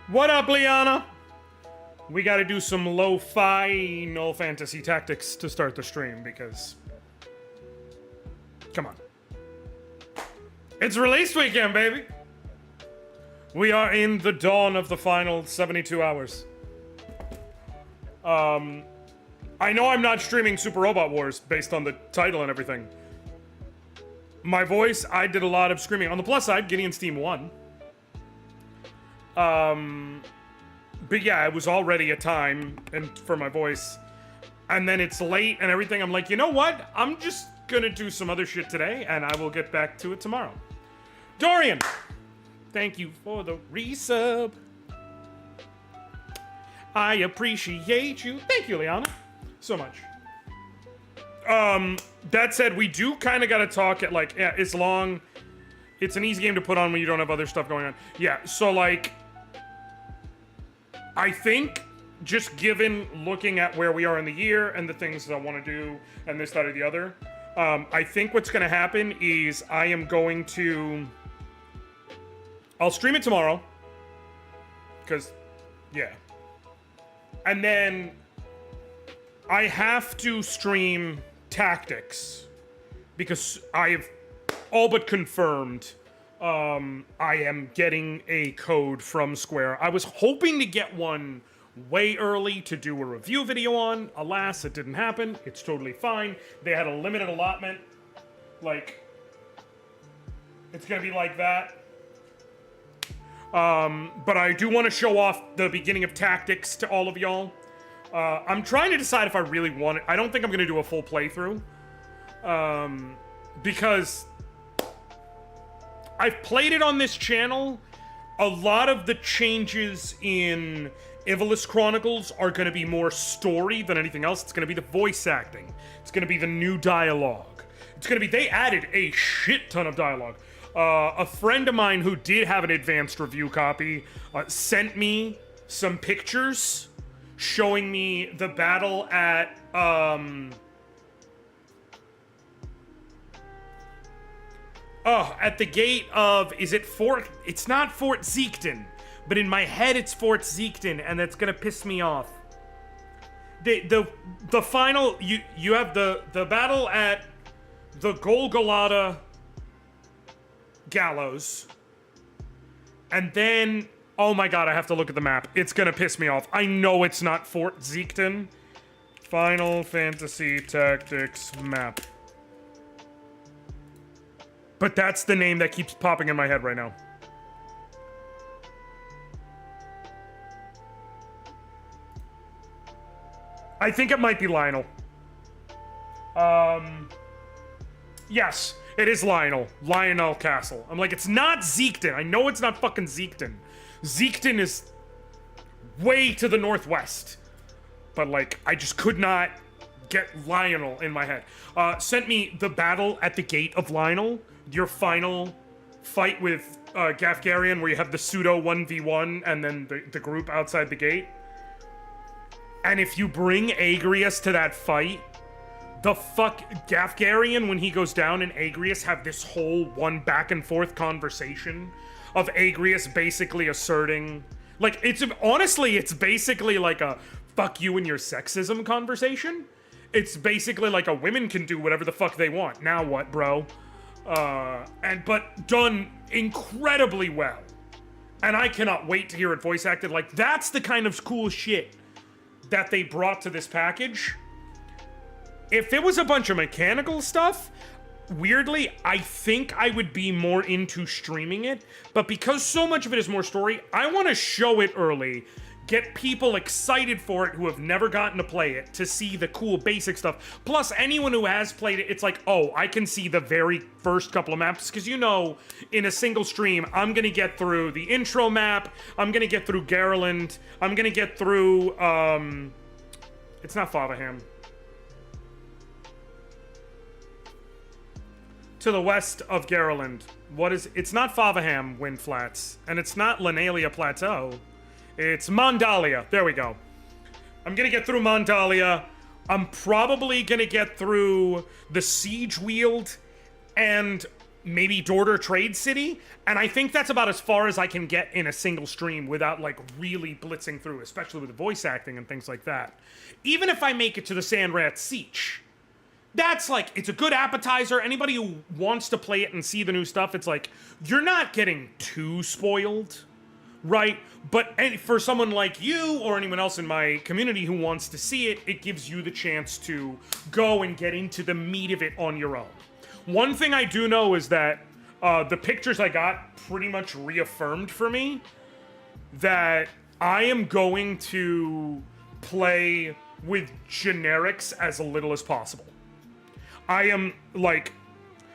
What up, Liana? We gotta do some lo-fi Fantasy Tactics to start the stream because... Come on. It's release weekend, baby! We are in the dawn of the final 72 hours. I know I'm not streaming Super Robot Wars based on the title and everything. My voice, I did a lot of screaming. On the plus side, Gideon's team won. But yeah, it was already a time and for my voice. And then it's late and everything. I'm like, you know what? I'm just gonna do some other shit today and I will get back to it tomorrow. Dorian! Thank you for the resub. I appreciate you. Thank you, Liana. So much. That said, we do kind of gotta talk at like, yeah, it's long. It's an easy game to put on when you don't have other stuff going on. Yeah, so like, I think just given looking at where we are in the year and the things that I want to do and this, that, or the other, I think what's going to happen is I am going to... I'll stream it tomorrow. Because, yeah. And then I have to stream Tactics because I have all but confirmed I am getting a code from Square. I was hoping to get one way early to do a review video on. Alas, it didn't happen. It's totally fine. They had a limited allotment. Like, it's gonna be like that. But I do want to show off the beginning of Tactics to all of y'all. I'm trying to decide if I really want it. I don't think I'm gonna do a full playthrough. Because I've played it on this channel. A lot of the changes in Ivalice Chronicles are going to be more story than anything else. It's going to be the voice acting. It's going to be the new dialogue. It's going to be... They added a shit ton of dialogue. A friend of mine who did have an advanced review copy sent me some pictures showing me the battle at... at the gate of, is it Fort, it's not Fort Zeekton, but in my head it's Fort Zeekton, and that's gonna piss me off. The final, you have the battle at the Golgotha Gallows, and then, oh my god, I have to look at the map. It's gonna piss me off. I know it's not Fort Zeekton. Final Fantasy Tactics map. But that's the name that keeps popping in my head right now. I think it might be Lionel. Yes, it is Lionel. Lionel Castle. I'm like, it's not Zeekton. I know it's not fucking Zeekton. Zeekton is way to the northwest. But like, I just could not get Lionel in my head. Sent me the battle at the gate of Lionel. Your final fight with Gafgarian, where you have the pseudo 1v1 and then the group outside the gate. And if you bring Agrias to that fight, the fuck Gafgarian, when he goes down, and Agrias have this whole one back and forth conversation of Agrias basically asserting, like, it's honestly, it's basically like a fuck you and your sexism conversation. It's basically like a women can do whatever the fuck they want. Now what, bro? But done incredibly well. And I cannot wait to hear it voice acted. Like, that's the kind of cool shit that they brought to this package. If it was a bunch of mechanical stuff, weirdly, I think I would be more into streaming it. But because so much of it is more story, I want to show it early. Get people excited for it who have never gotten to play it, to see the cool basic stuff. Plus, anyone who has played it, it's like, oh, I can see the very first couple of maps. Because you know, in a single stream, I'm going to get through the intro map. I'm going to get through Garland. I'm going to get through, it's not Fatherham. To the west of Garland. It's not Fatherham Wind Flats. And it's not Lenalia Plateau. It's Mondalia. There we go. I'm gonna get through Mondalia. I'm probably gonna get through the Siege Wield and maybe Dorter Trade City, and I think that's about as far as I can get in a single stream without like really blitzing through, especially with the voice acting and things like that. Even if I make it to the Sandrat Siege, that's like, it's a good appetizer. Anybody who wants to play it and see the new stuff, it's like, you're not getting too spoiled, right? But for someone like you or anyone else in my community who wants to see it, it gives you the chance to go and get into the meat of it on your own. One thing I do know is that the pictures I got pretty much reaffirmed for me that I am going to play with generics as little as possible. I am, like,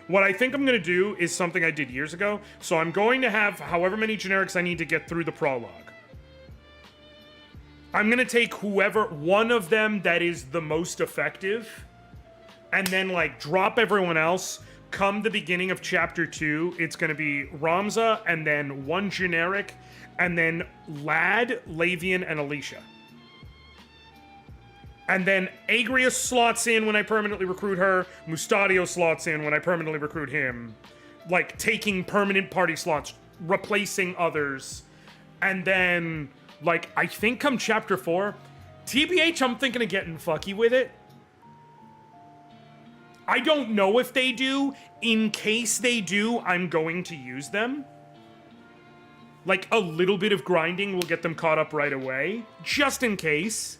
what I think I'm going to do is something I did years ago. So I'm going to have however many generics I need to get through the prologue. I'm going to take one of them that is the most effective, and then, like, drop everyone else. Come the beginning of chapter 2, it's going to be Ramza, and then one generic, and then Lad, Lavian, and Alicia. And then Agrius slots in when I permanently recruit her. Mustadio slots in when I permanently recruit him. Like, taking permanent party slots, replacing others. And then, like, I think come chapter 4, TBH, I'm thinking of getting fucky with it. I don't know if they do. In case they do, I'm going to use them. Like, a little bit of grinding will get them caught up right away. Just in case.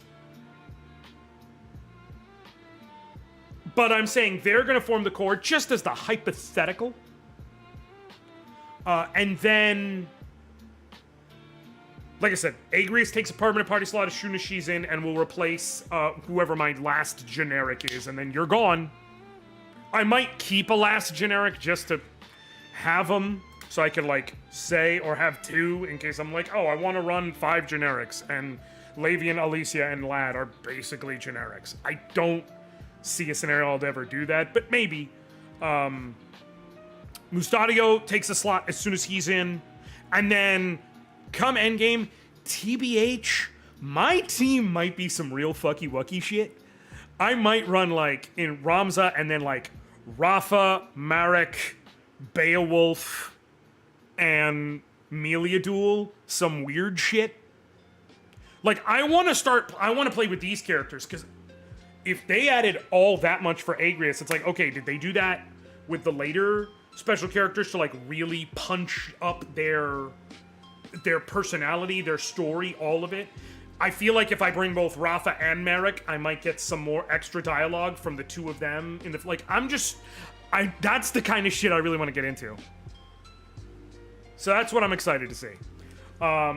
But I'm saying they're going to form the core just as the hypothetical. And then, like I said, Agrius takes a permanent party slot as soon as she's in and will replace whoever my last generic is, and then you're gone. I might keep a last generic just to have them so I could, like, say, or have 2 in case I'm like, oh, I want to run 5 generics, and Lavian, Alicia, and Lad are basically generics. I don't see a scenario I'll ever do that, but maybe. Mustadio takes a slot as soon as he's in, and then come endgame, TBH, my team might be some real fucky wucky shit. I might run, like, in Ramza, and then, like, Rafa, Marek, Beowulf, and Meliadoul, some weird shit. Like, I want to play with these characters, because if they added all that much for Agrius, it's like, okay, did they do that with the later special characters to, like, really punch up their personality, their story, all of it? I feel like if I bring both Rafa and Marek, I might get some more extra dialogue from the 2 of them. Like, that's the kind of shit I really want to get into. So that's what I'm excited to see. But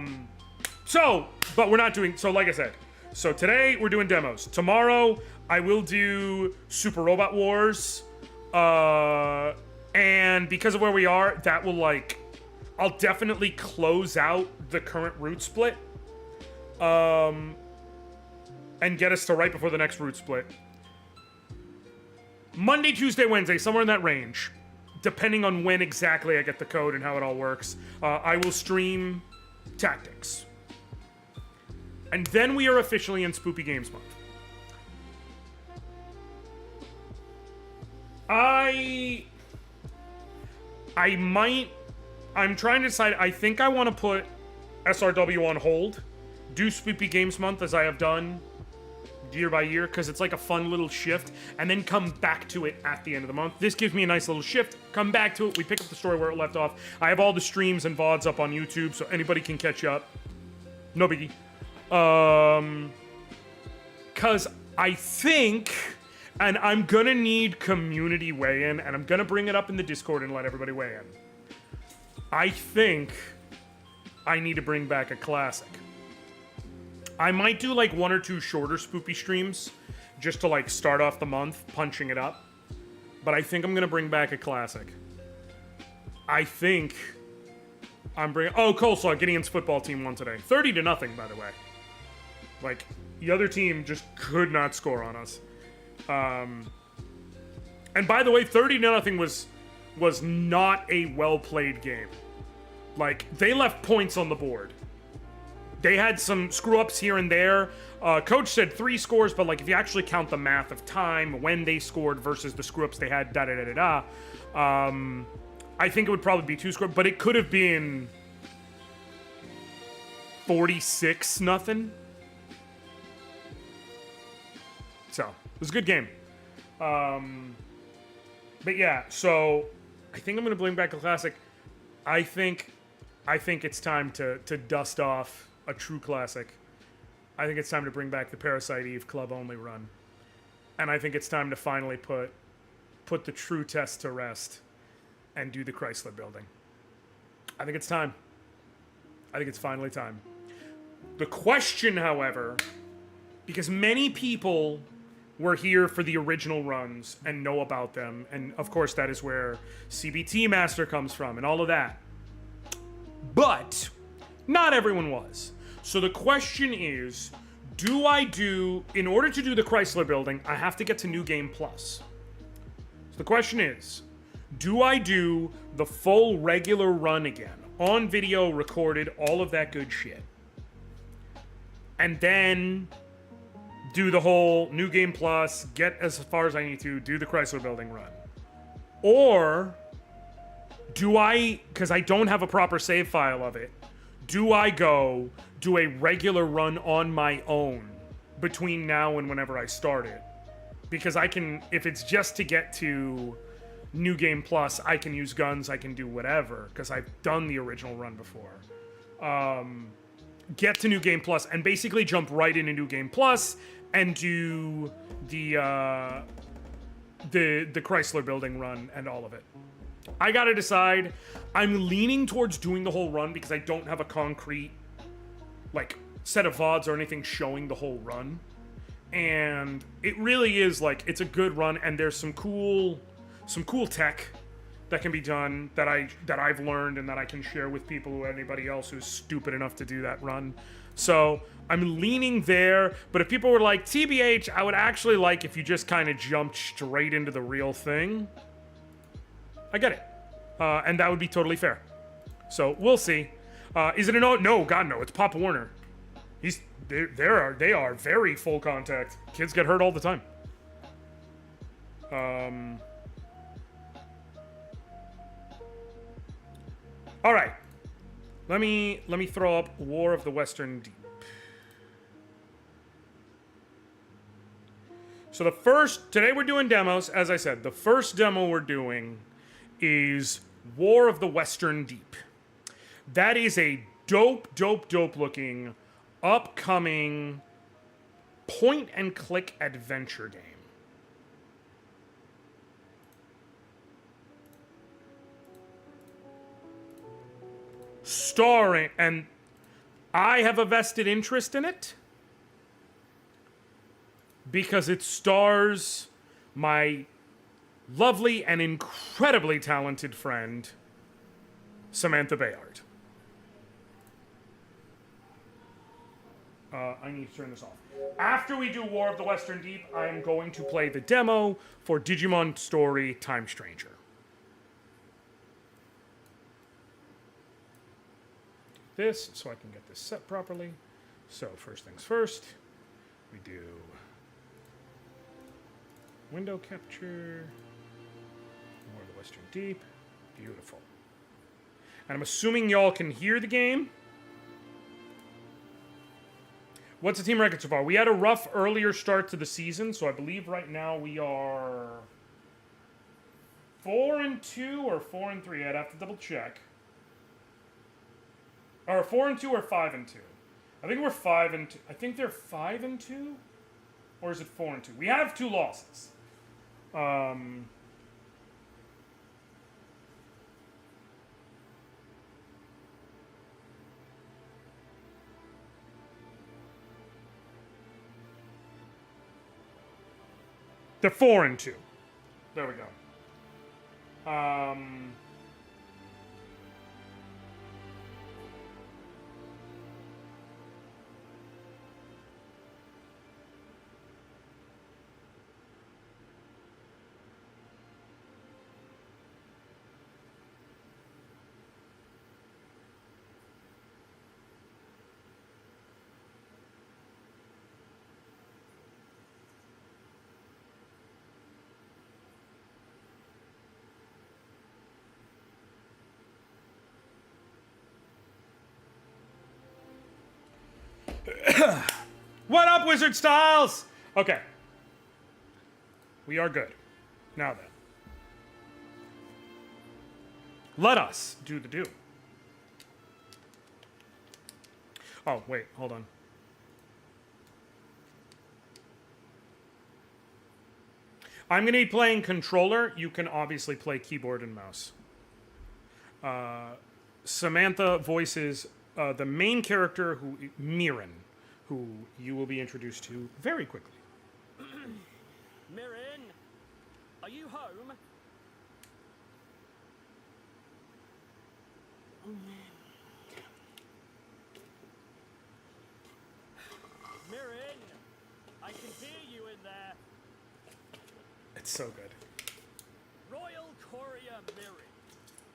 we're not doing, so like I said, so today we're doing demos. Tomorrow I will do Super Robot Wars. And because of where we are, that will, like, I'll definitely close out the current route split. And get us to right before the next route split. Monday, Tuesday, Wednesday, somewhere in that range. Depending on when exactly I get the code and how it all works. I will stream Tactics. And then we are officially in Spoopy Games Month. I'm trying to decide, I think I want to put SRW on hold. Do Spoopy Games Month as I have done year by year, because it's like a fun little shift, and then come back to it at the end of the month. This gives me a nice little shift, come back to it, we pick up the story where it left off. I have all the streams and VODs up on YouTube, so anybody can catch up. No biggie. Because I think, and I'm gonna need community weigh-in, and I'm gonna bring it up in the Discord and let everybody weigh in. I think I need to bring back a classic. I might do, like, 1 or 2 shorter spoopy streams just to, like, start off the month punching it up. But I think I'm gonna bring back a classic. I think I'm bringing... Oh, Coleslaw, Gideon's football team won today. 30-0, by the way. Like, the other team just could not score on us. And by the way, 30-0 was not a well-played game. Like, they left points on the board. They had some screw-ups here and there. Coach said 3 scores, but, like, if you actually count the math of time, when they scored versus the screw-ups they had, da-da-da-da-da, I think it would probably be 2 score, but it could have been 46-0. So, it was a good game. But yeah, so I think I'm going to bring back a classic. I think it's time to dust off a true classic. I think it's time to bring back the Parasite Eve club-only run. And I think it's time to finally put the true test to rest and do the Chrysler Building. I think it's time. I think it's finally time. The question, however, because many people were here for the original runs and know about them, and of course that is where CBT Master comes from and all of that. But not everyone was. So the question is, in order to do the Chrysler Building, I have to get to New Game Plus. So the question is, do I do the full regular run again? On video, recorded, all of that good shit. And then do the whole New Game Plus, get as far as I need to, do the Chrysler Building run. Or do I, because I don't have a proper save file of it, do I go do a regular run on my own between now and whenever I start it? Because I can, if it's just to get to New Game Plus, I can use guns, I can do whatever, because I've done the original run before. Get to New Game Plus and basically jump right into New Game Plus and do the Chrysler Building run and all of it. I gotta decide. I'm leaning towards doing the whole run because I don't have a concrete like set of VODs or anything showing the whole run. And it really is like, it's a good run, and there's some cool tech that can be done that I've learned and that I can share with people or anybody else who's stupid enough to do that run. So I'm leaning there, but if people were like, TBH, I would actually like if you just kind of jumped straight into the real thing, I get it. And that would be totally fair. So we'll see. Is it no, God no, it's Pop Warner. They are very full contact. Kids get hurt all the time. All right. Let me throw up War of the Western Deep. So today we're doing demos. As I said, the first demo we're doing is War of the Western Deep. That is a dope looking, upcoming point-and-click adventure game. Starring, and I have a vested interest in it because it stars my lovely and incredibly talented friend, Samantha Béart. I need to turn this off. After we do War of the Western Deep, I am going to play the demo for Digimon Story Time Stranger. This, so I can get this set properly. So first things first, we do window capture, War of the Western Deep, beautiful. And I'm assuming y'all can hear the game. What's the team record so far? We had a rough earlier start to the season, so I believe right now we are 4-2 or 4-3. I'd have to double check. Or 4-2 or 5-2. I think we're 5-2. I think they're 5-2, or is it 4-2? We have 2 losses. They're 4-2. There we go. What up, Wizard Styles? Okay. We are good. Now then. Let us do the do. Oh, wait, hold on. I'm going to be playing controller. You can obviously play keyboard and mouse. Samantha voices the main character, Mirren, who you will be introduced to very quickly. Mirren, are you home? Mirren, I can hear you in there. It's so good. Royal Courier Mirren,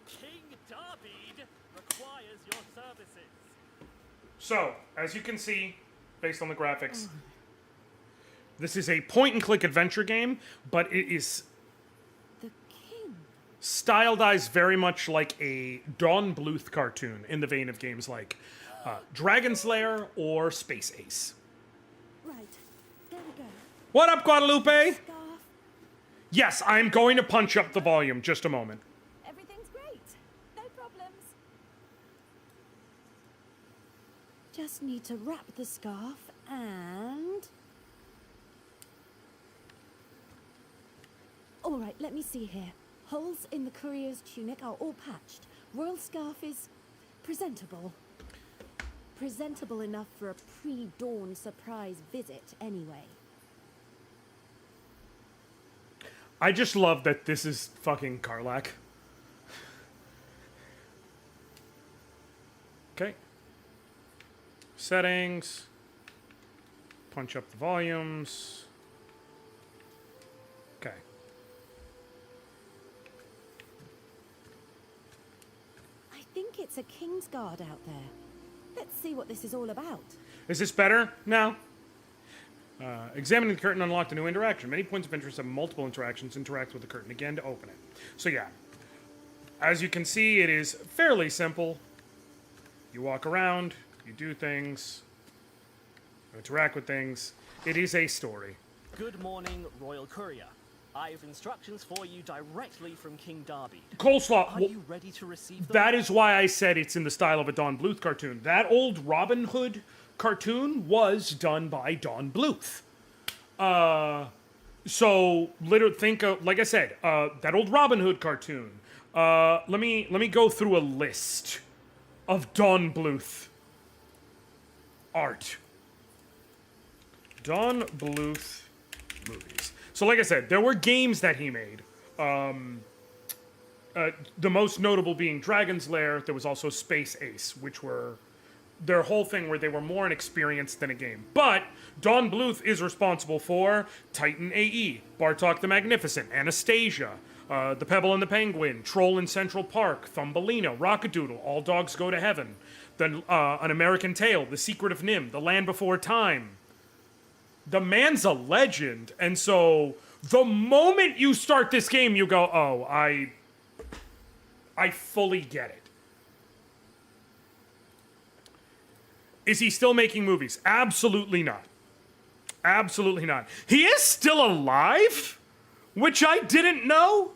King Darbeed requires your services. So, as you can see, based on the graphics, this is a point-and-click adventure game, but it is The king. stylized very much like a Don Bluth cartoon in the vein of games like Dragon Slayer or Space Ace. Right. There we go. What up, Guadalupe? Scarf. Yes, I'm going to punch up the volume. Just a moment. Everything's great. No problems. Just need to wrap the scarf and... All right, let me see here. Holes in the courier's tunic are all patched. Royal scarf is presentable. Presentable enough for a pre-dawn surprise visit, anyway. I just love that this is fucking Karlach. Okay. Settings. Punch up the volumes. Okay. I think it's a King's Guard out there. Let's see what this is all about. Is this better now? Examining the curtain unlocked a new interaction. Many points of interest have multiple interactions. Interact with the curtain again to open it. So yeah, as you can see, it is fairly simple. You walk around, you do things, you interact with things. It is a story. Good morning, Royal Courier. I have instructions for you directly from King Darbeed. Coleslaw. Are you ready to receive them? That is why I said it's in the style of a Don Bluth cartoon. That old Robin Hood cartoon was done by Don Bluth. So literally think of, like I said, that old Robin Hood cartoon. Let me go through a list of Don Bluth art. Don Bluth movies. So like I said, there were games that he made. The most notable being Dragon's Lair. There was also Space Ace, which were their whole thing where they were more an experience than a game. But Don Bluth is responsible for Titan AE, Bartok the Magnificent, Anastasia, The Pebble and the Penguin, Troll in Central Park, Thumbelina, Rockadoodle, All Dogs Go to Heaven, then An American Tale, The Secret of Nim, The Land Before Time. The man's a legend, and so the moment you start this game, you go, oh, I fully get it. Is he still making movies? Absolutely not. Absolutely not. He is still alive, which I didn't know.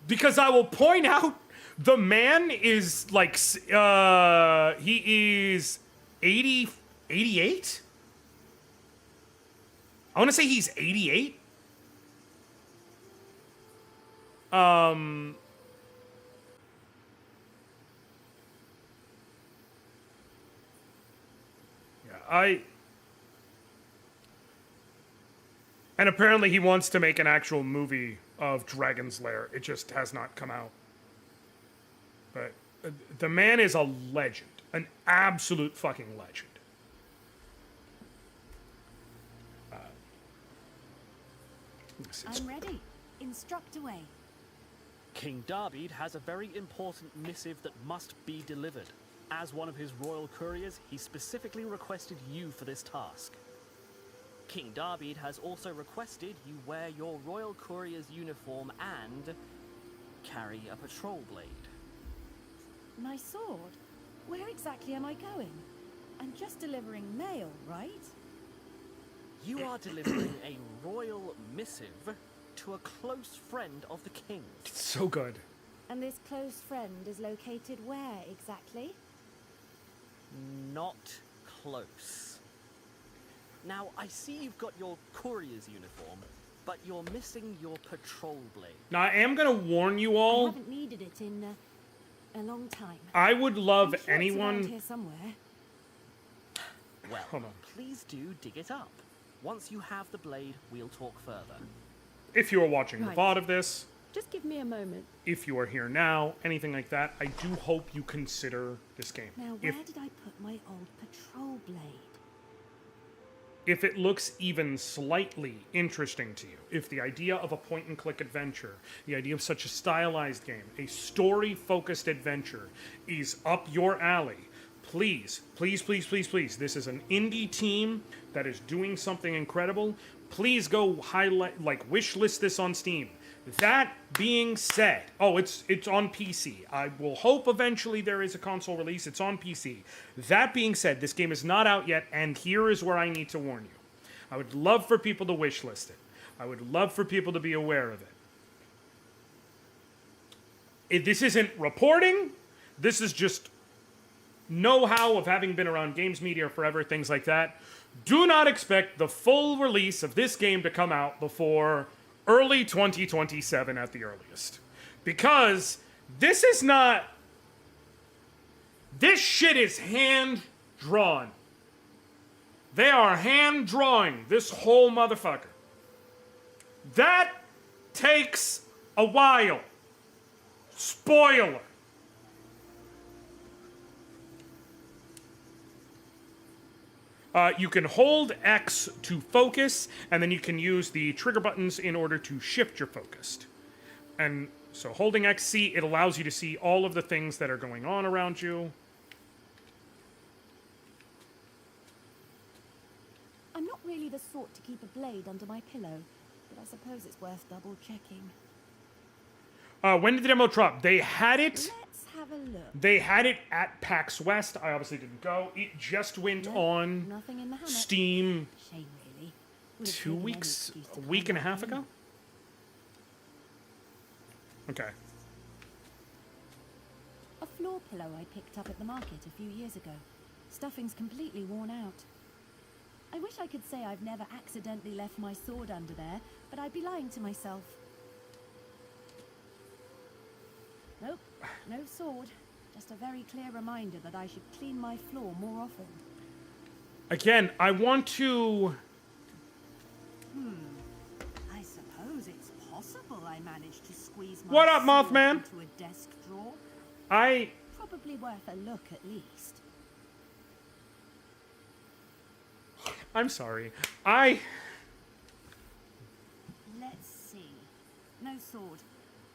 Because I will point out, the man is like, he is 88? I want to say he's 88. And apparently he wants to make an actual movie of Dragon's Lair. It just has not come out. But the man is a legend. An absolute fucking legend. I'm ready. Instruct away. King Darbeed has a very important missive that must be delivered. As one of his royal couriers, he specifically requested you for this task. King Darbeed has also requested you wear your royal courier's uniform and carry a patrol blade. My sword? Where exactly am I going? I'm just delivering mail, right? You are delivering a royal missive to a close friend of the king's. It's so good. And this close friend is located where exactly? Not close. Now, I see you've got your courier's uniform, but you're missing your patrol blade. Now, I am going to warn you I all. haven't needed it in a long time. I would love I'm sure it's around anyone. here somewhere. Well, Hold on. please do dig it up. Once you have the blade, we'll talk further. If you are watching the Right. VOD of this, Just give me a moment. if you are here now, anything like that, I do hope you consider this game. Now, where If did I put my old patrol blade? if it looks even slightly interesting to you, if the idea of a point-and-click adventure, the idea of such a stylized game, a story-focused adventure, is up your alley, please, please, please, please, please, this is an indie team that is doing something incredible. Please go highlight, wish list this on Steam. That being said, it's on PC. I will hope eventually there is a console release. It's on PC. That being said, this game is not out yet, and here is where I need to warn you. I would love for people to wish list it. I would love for people to be aware of it. This isn't reporting. This is just know-how of having been around games media forever, things like that. Do not expect the full release of this game to come out before early 2027 at the earliest. Because this is not... This shit is hand-drawn. They are hand-drawing this whole motherfucker. That takes a while. Spoiler. You can hold X to focus, and then you can use the trigger buttons in order to shift your focus. And so holding XC, it allows you to see all of the things that are going on around you. I'm not really the sort to keep a blade under my pillow, but I suppose it's worth double checking. When did the demo drop? They had it... Let's have a look. They had it at PAX West. I obviously didn't go. It just went Nope, on nothing in the hammock. Steam Shame, really. Would have 2 taken any weeks, excuse a to week come and a back half in. ago? Okay. A floor pillow I picked up at the market a few years ago. Stuffing's completely worn out. I wish I could say I've never accidentally left my sword under there, but I'd be lying to myself. Nope, no sword. Just a very clear reminder that I should clean my floor more often. Again, I want to... I suppose it's possible I managed to squeeze my What up, sword Mothman? into a desk drawer. Probably worth a look at least. I'm sorry. Let's see. No sword.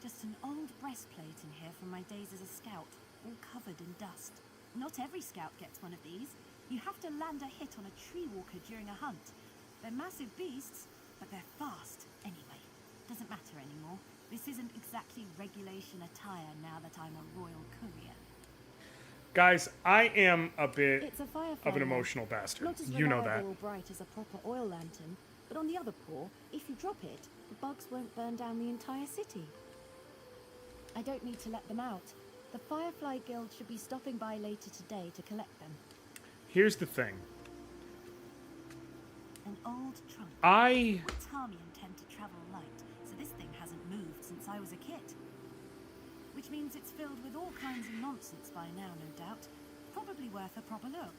Just an old breastplate in here from my days as a scout, all covered in dust. Not every scout gets one of these. You have to land a hit on a tree walker during a hunt. They're massive beasts, but they're fast. Anyway, doesn't matter anymore. This isn't exactly regulation attire now that I'm a royal courier. Guys, I am a bit It's a firefly. of an lamp. emotional bastard. Not as You know that. reliable or bright as a proper oil lantern, but on the other paw, if you drop it, the bugs won't burn down the entire city. I don't need to let them out. The Firefly Guild should be stopping by later today to collect them. Here's the thing. An old trunk. I Tarmian tend to travel light, so this thing hasn't moved since I was a kid. Which means it's filled with all kinds of nonsense by now, no doubt. Probably worth a proper look.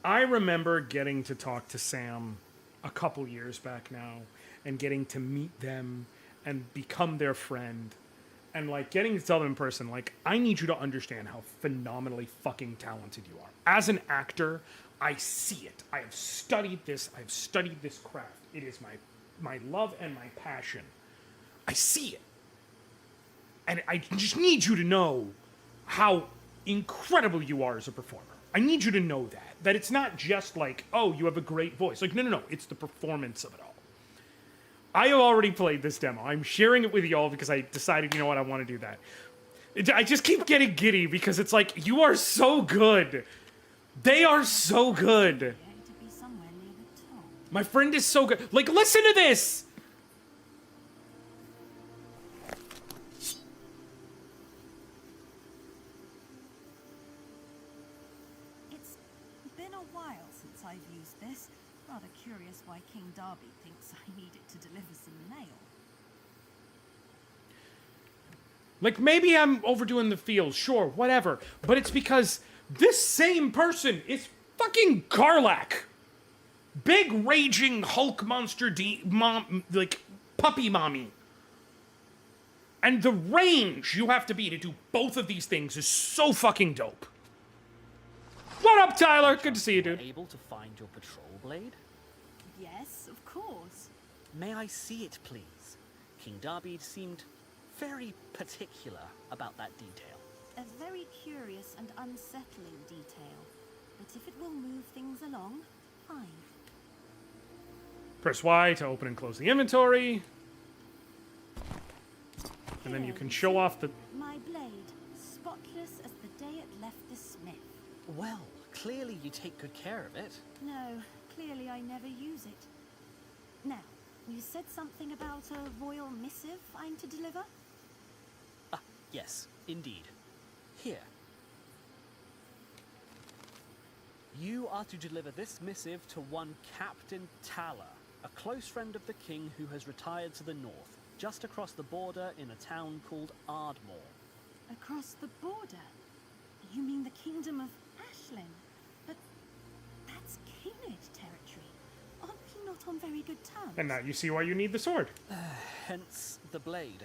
I remember getting to talk to Sam a couple years back now and getting to meet them and become their friend and getting to tell them in person, I need you to understand how phenomenally fucking talented you are. As an actor, I see it. I have studied this. I've studied this craft. It is my love and my passion. I see it. And I just need you to know how incredible you are as a performer. I need you to know that it's not just oh, you have a great voice. No. It's the performance of it all. I have already played this demo. I'm sharing it with y'all because I decided, you know what, I want to do that. I just keep getting giddy because it's you are so good. They are so good. Going to be somewhere near the top. My friend is so good. Like, listen to this. It's been a while since I've used this. Rather curious why King Darby thinks I need it to deliver some mail. Like, maybe I'm overdoing the feels, sure, whatever. But it's because this same person is fucking Karlach. Big raging Hulk monster like puppy mommy. And the range you have to be to do both of these things is so fucking dope. What up, Tyler? Good to see you, dude. Able to find your patrol blade? Yes, of course. May I see it, please? King Darby seemed very particular about that detail. A very curious and unsettling detail. But if it will move things along, fine. Press Y to open and close the inventory. And then you Here, can show off the... my blade, spotless as the day it left the smith. Well, clearly you take good care of it. No, clearly I never use it. Now, you said something about a royal missive I'm to deliver? Ah, yes, indeed. Here. You are to deliver this missive to one Captain Tala, a close friend of the king who has retired to the north, just across the border in a town called Ardmore. Across the border? You mean the kingdom of Ashlyn? But that's Cainid territory. Aren't we not on very good terms? And now you see why you need the sword. Hence the blade.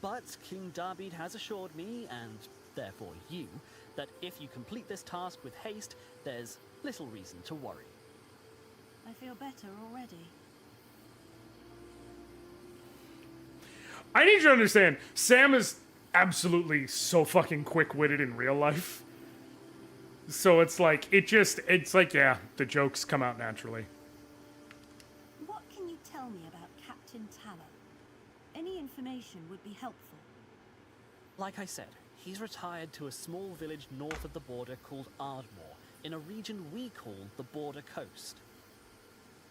But King Darby has assured me, and therefore you, that if you complete this task with haste, there's little reason to worry. I feel better already. I need you to understand, Sam is absolutely so fucking quick-witted in real life. So it's like, yeah, the jokes come out naturally. What can you tell me about Captain Tala? Any information would be helpful. Like I said, he's retired to a small village north of the border called Ardmore, in a region we call the Border Coast.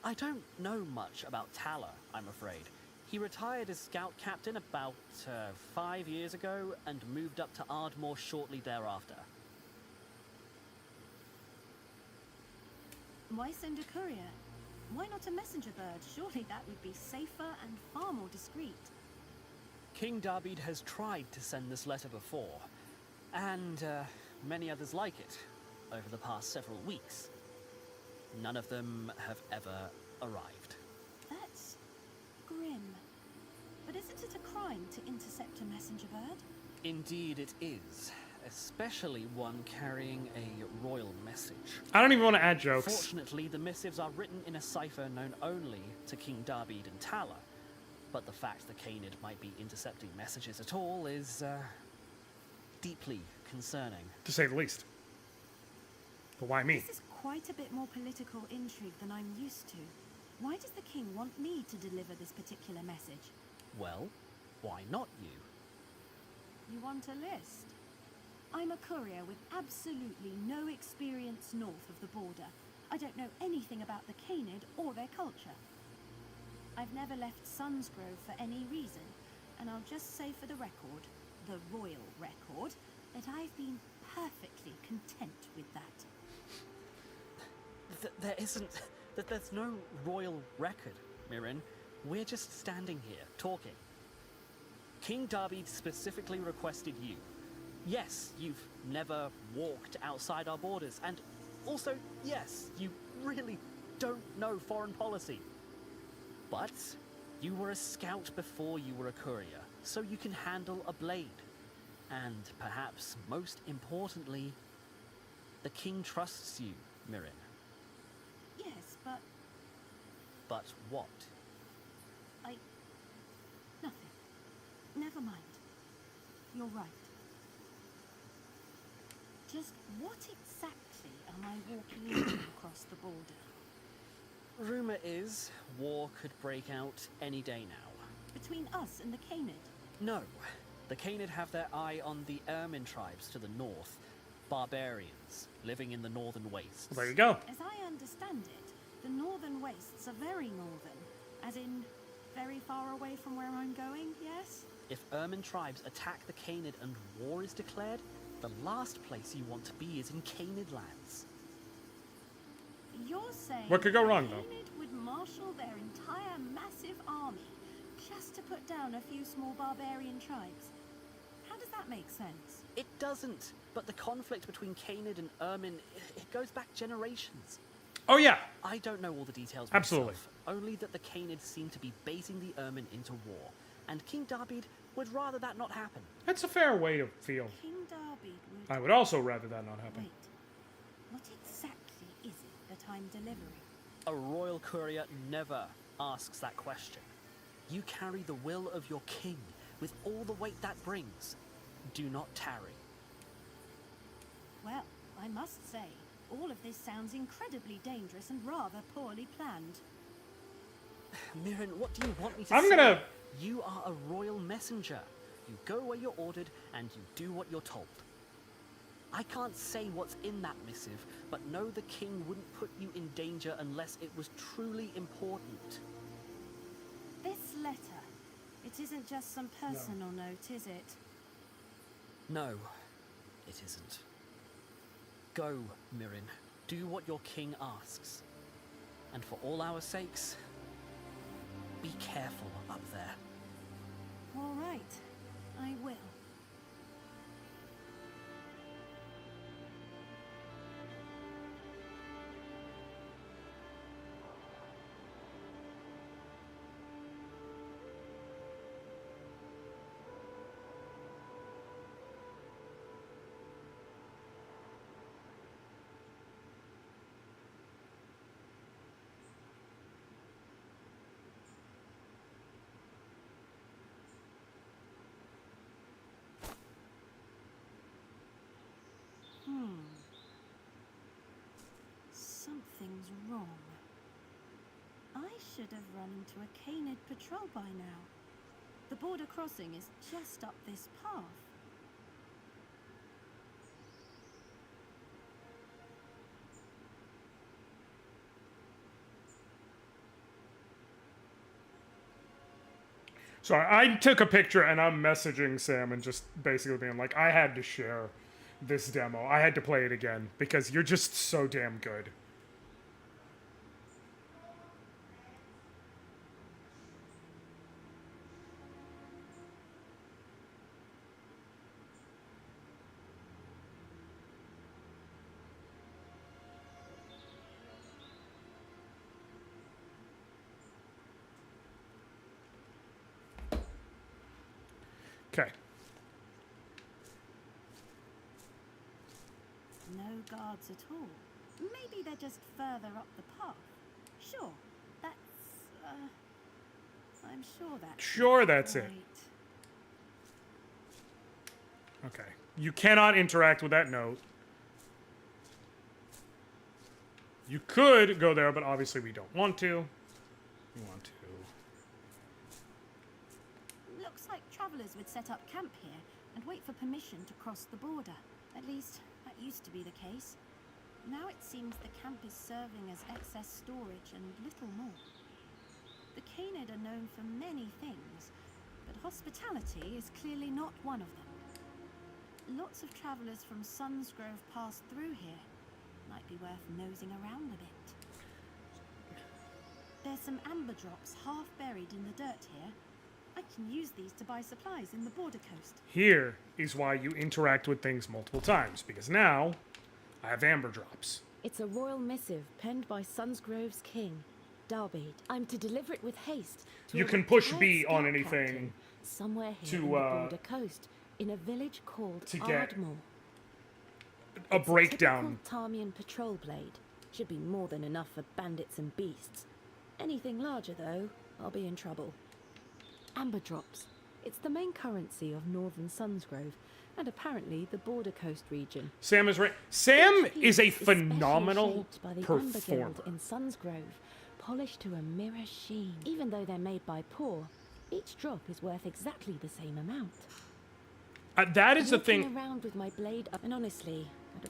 I don't know much about Tala, I'm afraid. He retired as scout captain about 5 years ago and moved up to Ardmore shortly thereafter. Why send a courier? Why not a messenger bird? Surely that would be safer and far more discreet. King Darby has tried to send this letter before, and many others like it, over the past several weeks. None of them have ever arrived. That's grim. But isn't it a crime to intercept a messenger bird? Indeed it is, especially one carrying a royal message. I don't even want to add jokes. Fortunately, the missives are written in a cipher known only to King Darby and Tala, but the fact the Cainid might be intercepting messages at all is deeply concerning. To say the least. But why me? This is quite a bit more political intrigue than I'm used to. Why does the king want me to deliver this particular message? Well, why not you? You want a list? I'm a courier with absolutely no experience north of the border. I don't know anything about the Cainid or their culture. I've never left Sunsgrove for any reason, and I'll just say for the record, the royal record, that I've been perfectly content with that. There's no royal record, Mirren. We're just standing here, talking. King Darby specifically requested you. Yes, you've never walked outside our borders, and also, yes, you really don't know foreign policy. But you were a scout before you were a courier, so you can handle a blade. And perhaps most importantly, the king trusts you, Mirren. Yes, but But what? nothing. Never mind. You're right. Just what exactly am I walking into across the border? Rumor is war could break out any day now. Between us and the Cainid? No, the Cainid have their eye on the Ermine tribes to the north, Barbarians living in the northern wastes. Well, there you go. As I understand it, the northern wastes are very northern, as in very far away from where I'm going, yes? If Ermin tribes attack the Canid and war is declared, the last place you want to be is in Canid lands. You're saying What could go wrong, though? Canid would marshal their entire massive army just to put down a few small barbarian tribes. How does that make sense? It doesn't, but the conflict between Canid and Ermin, it goes back generations. Oh, yeah. I don't know all the details Absolutely. myself, only that the Canid seem to be baiting the Ermin into war, and King David would rather that not happen. That's a fair way to feel. King David would... I would also rather that not happen. Wait, what exactly is it that I'm delivering? A royal courier never asks that question. You carry the will of your king with all the weight that brings. Do not tarry. Well, I must say, all of this sounds incredibly dangerous and rather poorly planned. Mirren, what do you want me to I'm say? gonna- You are a royal messenger. You go where you're ordered and you do what you're told. I can't say what's in that missive, but know the king wouldn't put you in danger unless it was truly important. This letter, it isn't just some personal note, is it? No, it isn't. Go, Mirren. Do what your king asks. And for all our sakes, be careful up there. All right, I will. Something's wrong. I should have run into a Canid patrol by now. The border crossing is just up this path. So I took a picture and I'm messaging Sam and just basically being like, I had to share this demo. I had to play it again because you're just so damn good. Okay. No guards at all. Maybe they're just further up the path. Sure, that's, I'm sure that's... Sure, that's it. right. Okay. You cannot interact with that note. You could go there, but obviously we don't want to. We want to. Looks like travelers would set up camp here and wait for permission to cross the border. At least, that used to be the case. Now it seems the camp is serving as excess storage and little more. The Canid are known for many things, but hospitality is clearly not one of them. Lots of travelers from Sunsgrove pass through here. Might be worth nosing around a bit. There's some amber drops half buried in the dirt here. I can use these to buy supplies in the border coast. Here is why you interact with things multiple times, because now I have amber drops. It's a royal missive penned by Sunsgrove's king, David. I'm to deliver it with haste to You a can push retired B on scout anything captain somewhere here to, in the border coast, in a village called to get Ardmore. A It's breakdown. a typical Tarmian patrol blade. Should be more than enough for bandits and beasts. Anything larger, though, I'll be in trouble. Amber drops. It's the main currency of northern Sunsgrove, and apparently the border coast region. Sam is right. Sam Each is a piece specially phenomenal shaped by the Amber performer. Guild in Sunsgrove, polished to a mirror sheen. Even though they're made by poor, each drop is worth exactly the same amount. That is the Walking thing. around with my blade up, and honestly, I'd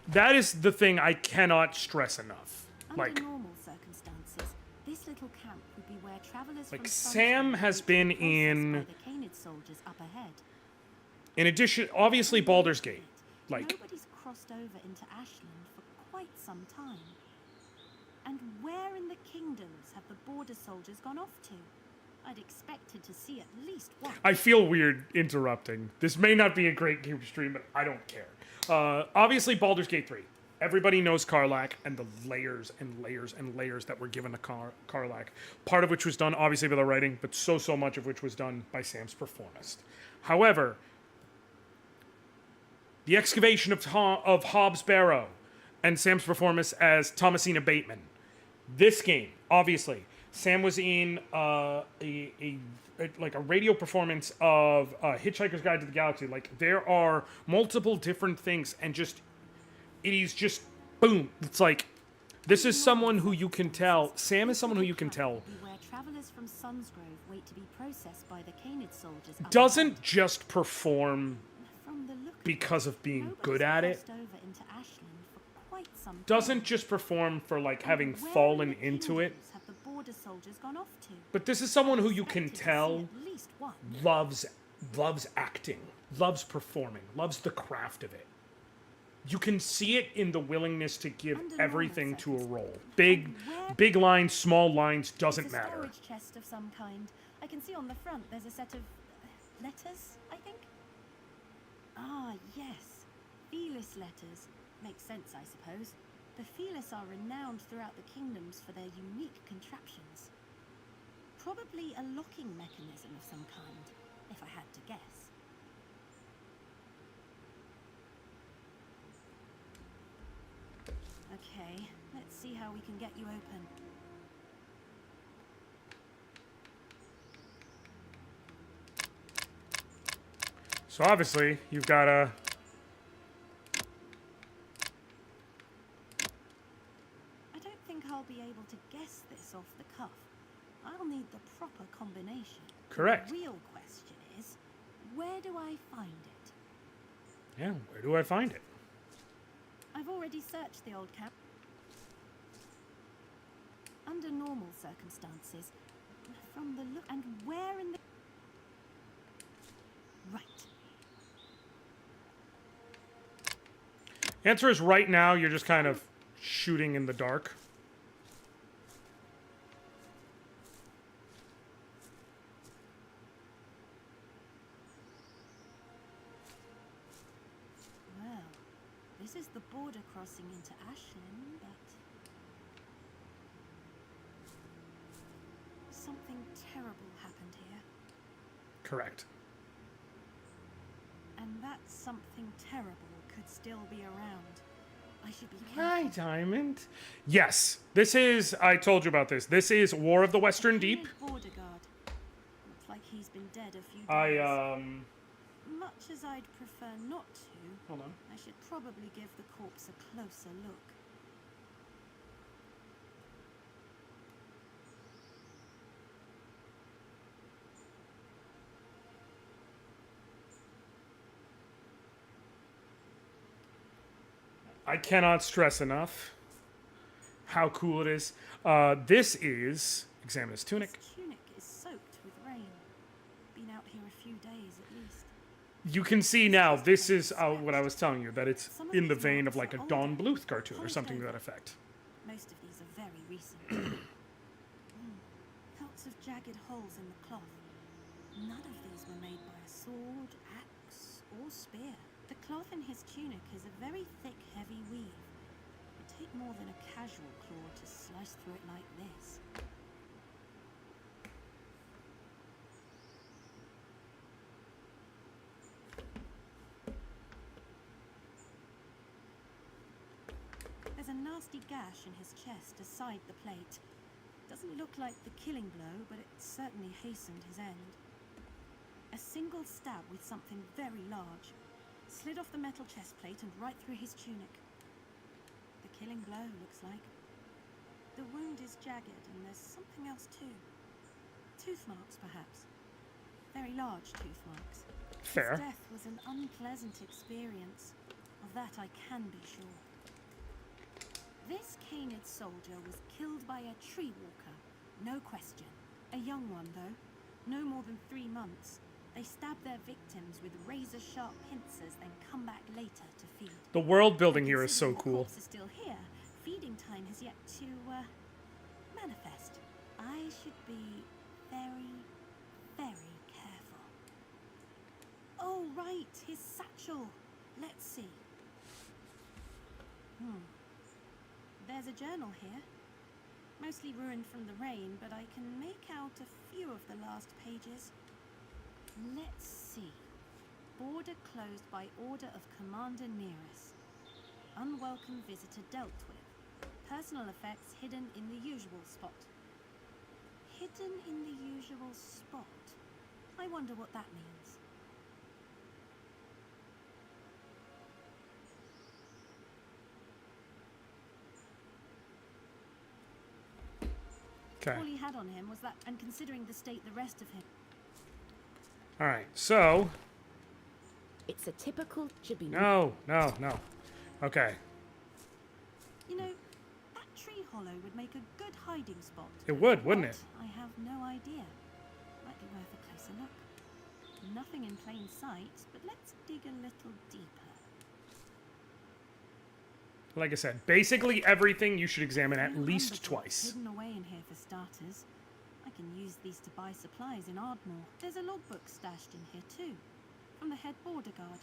That is the thing I cannot stress enough. Under Like, normal circumstances, this little camp would be where travelers Like, from Sam Sunscreen has would be been processed in- by the Canid soldiers up ahead. in addition, obviously Baldur's Gate. Like, Nobody's crossed over into Ashland for quite some time. And where in the kingdoms have the border soldiers gone off to? I'd expected to see at least one. I feel weird interrupting. This may not be a great game stream, but I don't care. Obviously, Baldur's Gate 3. Everybody knows Karlach and the layers and layers and layers that were given to Karlach. Part of which was done, obviously, by the writing, but so much of which was done by Sam's performance. However, the excavation of Hobbs Barrow and Sam's performance as Thomasina Bateman. This game, obviously, Sam was in a radio performance of Hitchhiker's Guide to the Galaxy. Like, there are multiple different things, and just it is just boom. It's like, this is someone who you can tell. Sam is someone who you can tell Where travelers from Sunsgrove wait to be processed by the Canid soldiers up doesn't ahead. just perform From the look of because of being nobody's good at it. crossed over into Ashland for quite some time. Doesn't just perform for like having Where in fallen the into it. kingdoms have the border soldiers gone off to? But this is someone who you can Expected to see tell at least one. loves acting, loves performing, loves the craft of it. You can see it in the willingness to give Under normal everything to a role. Where- Big lines, small lines, doesn't It's a matter. storage chest of some kind. I can see on the front there's a set of letters, I think. Ah, yes. Felis letters. Makes sense, I suppose. The Felis are renowned throughout the kingdoms for their unique contraptions. Probably a locking mechanism of some kind, if I had to guess. Okay, let's see how we can get you open. So obviously, you've got a... I don't think I'll be able to guess this off the cuff. I'll need the proper combination. Correct. The real question is, where do I find it? Yeah, where do I find it? I've already searched the old camp. Under normal circumstances, from the look and where in the... Right. Answer is right now, you're just kind of shooting in the dark. Well, this is the border crossing into Ashland, but... Something terrible happened here. Correct. And that something terrible could still be around. I should be Hi, careful. Diamond. Yes, this is... I told you about this. This is War of the Western Deep. Border guard. Looks like he's been dead a few days. Much as I'd prefer not to, Hold on. I should probably give the corpse a closer look. I cannot stress enough how cool it is. This is... Examine his tunic. His tunic is soaked with rain. Been out here a few days at least. You can see now, this is what I was telling you, that it's in the vein of like a Don Bluth cartoon or something to that effect. Most of these are very recent. Lots of jagged holes in the cloth. None of these were made by a sword, axe, or spear. The cloth in his tunic is a very thick, heavy weave. It'd take more than a casual claw to slice through it like this. There's a nasty gash in his chest aside the plate. Doesn't look like the killing blow, but it certainly hastened his end. A single stab with something very large slid off the metal chest plate and right through his tunic. The killing blow, looks like. The wound is jagged, and there's something else too. Tooth marks, perhaps. Very large tooth marks. Fair. His death was an unpleasant experience. Of that I can be sure. This Canid soldier was killed by a tree walker, no question. A young one, though. No more than 3 months. They stab their victims with razor-sharp pincers, then come back later to feed. The world building here is so Considering the cool. corpse is still here, feeding time has yet to, manifest. I should be very, very careful. Oh, right, his satchel. Let's see. There's a journal here. Mostly ruined from the rain, but I can make out a few of the last pages. Let's see. Border closed by order of Commander Nearest. Unwelcome visitor dealt with. Personal effects hidden in the usual spot. Hidden in the usual spot? I wonder what that means. Okay. All he had on him was that, and considering the state the rest of him... Alright, so... It's a typical... Should be... No. Okay. You know, that tree hollow would make a good hiding spot. It would, wouldn't it? But I have no idea. Might be worth a closer look. Nothing in plain sight, but let's dig a little deeper. Like I said, basically everything you should examine at No least lumber twice. hidden away in here for starters. I can use these to buy supplies in Ardmore. There's a logbook stashed in here too, from the head border guard.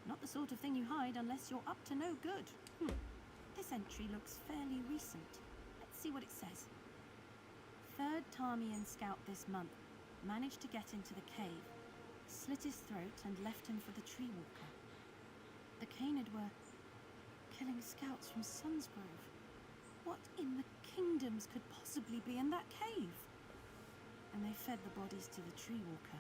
Not the sort of thing you hide unless you're up to no good. This entry looks fairly recent. Let's see what it says. 3rd Tarmian scout this month. Managed to get into the cave. Slit his throat and left him for the tree walker. The Canid were killing scouts from Sunsgrove. What in the kingdoms could possibly be in that cave? And they fed the bodies to the tree walker.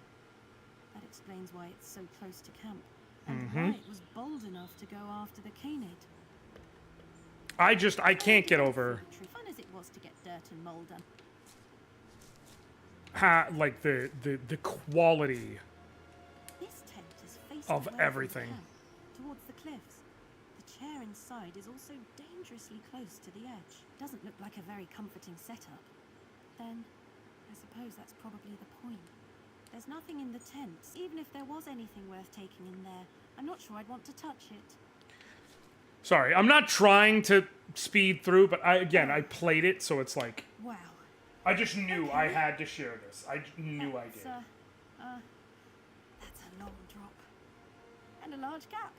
That explains why it's so close to camp. And why it was bold enough to go after the Canid. I can't get over Fun as it was to get dirt and mold on. like the quality This tent is facing of away from everything. the camp, towards the cliffs. The chair inside is also dangerously close to the edge. Doesn't look like a very comforting setup. Then, I suppose that's probably the point. There's nothing in the tents. Even if there was anything worth taking in there, I'm not sure I'd want to touch it. Sorry, I'm not trying to speed through, but I played it, so it's like Wow. I just knew I had to share this. I knew I did. That's a long drop. And a large gap.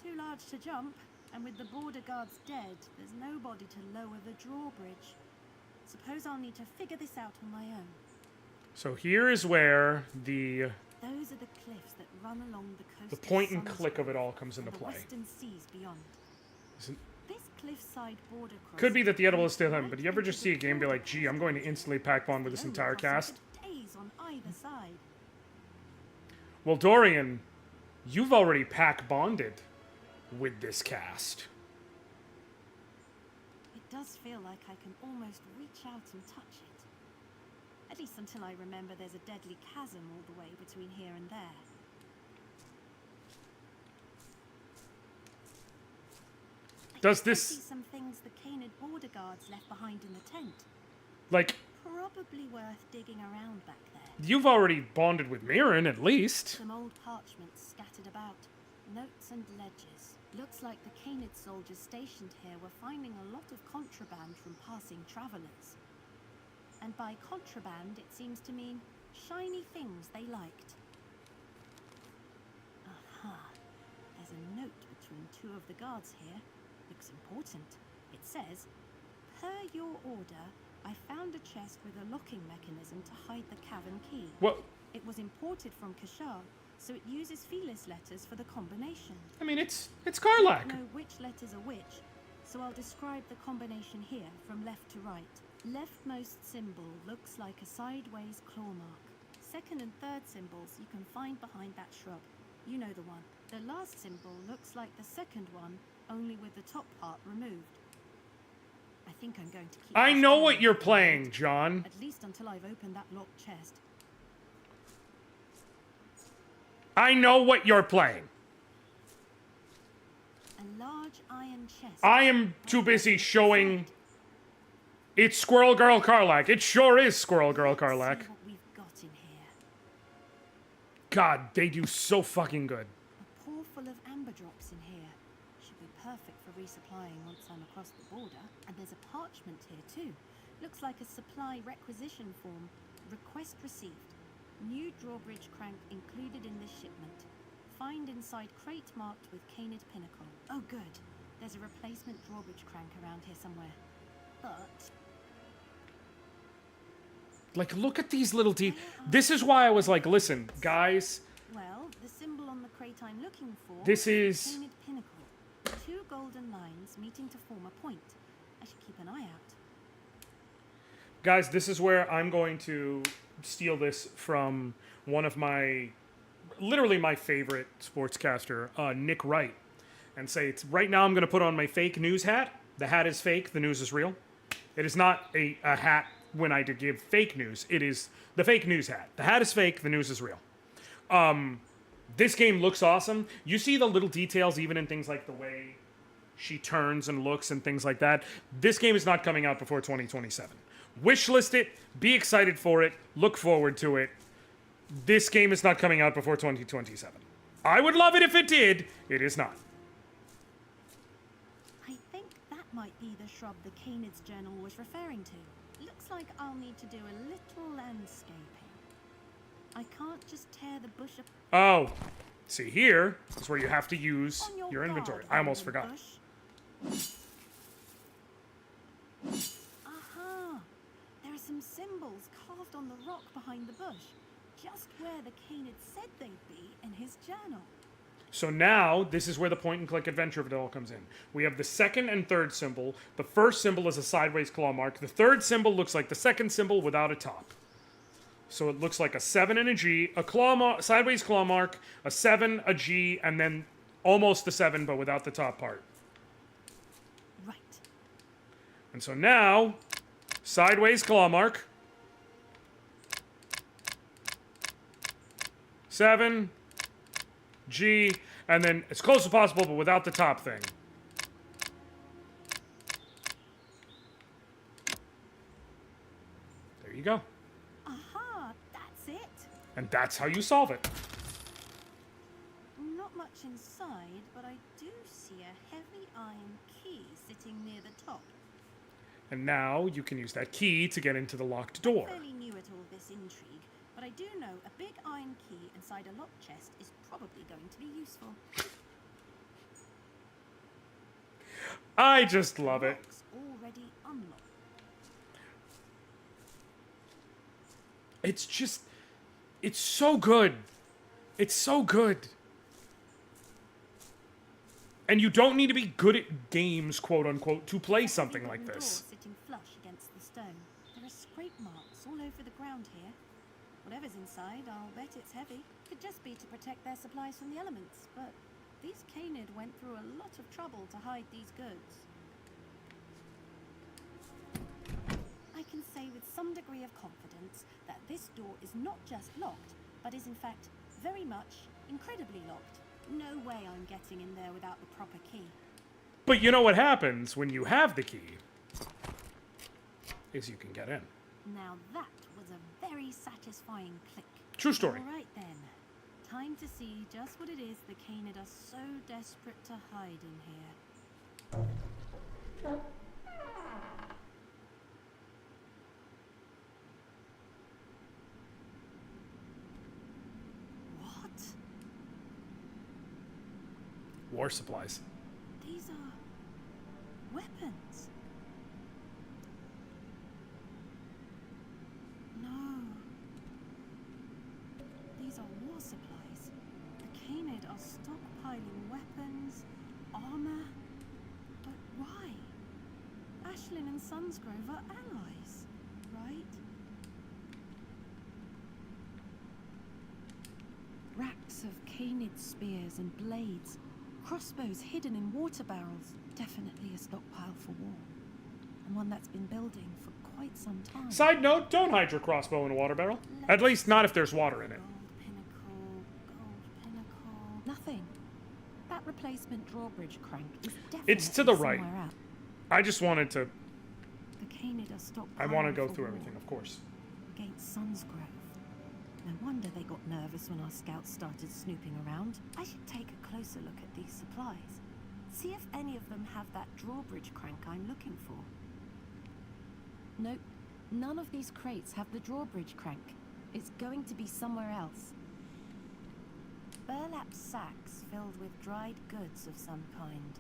Too large to jump, and with the border guards dead, there's nobody to lower the drawbridge. Suppose I'll need to figure this out on my own. So here is where the Those are the cliffs that run along the coast. point and click of it all comes into and the play. western seas beyond. Isn't- This cliffside border Could be that the edible is still him, right but you ever just see a game and be like, gee, I'm going to instantly pack bond with this Only entire crossing cast? for days on either side. Well, Dorian, you've already pack bonded with this cast. It does feel like I can almost reach out and touch it. At least until I remember there's a deadly chasm all the way between here and there. Does I see this, some things the Canid border guards left behind in the tent. like, Probably worth digging around back there. you've already bonded with Mirren, at least. Some old parchments scattered about, notes and ledgers. Looks like the Canid soldiers stationed here were finding a lot of contraband from passing travelers. And by contraband, it seems to mean shiny things they liked. Aha. There's a note between 2 of the guards here. Looks important. It says, per your order, I found a chest with a locking mechanism to hide the cavern key. Well, It was imported from Kashar, so it uses Felis letters for the combination. I mean, it's I Karlak. don't know which letters are which, so I'll describe the combination here from left to right. Leftmost symbol looks like a sideways claw mark. Second and third symbols you can find behind that shrub. You know the one. The last symbol looks like the second one, only with the top part removed. I think I'm going to keep I this know going what you're for a playing, bit, John. at least until I've opened that locked chest. I know what you're playing. A large iron chest. I am too busy showing... It's Squirrel Girl Karlach. It sure is Squirrel Girl Let's Karlach. see what we've got in here. God, they do so fucking good. A pour full of amber drops in here. Should be perfect for resupplying once I'm across the border. And there's a parchment here too. Looks like a supply requisition form. Request received. New drawbridge crank included in this shipment. Find inside crate marked with Canid Pinnacle. Oh good. There's a replacement drawbridge crank around here somewhere. But... Like, look at these little This is why I was like, listen, guys. well, the symbol on the crate I'm looking for... This is... Canid Pinnacle. 2 golden lines meeting to form a point. I should keep an eye out. Guys, this is where I'm going to steal this from one of my... Literally my favorite sportscaster, Nick Wright. And say, it's right now I'm going to put on my fake news hat. The hat is fake. The news is real. It is not a hat when I give fake news. It is the fake news hat. The hat is fake. The news is real. This game looks awesome. You see the little details even in things like the way she turns and looks and things like that. This game is not coming out before 2027. Wishlist it. Be excited for it. Look forward to it. This game is not coming out before 2027. I would love it if it did. It is not. I think that might be the shrub the Canid's journal was referring to. Looks like I'll need to do a little landscaping. I can't just tear the bush up. Oh, see, here is where you have to use On your inventory. guard, I almost Iron forgot. Bush. Aha! There are some symbols carved on the rock behind the bush, just where the Canid said they'd be in his journal. So now, this is where the point-and-click adventure of it all comes in. We have the second and third symbol. The first symbol is a sideways claw mark. The third symbol looks like the second symbol without a top. So it looks like a 7 and a G, a sideways claw mark, a 7, a G, and then almost the 7, but without the top part. Right. And so now, sideways claw mark, 7, G, and then as close as possible, but without the top thing. There you go. Aha! That's it! And that's how you solve it. Not much inside, but I do see a heavy iron key sitting near the top. And now you can use that key to get into the locked door. I'm fairly new at all this intrigue, but I do know a big iron key inside a locked chest is probably going to be useful. I just love it. Locks already unlocked. It's just, it's so good. It's so good. And you don't need to be good at games, quote unquote, to play something like Wooden this. door sitting flush against the stone. There are scrape marks all over the ground here. Whatever's inside, I'll bet it's heavy. Could just be to protect their supplies from the elements, but these Canid went through a lot of trouble to hide these goods. I can say with some degree of confidence that this door is not just locked, but is in fact very much incredibly locked. No way I'm getting in there without the proper key. But you know what happens when you have the key? Is you can get in. Now that was a very satisfying click. True story. All right then. Time to see just what it is the Canid are so desperate to hide in here. What? War supplies. These are weapons. No. These are war supplies. The Canid are stockpiling weapons, armor. But why? Ashlyn and Sunsgrove are allies, right? Racks of Canid spears and blades. Crossbows hidden in water barrels. Definitely a stockpile for war. And one that's been building for quite some time. Side note, don't hide your crossbow in a water barrel. At least not if there's water in it. Gold pinnacle, gold pinnacle. Nothing. That replacement drawbridge crank is definitely It's to the right. somewhere out. I just wanted to... The Canid are stockpiling I want to go for through war everything, of course. against Sunsgrove. No wonder they got nervous when our scouts started snooping around. I should take a closer look at these supplies. See if any of them have that drawbridge crank I'm looking for. Nope, none of these crates have the drawbridge crank. It's going to be somewhere else. Burlap sacks filled with dried goods of some kind.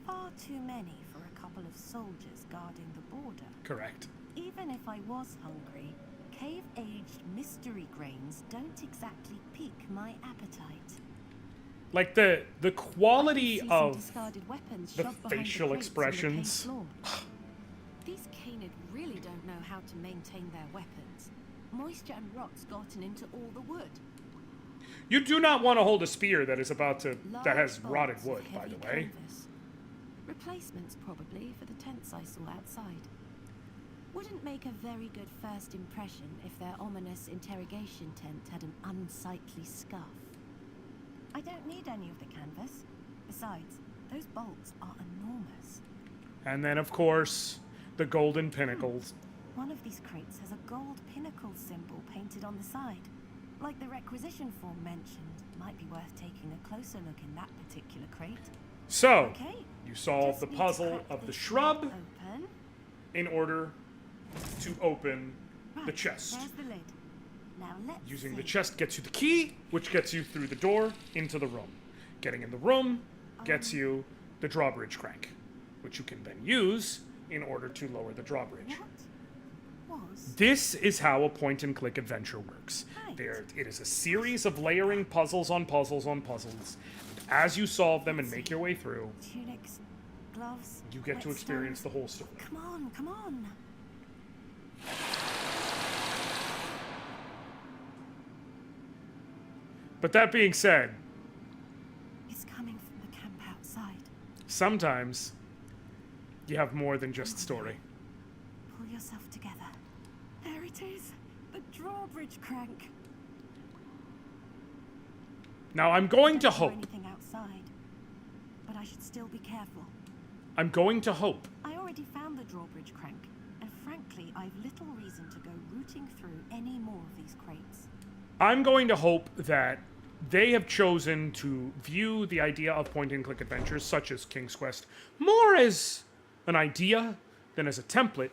Far too many for a couple of soldiers guarding the border. Correct. Even if I was hungry, cave-aged mystery grains don't exactly pique my appetite. Like, the quality See some of discarded weapons the shoved behind facial crates on the cave expressions. floor. These Canid really don't know how to maintain their weapons. Moisture and rot's gotten into all the wood. You do not want to hold a spear that is about to... that has Large rotted bolts of wood, by heavy the way. canvas. Replacements, probably, for the tents I saw outside. Wouldn't make a very good first impression if their ominous interrogation tent had an unsightly scuff. I don't need any of the canvas. Besides, those bolts are enormous. And then, of course, the golden pinnacles. One of these crates has a gold pinnacle symbol painted on the side. Like the requisition form mentioned, might be worth taking a closer look in that particular crate. So, Okay. you solve Just the need to puzzle crack of the this shrub lid open. in order to open the Right, chest. There's the lid. Now let's Using see. the chest gets you the key, which gets you through the door into the room. Getting in the room gets you the drawbridge crank, which you can then use in order to lower the drawbridge. What was? This is how a point-and-click adventure works. Right. It is a series of layering puzzles on puzzles on puzzles. As you solve them and make your way through, Tunics, gloves. you get to experience the whole story. Come on, come on. But that being said, It's coming from the camp outside. sometimes you have more than just story. Pull yourself together. There it is. The drawbridge crank. Now, I'm going to Don't hear hope. anything outside, but I should still be careful. I'm going to hope. I already found the drawbridge crank, and frankly, I've little reason to go rooting through any more of these crates. I'm going to hope that they have chosen to view the idea of point-and-click adventures, such as King's Quest, more as an idea than as a template,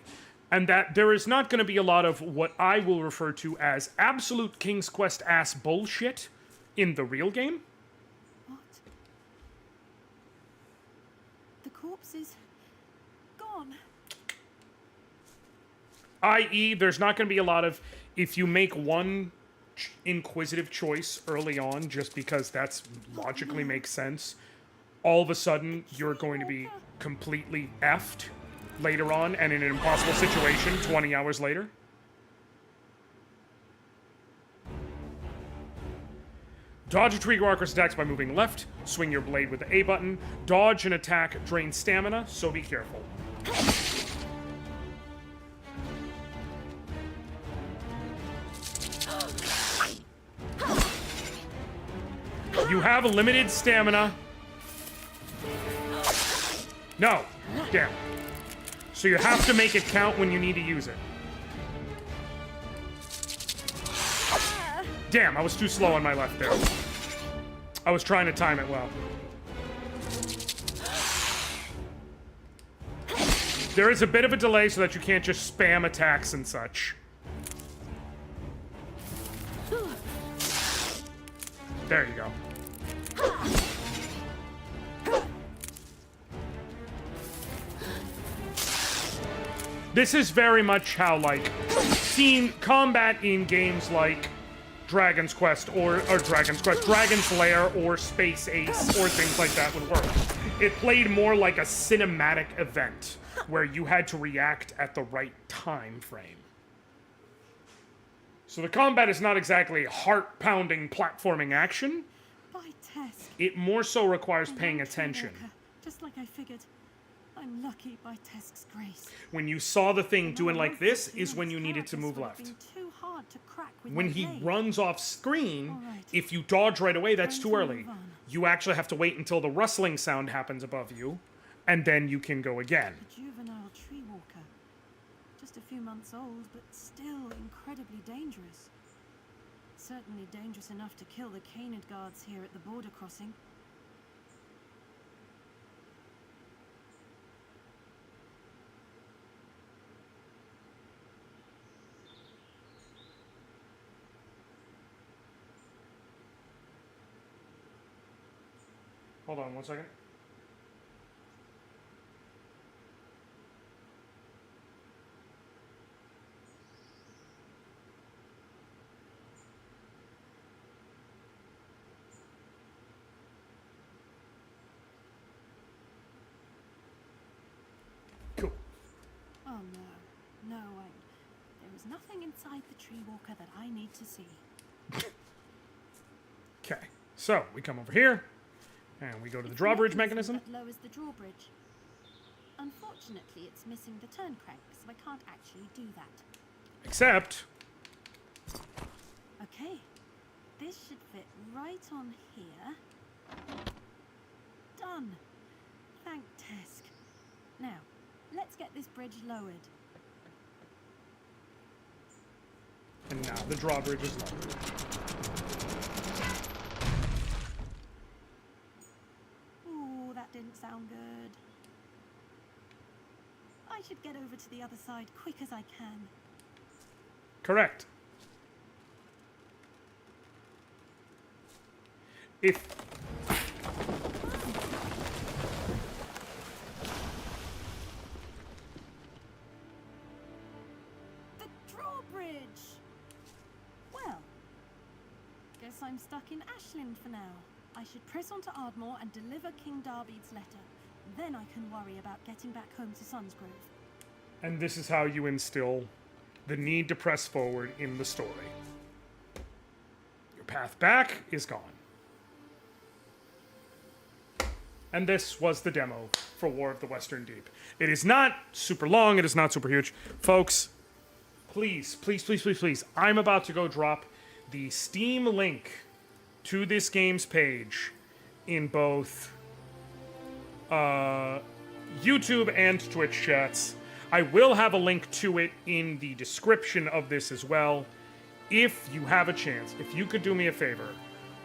and that there is not going to be a lot of what I will refer to as absolute King's Quest ass bullshit in the real game. What? The corpse is gone. I.e., there's not going to be a lot of, if you make one inquisitive choice early on, just because that's logically makes sense, all of a sudden you're going to be completely effed later on and in an impossible situation 20 hours later. Dodge a tree walker's attacks by moving left. Swing your blade with the A button. Dodge an attack drains stamina, so be careful. You have a limited stamina. No. Damn. So you have to make it count when you need to use it. Damn, I was too slow on my left there. I was trying to time it well. There is a bit of a delay so that you can't just spam attacks and such. There you go. This is very much how, like, team combat in games like Dragon's Quest or Dragon's Lair or Space Ace or things like that would work. It played more like a cinematic event where you had to react at the right time frame. So the combat is not exactly heart-pounding platforming action. By Tess. It more so requires paying attention. Just like I figured. I'm lucky by Tesk's grace. When you saw the thing Although doing I like won't this bet is when you Felix's needed to carapace move would have left. been too hard to crack with When my he blade. runs off screen, Alright. if you dodge right away, that's Time too to early. move on. You actually have to wait until the rustling sound happens above you, and then you can go again. A juvenile tree walker. Just a few months old, but still incredibly dangerous. Certainly dangerous enough to kill the Canid guards here at the border crossing. Hold on 1 second. Cool. Oh no. No, there is nothing inside the tree walker that I need to see. Okay, so we come over here, and we go to the It's drawbridge mechanism. that lowers the drawbridge. Unfortunately, it's missing the turn crank, so I can't actually do that. Except, Okay, this should fit right on here. Done. Thank Tesk. Now, let's get this bridge lowered. and now the drawbridge is lowered. Ooh, that didn't sound good. I should get over to the other side quick as I can. Correct. If The drawbridge! Well, guess I'm stuck in Ashland for now. I should press on to Ardmore and deliver King Darbeed's letter. Then I can worry about getting back home to Sunsgrove. and this is how you instill the need to press forward in the story. Your path back is gone. And this was the demo for War of the Western Deep. It is not super long, it is not super huge. Folks, please, please, please, please, please, I'm about to go drop the Steam link to this game's page in both YouTube and Twitch chats. I will have a link to it in the description of this as well. If you have a chance, if you could do me a favor,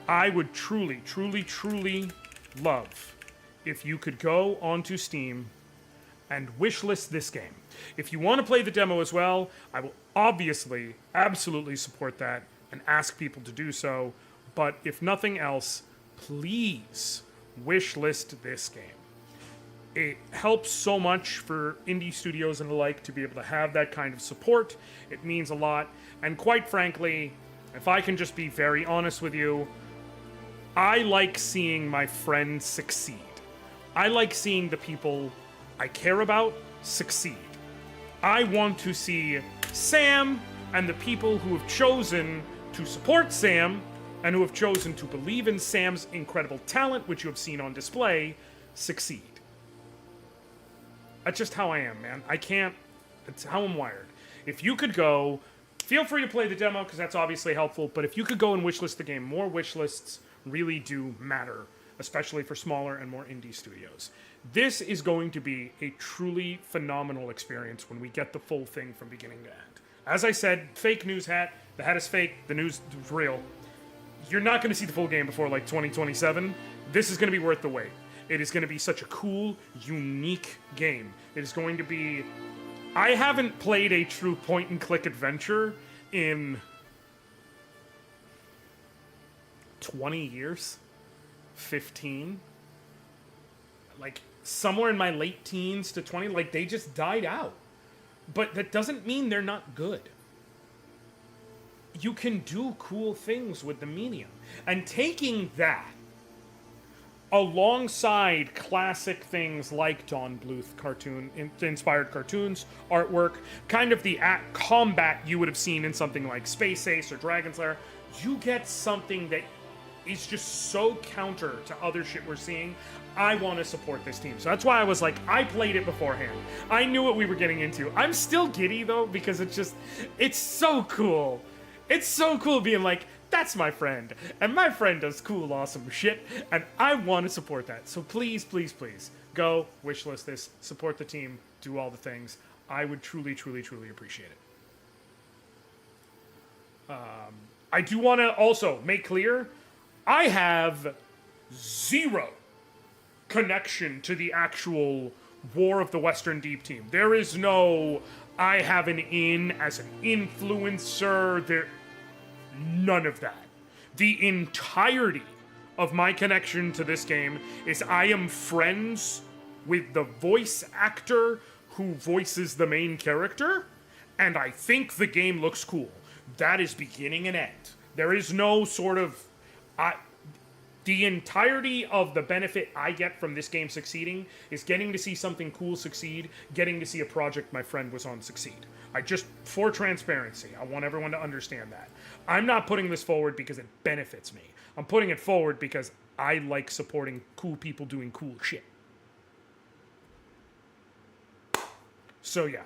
I would truly, truly, truly love if you could go onto Steam and wishlist this game. If you want to play the demo as well, I will obviously, absolutely support that and ask people to do so. But if nothing else, please wishlist this game. It helps so much for indie studios and the like to be able to have that kind of support. It means a lot. And quite frankly, if I can just be very honest with you, I like seeing my friends succeed. I like seeing the people I care about succeed. I want to see Sam and the people who have chosen to support Sam and who have chosen to believe in Sam's incredible talent, which you have seen on display, succeed. That's just how I am, man. I can't... It's how I'm wired. If you could go... Feel free to play the demo, because that's obviously helpful, but if you could go and wishlist the game, more wishlists really do matter, especially for smaller and more indie studios. This is going to be a truly phenomenal experience when we get the full thing from beginning to end. As I said, fake news hat. The hat is fake. The news is real. You're not going to see the full game before, like, 2027. This is going to be worth the wait. It is going to be such a cool, unique game. It is going to be... I haven't played a true point-and-click adventure in 20 years. 15. Like, somewhere in my late teens to 20. Like, they just died out. But that doesn't mean they're not good. You can do cool things with the medium. And taking that alongside classic things like Don Bluth inspired cartoons, artwork, kind of the combat you would have seen in something like Space Ace or Dragon Slayer, you get something that is just so counter to other shit we're seeing. I want to support this team. So that's why I was like, I played it beforehand. I knew what we were getting into. I'm still giddy though, because it's so cool. It's so cool being like, that's my friend. And my friend does cool, awesome shit. And I want to support that. So please, please, please, go wishlist this, support the team, do all the things. I would truly, truly, truly appreciate it. I do want to also make clear, I have zero connection to the actual War of the Western Deep team. There is no, I have an in as an influencer, none of that. The entirety of my connection to this game is I am friends with the voice actor who voices the main character, and I think the game looks cool. That is beginning and end. There is no sort of... the entirety of the benefit I get from this game succeeding is getting to see something cool succeed, getting to see a project my friend was on succeed. For transparency, I want everyone to understand that. I'm not putting this forward because it benefits me. I'm putting it forward because I like supporting cool people doing cool shit. So yeah.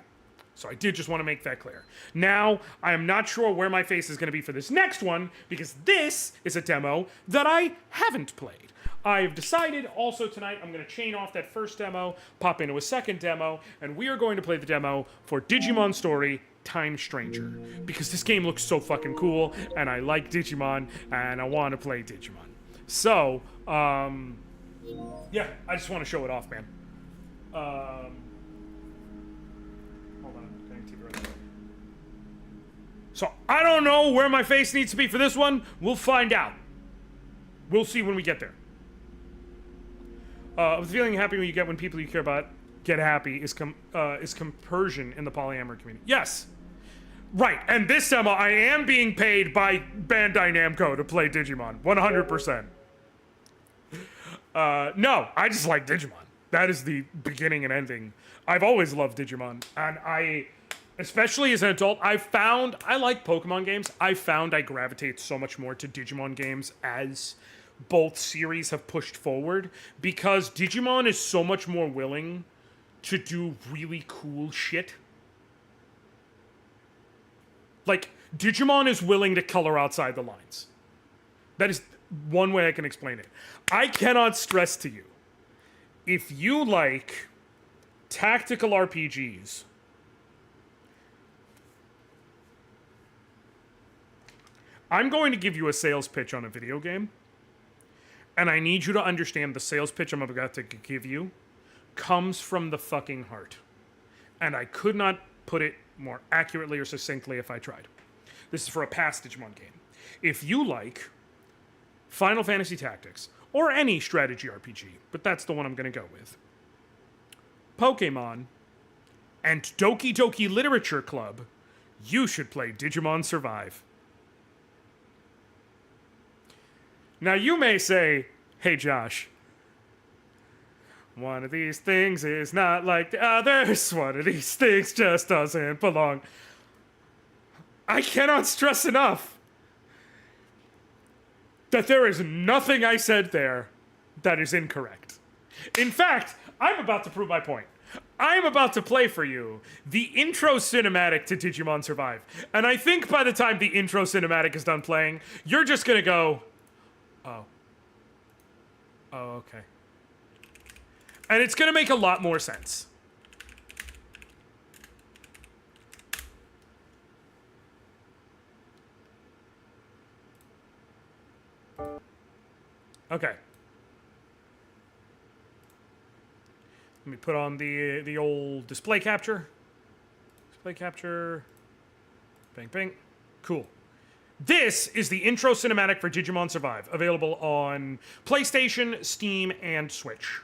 So I did just want to make that clear. Now, I am not sure where my face is going to be for this next one, because this is a demo that I haven't played. I've decided also tonight I'm going to chain off that first demo, pop into a second demo, and we are going to play the demo for Digimon Story Time Stranger. Because this game looks so fucking cool, and I like Digimon, and I want to play Digimon. So, yeah, I just want to show it off, man. So, I don't know where my face needs to be for this one. We'll find out. We'll see when we get there. The feeling happy when you get when people you care about get happy is compersion in the polyamory community. Yes. Right, and this demo, I am being paid by Bandai Namco to play Digimon. 100%. No, I just like Digimon. That is the beginning and ending. I've always loved Digimon, and especially as an adult, I like Pokemon games. I found I gravitate so much more to Digimon games as both series have pushed forward, because Digimon is so much more willing to do really cool shit. Like, Digimon is willing to color outside the lines. That is one way I can explain it. I cannot stress to you, if you like tactical RPGs, I'm going to give you a sales pitch on a video game, and I need you to understand the sales pitch I'm about to give you comes from the fucking heart. And I could not put it more accurately or succinctly if I tried. This is for a past Digimon game. If you like Final Fantasy Tactics, or any strategy RPG, but that's the one I'm going to go with, Pokemon, and Doki Doki Literature Club, you should play Digimon Survive. Now you may say, hey Josh, one of these things is not like the others, one of these things just doesn't belong. I cannot stress enough that there is nothing I said there that is incorrect. In fact, I'm about to prove my point. I'm about to play for you the intro cinematic to Digimon Survive. And I think by the time the intro cinematic is done playing, you're just gonna go, oh, okay. And it's gonna make a lot more sense. Okay. Let me put on the old display capture. Display capture. Bang, bang. Cool. This is the intro cinematic for Digimon Survive, available on PlayStation, Steam, and Switch.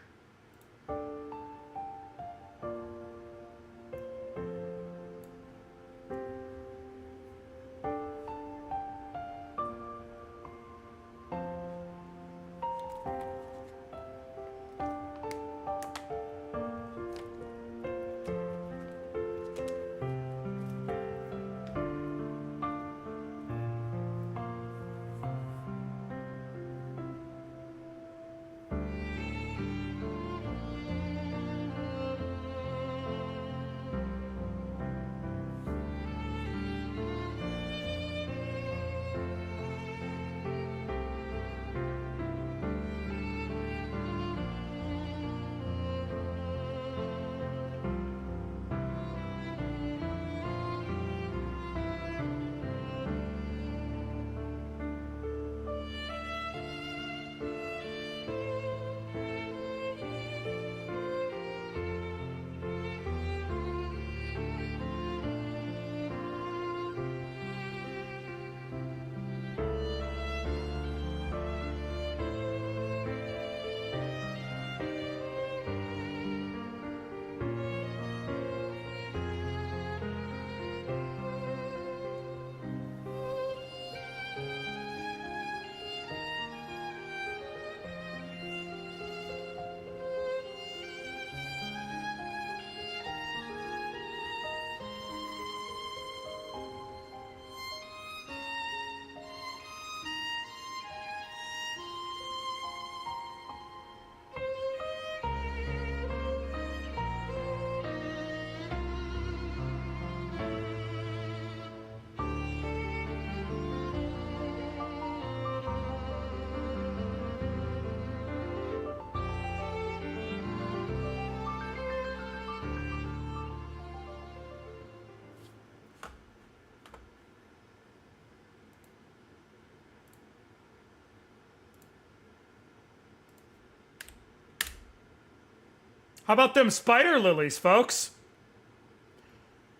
How about them spider lilies, folks?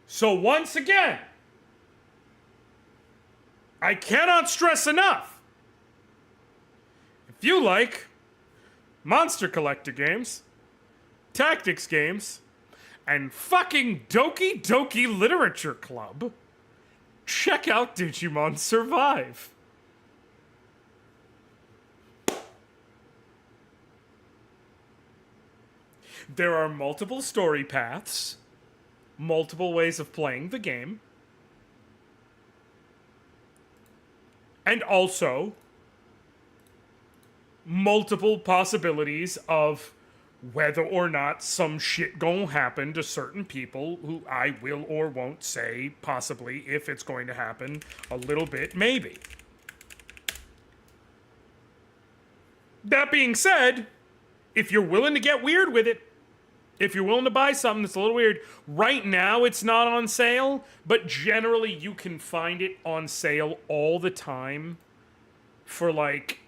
So once again, I cannot stress enough. If you like monster collector games, tactics games, and fucking Doki Doki Literature Club, check out Digimon Survive. There are multiple story paths, multiple ways of playing the game, and also multiple possibilities of whether or not some shit gonna happen to certain people who I will or won't say, possibly, if it's going to happen, a little bit, maybe. That being said, if you're willing to get weird with it, if you're willing to buy something that's a little weird, right now it's not on sale, but generally you can find it on sale all the time for like...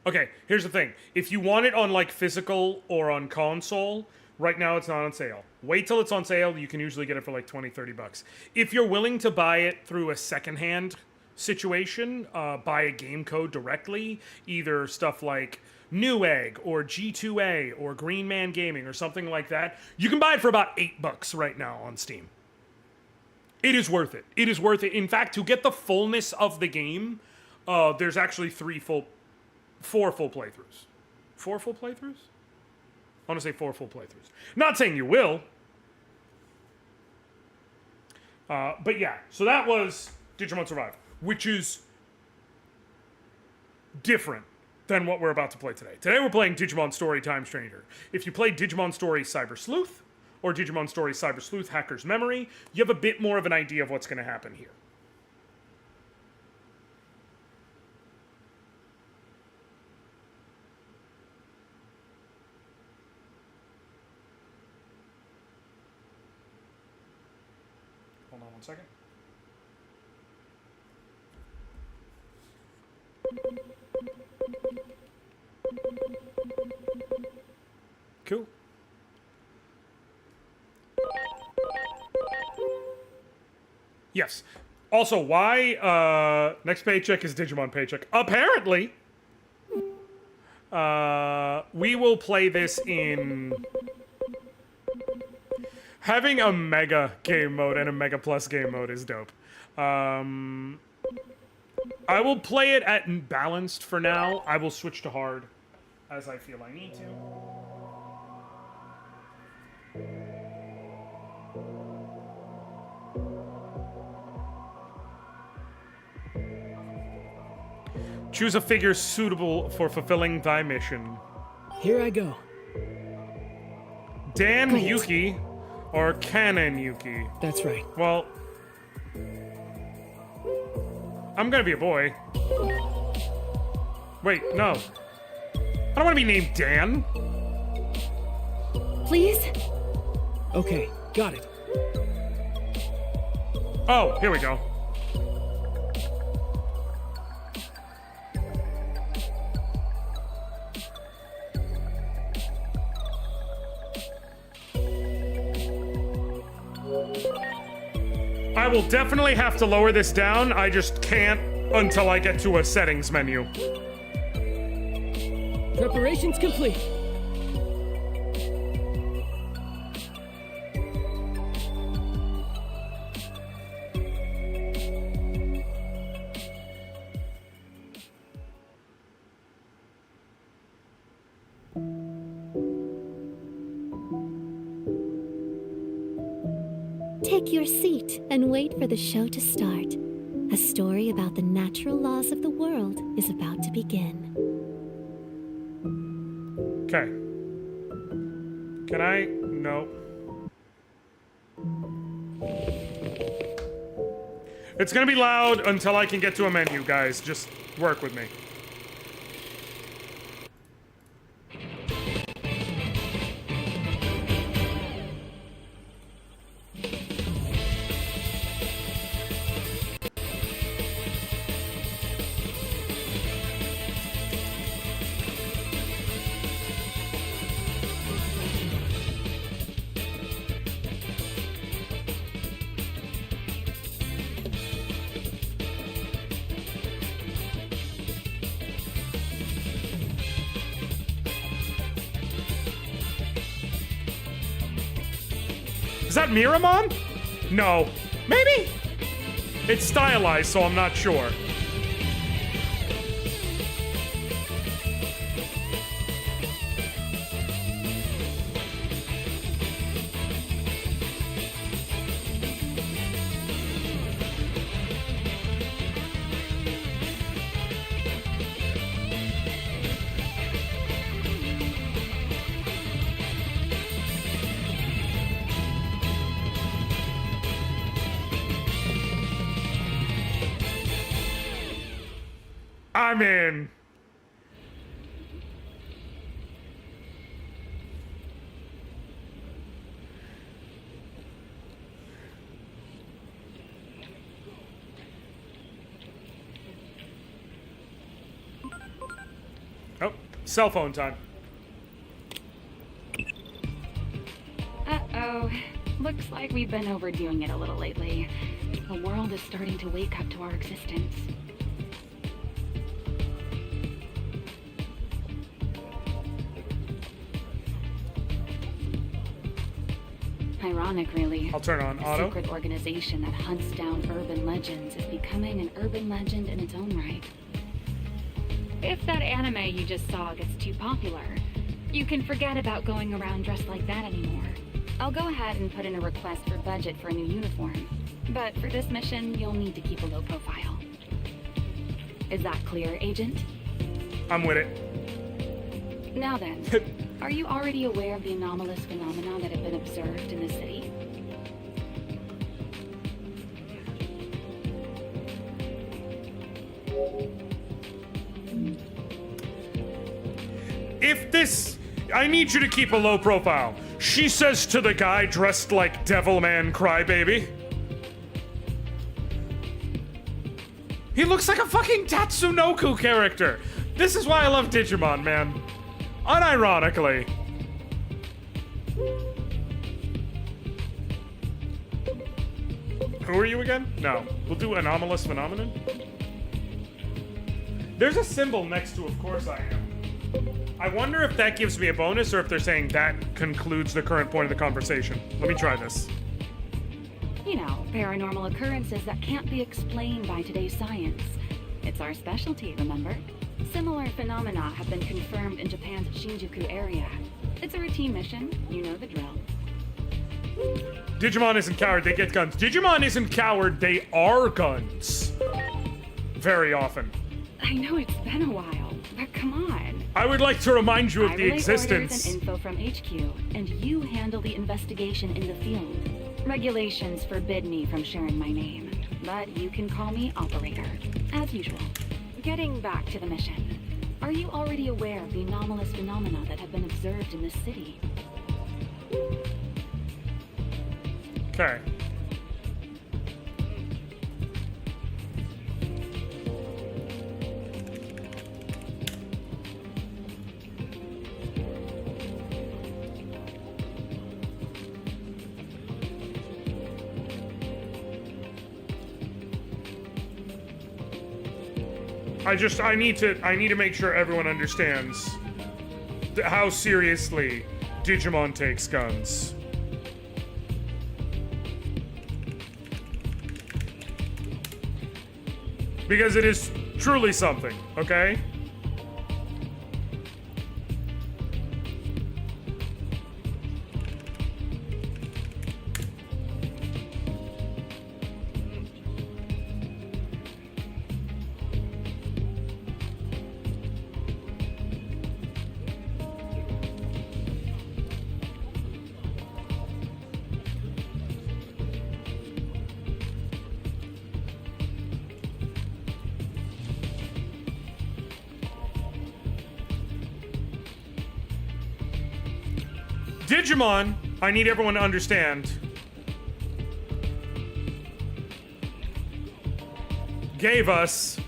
Okay, here's the thing. If you want it on like physical or on console, right now it's not on sale. Wait till it's on sale, you can usually get it for like 20, 30 bucks. If you're willing to buy it through a secondhand situation, buy a game code directly, either stuff like Newegg or G2A or Green Man Gaming or something like that, you can buy it for about $8 right now on Steam. It is worth it. It is worth it. In fact, to get the fullness of the game, there's actually 4 full playthroughs. 4 full playthroughs? I want to say 4 full playthroughs. Not saying you will. But yeah, so that was Digimon Survive, which is different than what we're about to play today. Today we're playing Digimon Story Time Stranger. If you play Digimon Story Cyber Sleuth or Digimon Story Cyber Sleuth Hacker's Memory, you have a bit more of an idea of what's going to happen here. Hold on one second. Cool. Yes. Also, why next paycheck is Digimon paycheck? Apparently, we will play this in... Having a Mega game mode and a Mega Plus game mode is dope. I will play it at balanced for now. I will switch to hard as I feel I need to. Choose a figure suitable for fulfilling thy mission. Here I go. Dan Great. Yuki or Kanon Yuki? That's right. Well, I'm gonna be a boy. Wait, no. I don't want to be named Dan. Please? Okay, got it. Oh, here we go. I will definitely have to lower this down. I just can't until I get to a settings menu. Preparations complete. Take your seat and wait for the show to start. A story about the natural laws of the world is about to begin. Okay. Can I? No. It's gonna be loud until I can get to a menu, guys. Just work with me. Is that Miramon? No. Maybe? It's stylized, so I'm not sure. I'm in. Oh, cell phone time. Uh-oh. Looks like we've been overdoing it a little lately. The world is starting to wake up to our existence. Ironic, really. I'll turn on A auto. secret organization that hunts down urban legends is becoming an urban legend in its own right. If that anime you just saw gets too popular, you can forget about going around dressed like that anymore. I'll go ahead and put in a request for budget for a new uniform. But for this mission, you'll need to keep a low profile. Is that clear, Agent? I'm with it. Now then, are you already aware of the anomalous phenomena that have been observed in the city? If this... I need you to keep a low profile. She says to the guy dressed like Devilman Crybaby. He looks like a fucking Tatsunoko character. This is why I love Digimon, man. Unironically. Who are you again? No. We'll do anomalous phenomenon. There's a symbol next to of course I am. I wonder if that gives me a bonus or if they're saying that concludes the current point of the conversation. Let me try this. You know, paranormal occurrences that can't be explained by today's science. It's our specialty, remember? Similar phenomena have been confirmed in Japan's Shinjuku area. It's a routine mission, you know the drill. Digimon isn't coward, they get guns. Digimon isn't coward, they are guns. Very often. I know it's been a while, but come on. I would like to remind you of I the relay existence. orders and info from HQ, and you handle the investigation in the field. Regulations forbid me from sharing my name, but you can call me Operator, as usual. Getting back to the mission. Are you already aware of the anomalous phenomena that have been observed in this city? Okay. I need to make sure everyone understands how seriously Digimon takes guns. Because it is truly something, okay? Digimon, I need everyone to understand, gave us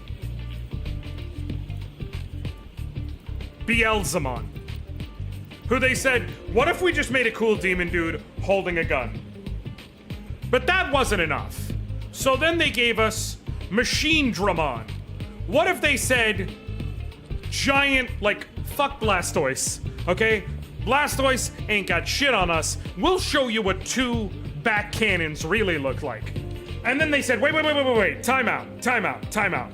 Beelzemon, who they said, what if we just made a cool demon dude holding a gun? But that wasn't enough. So then they gave us Machine Dramon. What if they said giant, like, fuck Blastoise, okay? Blastoise ain't got shit on us. We'll show you what two back cannons really look like. And then they said, wait, time out.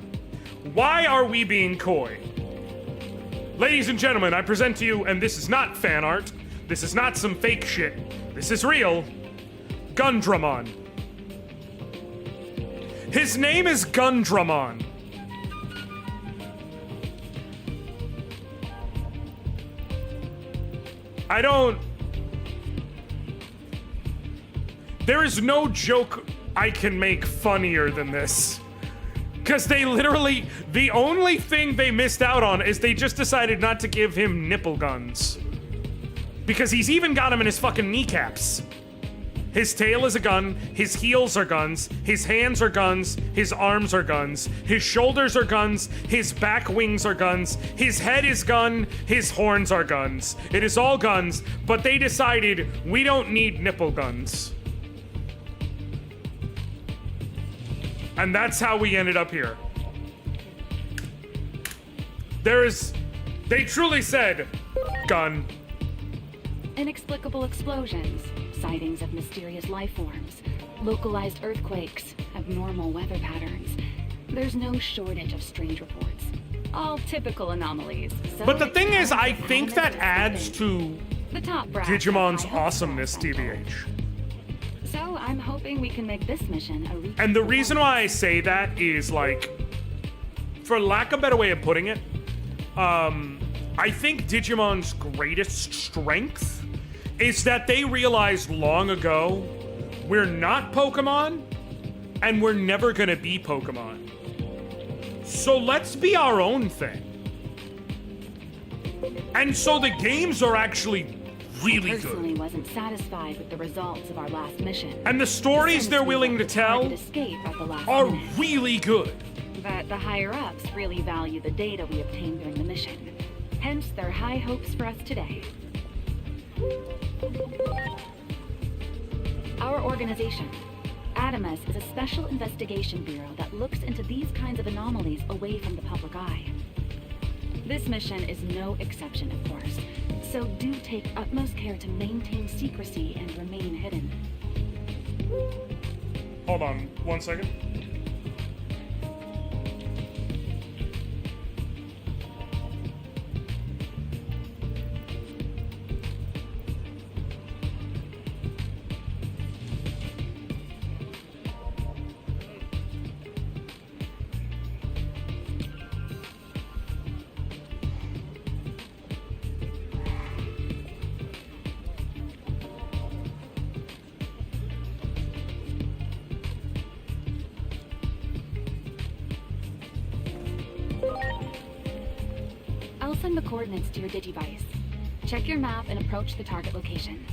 Why are we being coy? Ladies and gentlemen, I present to you, and this is not fan art, this is not some fake shit, this is real, Gundramon. His name is Gundramon. There is no joke I can make funnier than this. Because they literally, the only thing they missed out on is they just decided not to give him nipple guns. Because he's even got them in his fucking kneecaps. His tail is a gun, his heels are guns, his hands are guns, his arms are guns, his shoulders are guns, his back wings are guns, his head is gun, his horns are guns. It is all guns, but they decided we don't need nipple guns. And that's how we ended up here. They truly said, gun. Inexplicable explosions, sightings of mysterious life forms, localized earthquakes, abnormal weather patterns. There's no shortage of strange reports. All typical anomalies. So But the thing is, I think that adds to the top brass Digimon's have high hopes for awesomeness, us, I'm told. TBH. So I'm hoping we can make this mission a repeat. And the reason why I say that is, like, for lack of a better way of putting it, I think Digimon's greatest strength is that they realized long ago we're not Pokemon and we're never gonna be Pokemon. So let's be our own thing. And so the games are actually really I personally good. wasn't satisfied with the results of our last mission. And the stories they're willing to tell Escape at the last are minute. really good. But the higher-ups really value the data we obtained during the mission. Hence their high hopes for us today. Our organization, Adamus, is a special investigation bureau that looks into these kinds of anomalies away from the public eye. This mission is no exception, of course, so do take utmost care to maintain secrecy and remain hidden. Hold on 1 second. I'll send the coordinates to your Digivice. Check your map and approach the target location.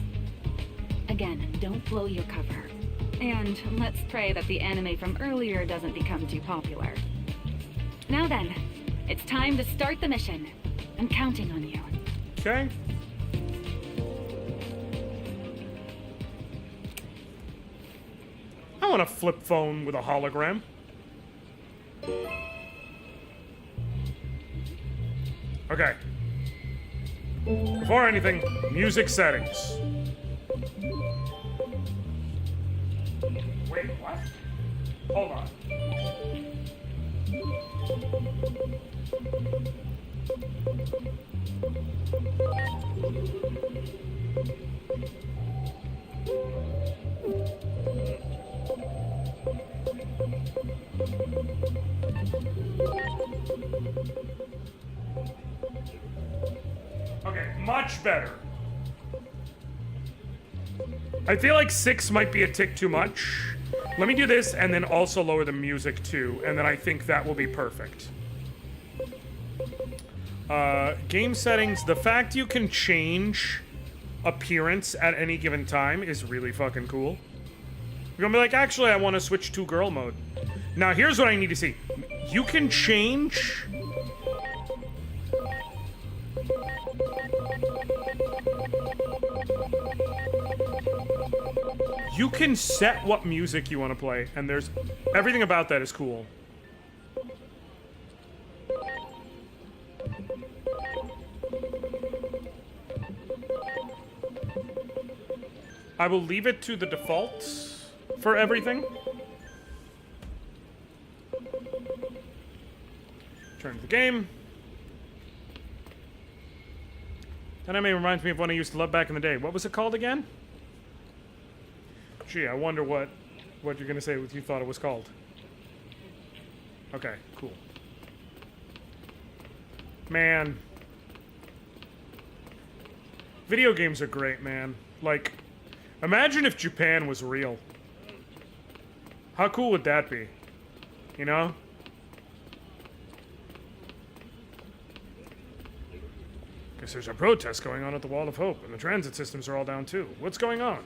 Again, don't blow your cover. And let's pray that the anime from earlier doesn't become too popular. Now then, it's time to start the mission. I'm counting on you. Okay. I want a flip phone with a hologram. Okay. Before anything, music settings. Wait, what? Hold on. Okay, much better. I feel like 6 might be a tick too much. Let me do this and then also lower the music too, and then I think that will be perfect. Game settings. The fact you can change appearance at any given time is really fucking cool. You're gonna be like, actually, I want to switch to girl mode. Now, here's what I need to see. You can change... You can set what music you want to play, and there's... Everything about that is cool. I will leave it to the defaults for everything. Turn to the game. That anime reminds me of one I used to love back in the day. What was it called again? Gee, I wonder what you're gonna say what you thought it was called. Okay, cool. Man. Video games are great, man. Like, imagine if Japan was real. How cool would that be? You know? Guess there's a protest going on at the Wall of Hope, and the transit systems are all down too. What's going on?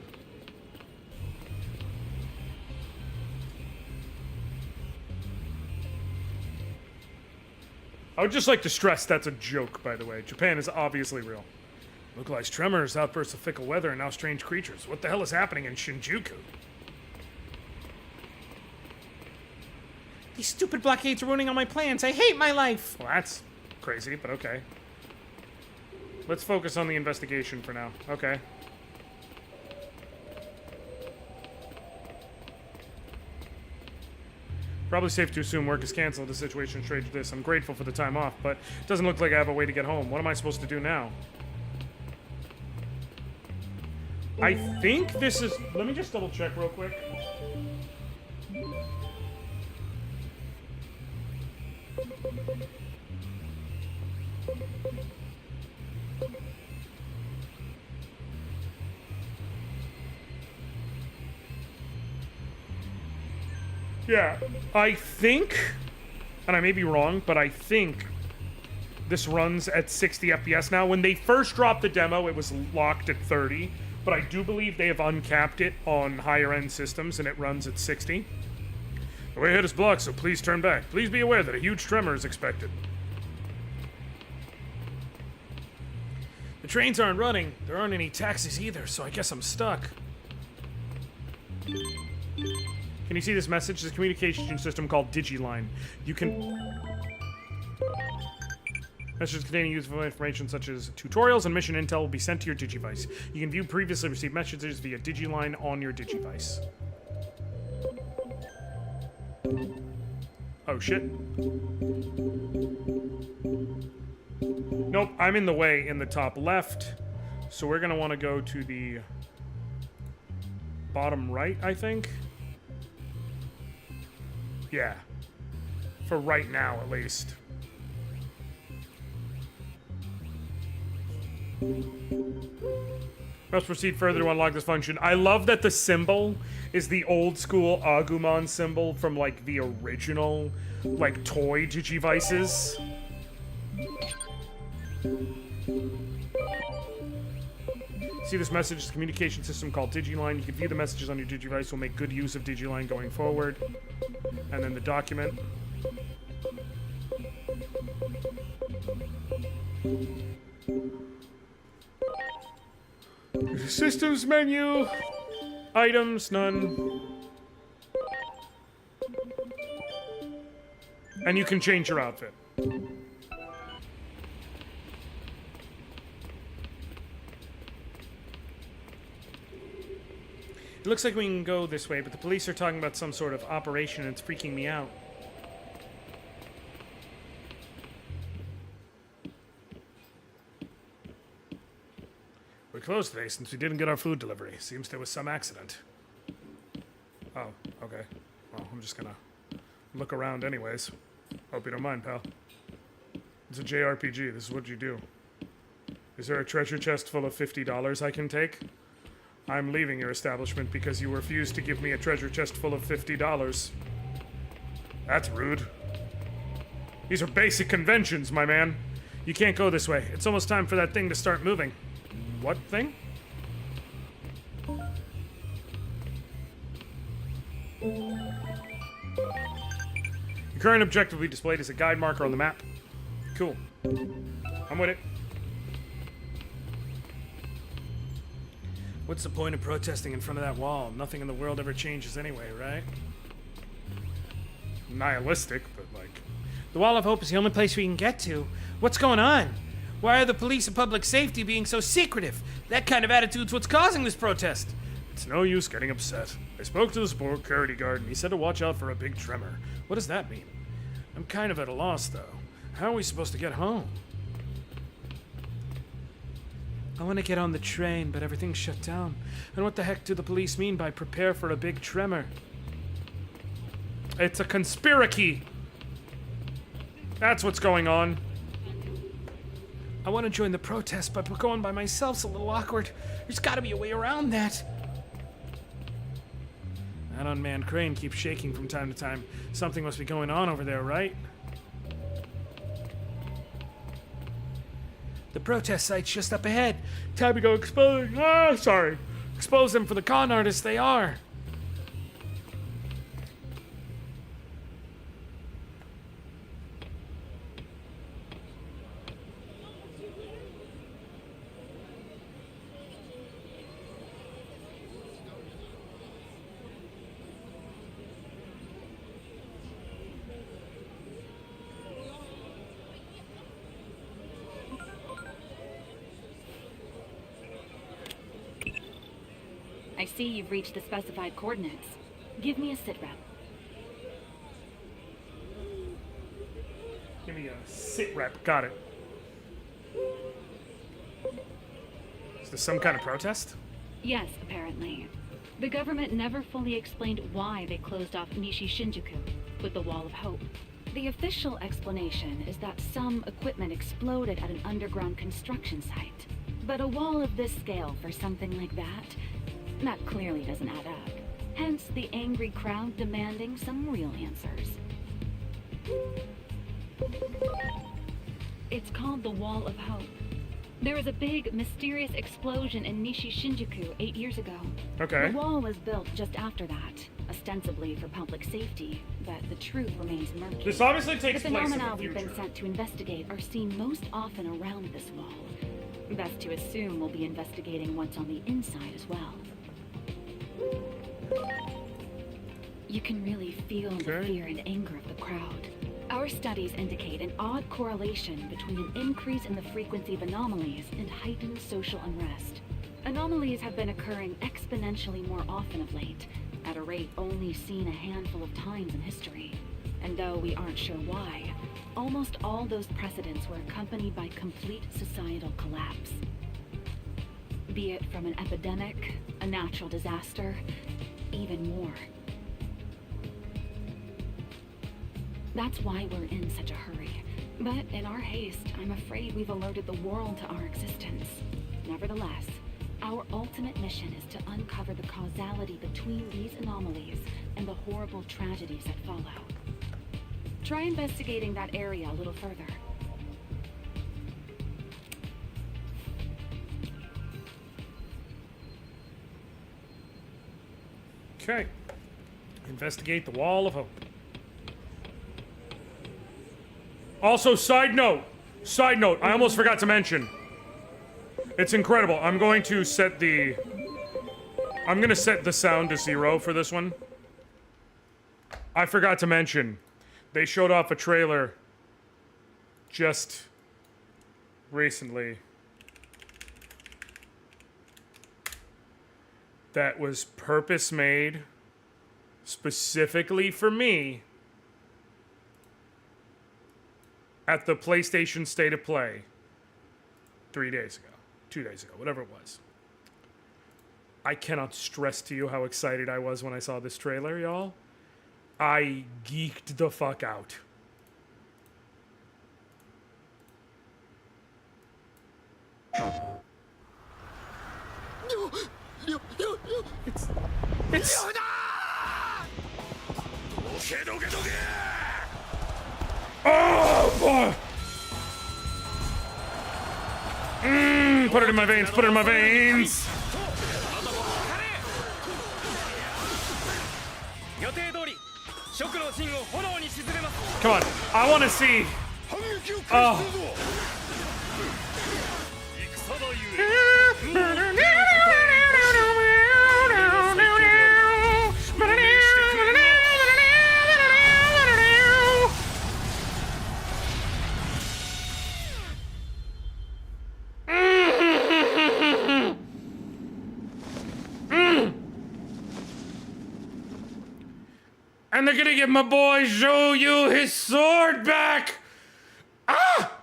I would just like to stress that's a joke, by the way. Japan is obviously real. Localized tremors, outbursts of fickle weather, and now strange creatures. What the hell is happening in Shinjuku? These stupid blockades are ruining all my plans. I hate my life. Well, that's crazy, but okay. Let's focus on the investigation for now. Okay. Probably safe to assume work is canceled. The situation is straight to this. I'm grateful for the time off, but it doesn't look like I have a way to get home. What am I supposed to do now? I think this is... Let me just double check real quick. Yeah, I think, and I may be wrong, but I think this runs at 60 FPS now. When they first dropped the demo, it was locked at 30, but I do believe they have uncapped it on higher-end systems, and it runs at 60. The way ahead is blocked, so please turn back. Please be aware that a huge tremor is expected. The trains aren't running. There aren't any taxis either, so I guess I'm stuck. Can you see this message? This communication system called Digiline. You can... Messages containing useful information such as tutorials and mission intel will be sent to your Digivice. You can view previously received messages via Digiline on your Digivice. Oh, shit. Nope, I'm in the way in the top left. So we're going to want to go to the bottom right, I think. Yeah. For right now, at least. Must proceed further to unlock this function. I love that the symbol is the old school Agumon symbol from, like, the original, like, toy Digivices. See this message? It's a communication system called Digiline. You can view the messages on your Digivice. We'll make good use of Digiline going forward. And then the document. Systems menu. Items, none. And you can change your outfit. It looks like we can go this way, but the police are talking about some sort of operation and it's freaking me out. We're closed today since we didn't get our food delivery. Seems there was some accident. Oh, okay. Well, I'm just gonna look around anyways. Hope you don't mind, pal. It's a JRPG. This is what you do. Is there a treasure chest full of $50 I can take? I'm leaving your establishment because you refused to give me a treasure chest full of $50. That's rude. These are basic conventions, my man. You can't go this way. It's almost time for that thing to start moving. What thing? Your current objective will be displayed as a guide marker on the map. Cool. I'm with it. What's the point of protesting in front of that wall? Nothing in the world ever changes anyway, right? Nihilistic, but like... The Wall of Hope is the only place we can get to. What's going on? Why are the police and public safety being so secretive? That kind of attitude's what's causing this protest. It's no use getting upset. I spoke to the security guard and he said to watch out for a big tremor. What does that mean? I'm kind of at a loss, though. How are we supposed to get home? I want to get on the train, but everything's shut down. And what the heck do the police mean by prepare for a big tremor? It's a conspiracy. That's what's going on. I want to join the protest, but going by myself's a little awkward. There's got to be a way around that. That unmanned crane keeps shaking from time to time. Something must be going on over there, right? The protest site's just up ahead. Time to go expose. Expose them for the con artists they are. I see you've reached the specified coordinates. Give me a sit rep. Give me a sit rep. Got it. Is this some kind of protest? Yes, apparently. The government never fully explained why they closed off Nishi Shinjuku with the Wall of Hope. The official explanation is that some equipment exploded at an underground construction site. But a wall of this scale for something like that clearly doesn't add up. Hence the angry crowd demanding some real answers. It's called the Wall of Hope. There was a big, mysterious explosion in Nishi Shinjuku 8 years ago. Okay. The wall was built just after that, ostensibly for public safety, but the truth remains murky. This obviously takes The place in phenomena the we've future. been sent to investigate are seen most often around this wall. Best to assume we'll be investigating what's on the inside as well. You can really feel the fear and anger of the crowd. Our studies indicate an odd correlation between an increase in the frequency of anomalies and heightened social unrest. Anomalies have been occurring exponentially more often of late, at a rate only seen a handful of times in history. And though we aren't sure why, almost all those precedents were accompanied by complete societal collapse. Be it from an epidemic, a natural disaster, even more. That's why we're in such a hurry. But in our haste, I'm afraid we've alerted the world to our existence. Nevertheless, our ultimate mission is to uncover the causality between these anomalies and the horrible tragedies that follow. Try investigating that area a little further. Okay. Investigate the Wall of Hope. Also, side note, I almost forgot to mention. It's incredible. I'm going to set the sound to 0 for this one. I forgot to mention, they showed off a trailer just recently that was purpose made specifically for me at the PlayStation State of Play 3 days ago, 2 days ago, whatever it was. I cannot stress to you how excited I was when I saw this trailer, y'all. I geeked the fuck out. It's oh boy! Put it in my veins, put it in my veins! Come on, I want to see. Oh. And they're gonna give my boy Zhou his sword back! Ah!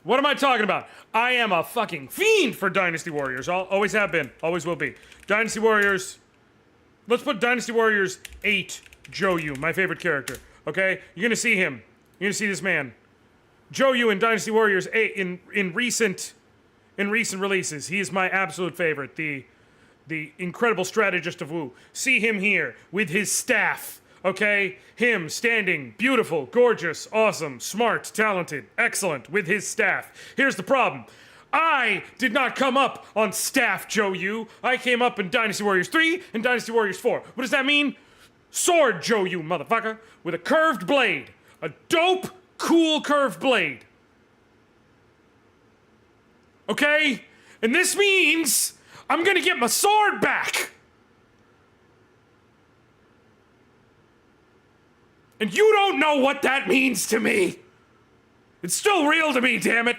What am I talking about? I am a fucking fiend for Dynasty Warriors. Always have been. Always will be. Dynasty Warriors. Let's put Dynasty Warriors 8 Zhou, my favorite character. Okay? You're gonna see him. You're gonna see this man. Zhou in Dynasty Warriors 8 in recent releases. He is my absolute favorite. The incredible strategist of Wu. See him here with his staff. Okay? Him standing, beautiful, gorgeous, awesome, smart, talented, excellent, with his staff. Here's the problem. I did not come up on staff Zhou. I came up in Dynasty Warriors 3 and Dynasty Warriors 4. What does that mean? Sword Zhou, motherfucker, with a curved blade. A dope, cool curved blade. Okay? And this means I'm gonna get my sword back! And you don't know what that means to me! It's still real to me, damn it!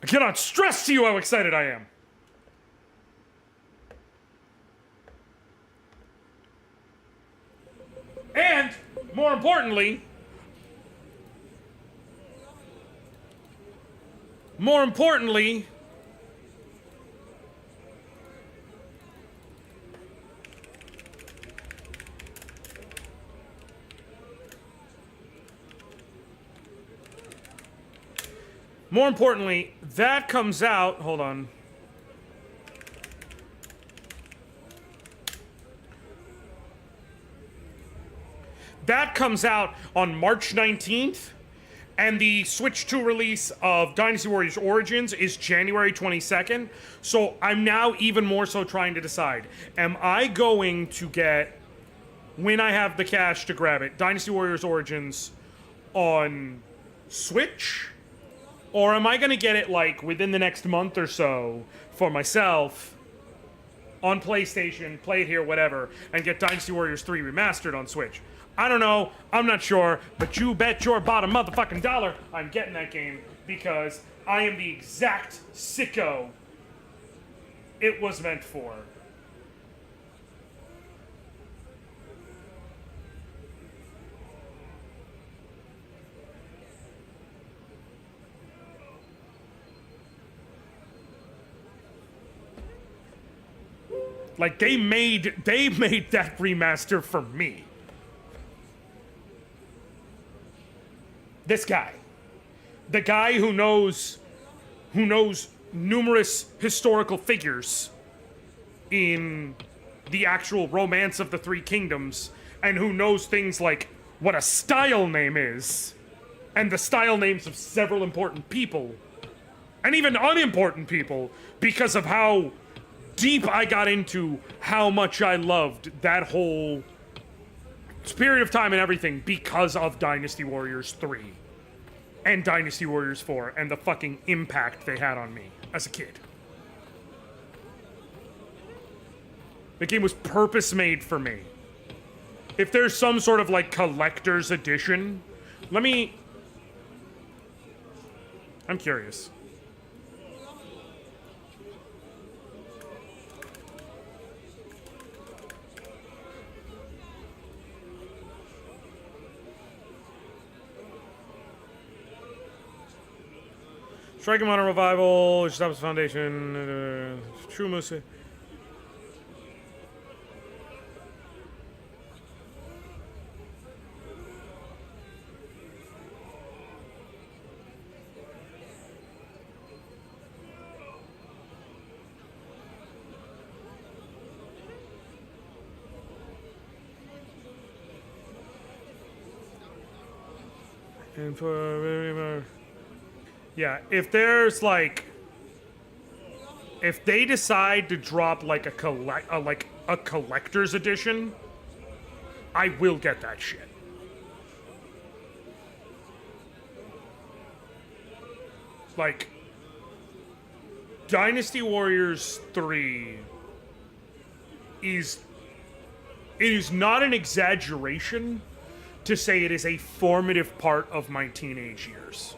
I cannot stress to you how excited I am. And, more importantly, that comes out, hold on. That comes out on March 19th, and the Switch 2 release of Dynasty Warriors Origins is January 22nd. So I'm now even more so trying to decide, am I going to get, when I have the cash to grab it, Dynasty Warriors Origins on Switch? Or am I going to get it, like, within the next month or so for myself on PlayStation, play it here, whatever, and get Dynasty Warriors 3 remastered on Switch? I don't know, I'm not sure, but you bet your bottom motherfucking dollar I'm getting that game because I am the exact sicko it was meant for. Like, they made that remaster for me. This guy. The guy who knows numerous historical figures in the actual romance of the Three Kingdoms, and who knows things like what a style name is, and the style names of several important people, and even unimportant people, because of how deep I got into how much I loved that whole period of time and everything because of Dynasty Warriors 3 and Dynasty Warriors 4 and the fucking impact they had on me as a kid. The game was purpose-made for me. If there's some sort of, like, collector's edition, I'm curious. Strike him on a revival, stops the foundation, true moose. And for yeah, if there's like, if they decide to drop like a collector's edition, I will get that shit. Like, Dynasty Warriors 3 is not an exaggeration to say it is a formative part of my teenage years.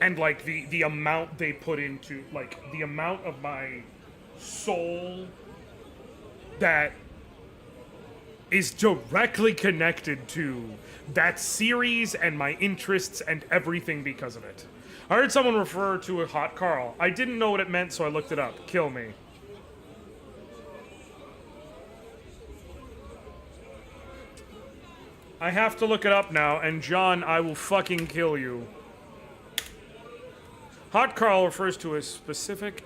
And, like, the amount they put into, like, the amount of my soul that is directly connected to that series and my interests and everything because of it. I heard someone refer to a hot Carl. I didn't know what it meant, so I looked it up. Kill me. I have to look it up now, and John, I will fucking kill you. Hot Carl refers to a specific...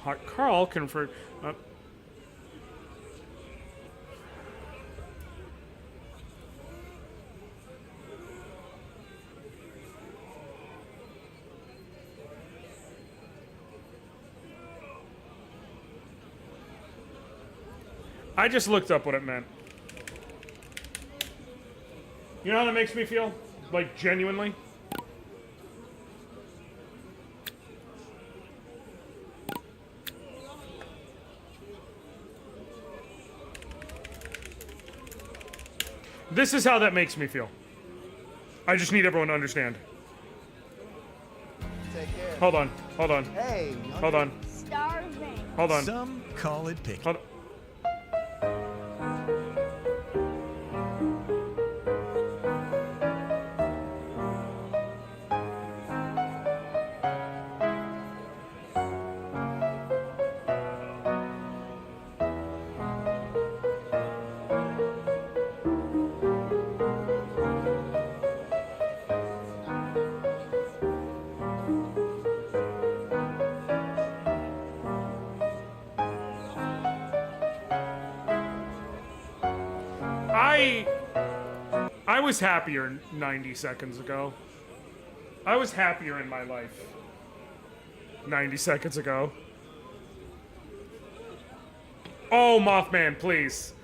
Hot Carl can refer... I just looked up what it meant. You know how that makes me feel? Like, genuinely? This is how that makes me feel. I just need everyone to understand. Take care. Hold on. Hold on. Hey. Hold on. Starving. Hold on. Some call it picky. Hold on. I was happier 90 seconds ago. I was happier in my life 90 seconds ago. Oh, Mothman, please.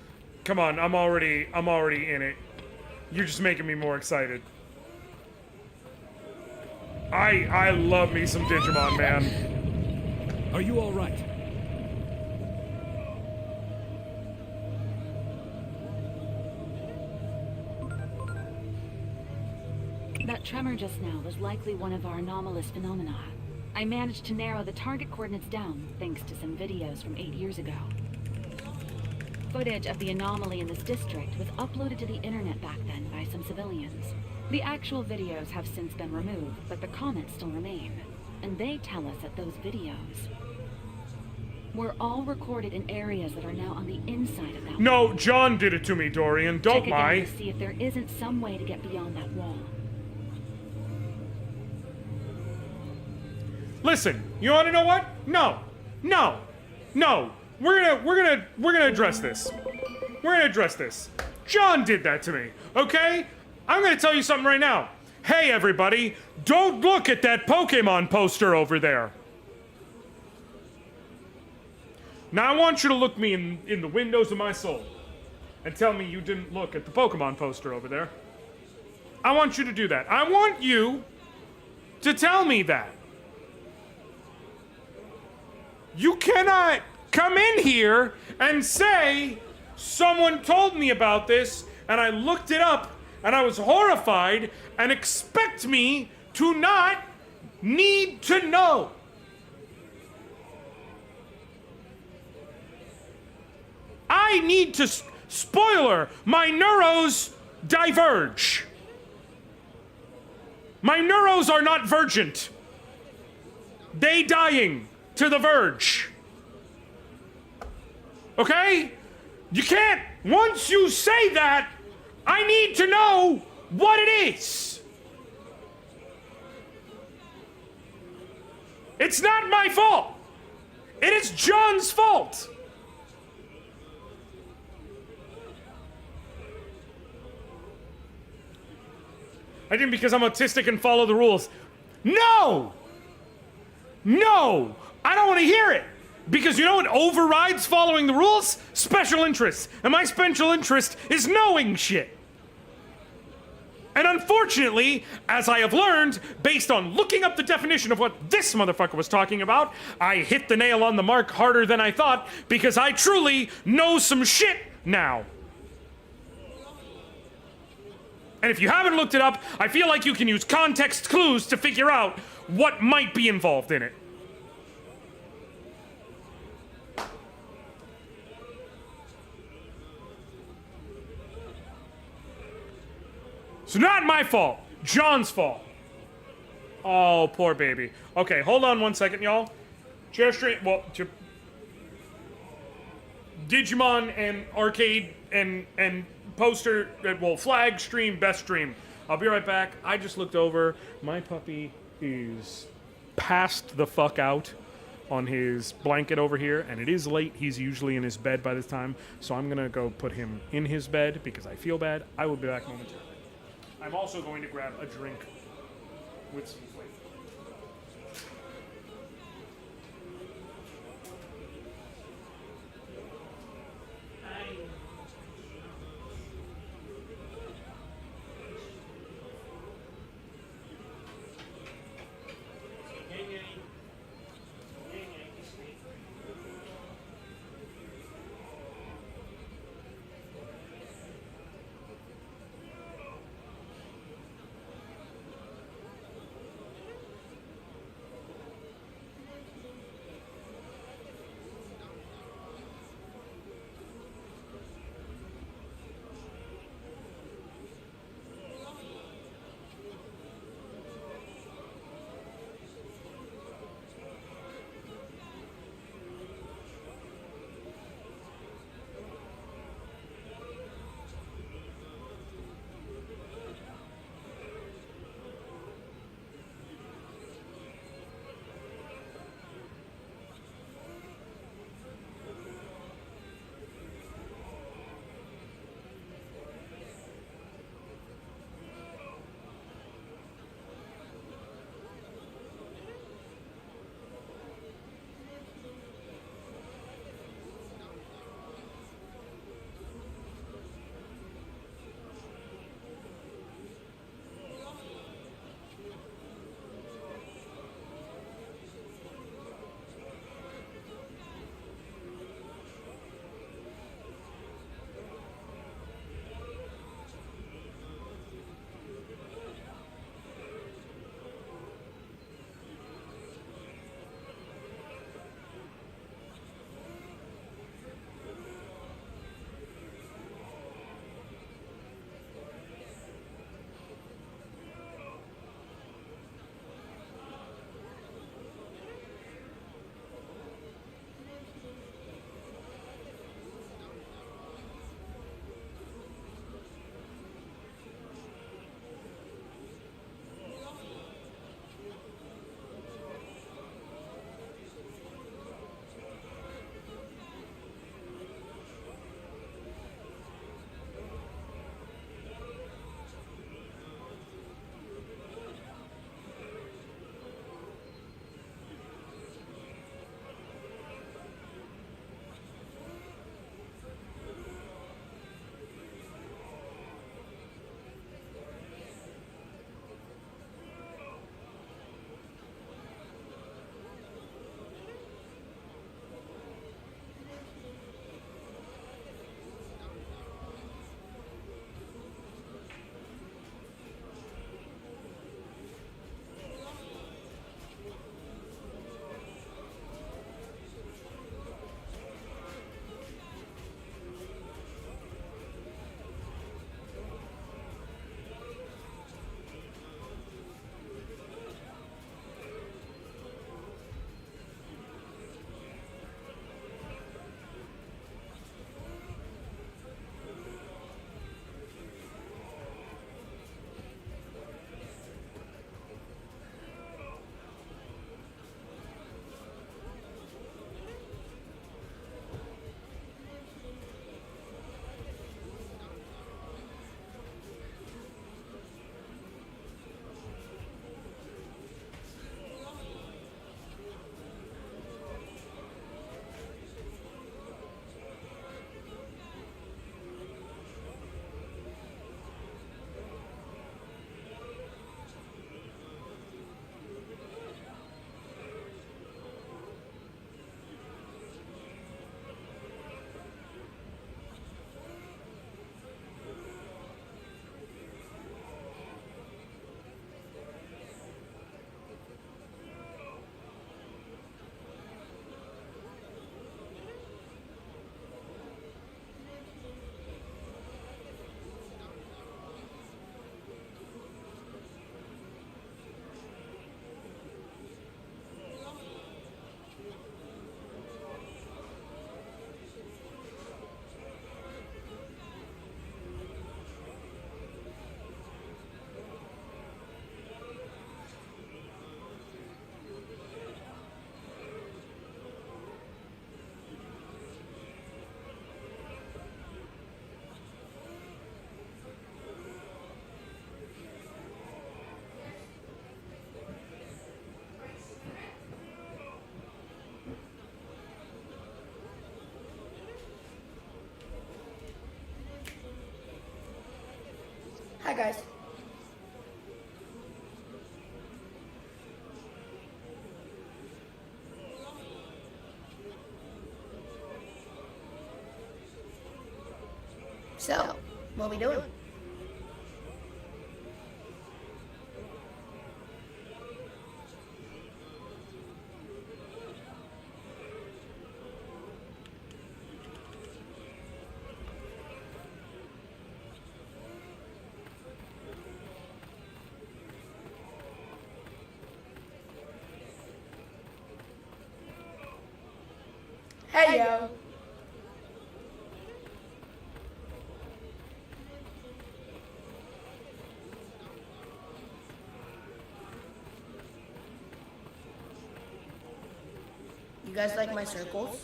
Come on, I'm already in it. You're just making me more excited. I love me some Digimon, man. Are you all right? That tremor just now was likely one of our anomalous phenomena. I managed to narrow the target coordinates down thanks to some videos from 8 years ago. Footage of the anomaly in this district was uploaded to the internet back then by some civilians. The actual videos have since been removed, but the comments still remain. And they tell us that those videos were all recorded in areas that are now on the inside of that No, John did it to me, Dorian. Don't Check lie. again to see if there isn't some way to get beyond that wall. Listen, you want to know what? No. We're gonna address this. We're gonna address this. John did that to me, okay? I'm gonna tell you something right now. Hey, everybody, don't look at that Pokemon poster over there. Now I want you to look me in the windows of my soul and tell me you didn't look at the Pokemon poster over there. I want you to do that. I want you to tell me that. You cannot come in here and say, someone told me about this, and I looked it up, and I was horrified, and expect me to not need to know. I need to, spoiler, my neuros diverge. My neuros are not vergent. They dying to the verge. Okay? You can't, once you say that, I need to know what it is. It's not my fault. It is John's fault. I didn't because I'm autistic and follow the rules. No! No! I don't want to hear it. Because you know what overrides following the rules? Special interests. And my special interest is knowing shit. And unfortunately, as I have learned, based on looking up the definition of what this motherfucker was talking about, I hit the nail on the mark harder than I thought because I truly know some shit now. And if you haven't looked it up, I feel like you can use context clues to figure out what might be involved in it. So not my fault. John's fault. Oh, poor baby. Okay, hold on 1 second, y'all. Share stream. Well, Digimon and arcade and poster. Well, flag stream, best stream. I'll be right back. I just looked over. My puppy is passed the fuck out on his blanket over here, and it is late. He's usually in his bed by this time, so I'm gonna go put him in his bed because I feel bad. I will be back momentarily. I'm also going to grab a drink with some flavor. Hi, guys. So, what we doing? Hey, yo. You guys like my circles?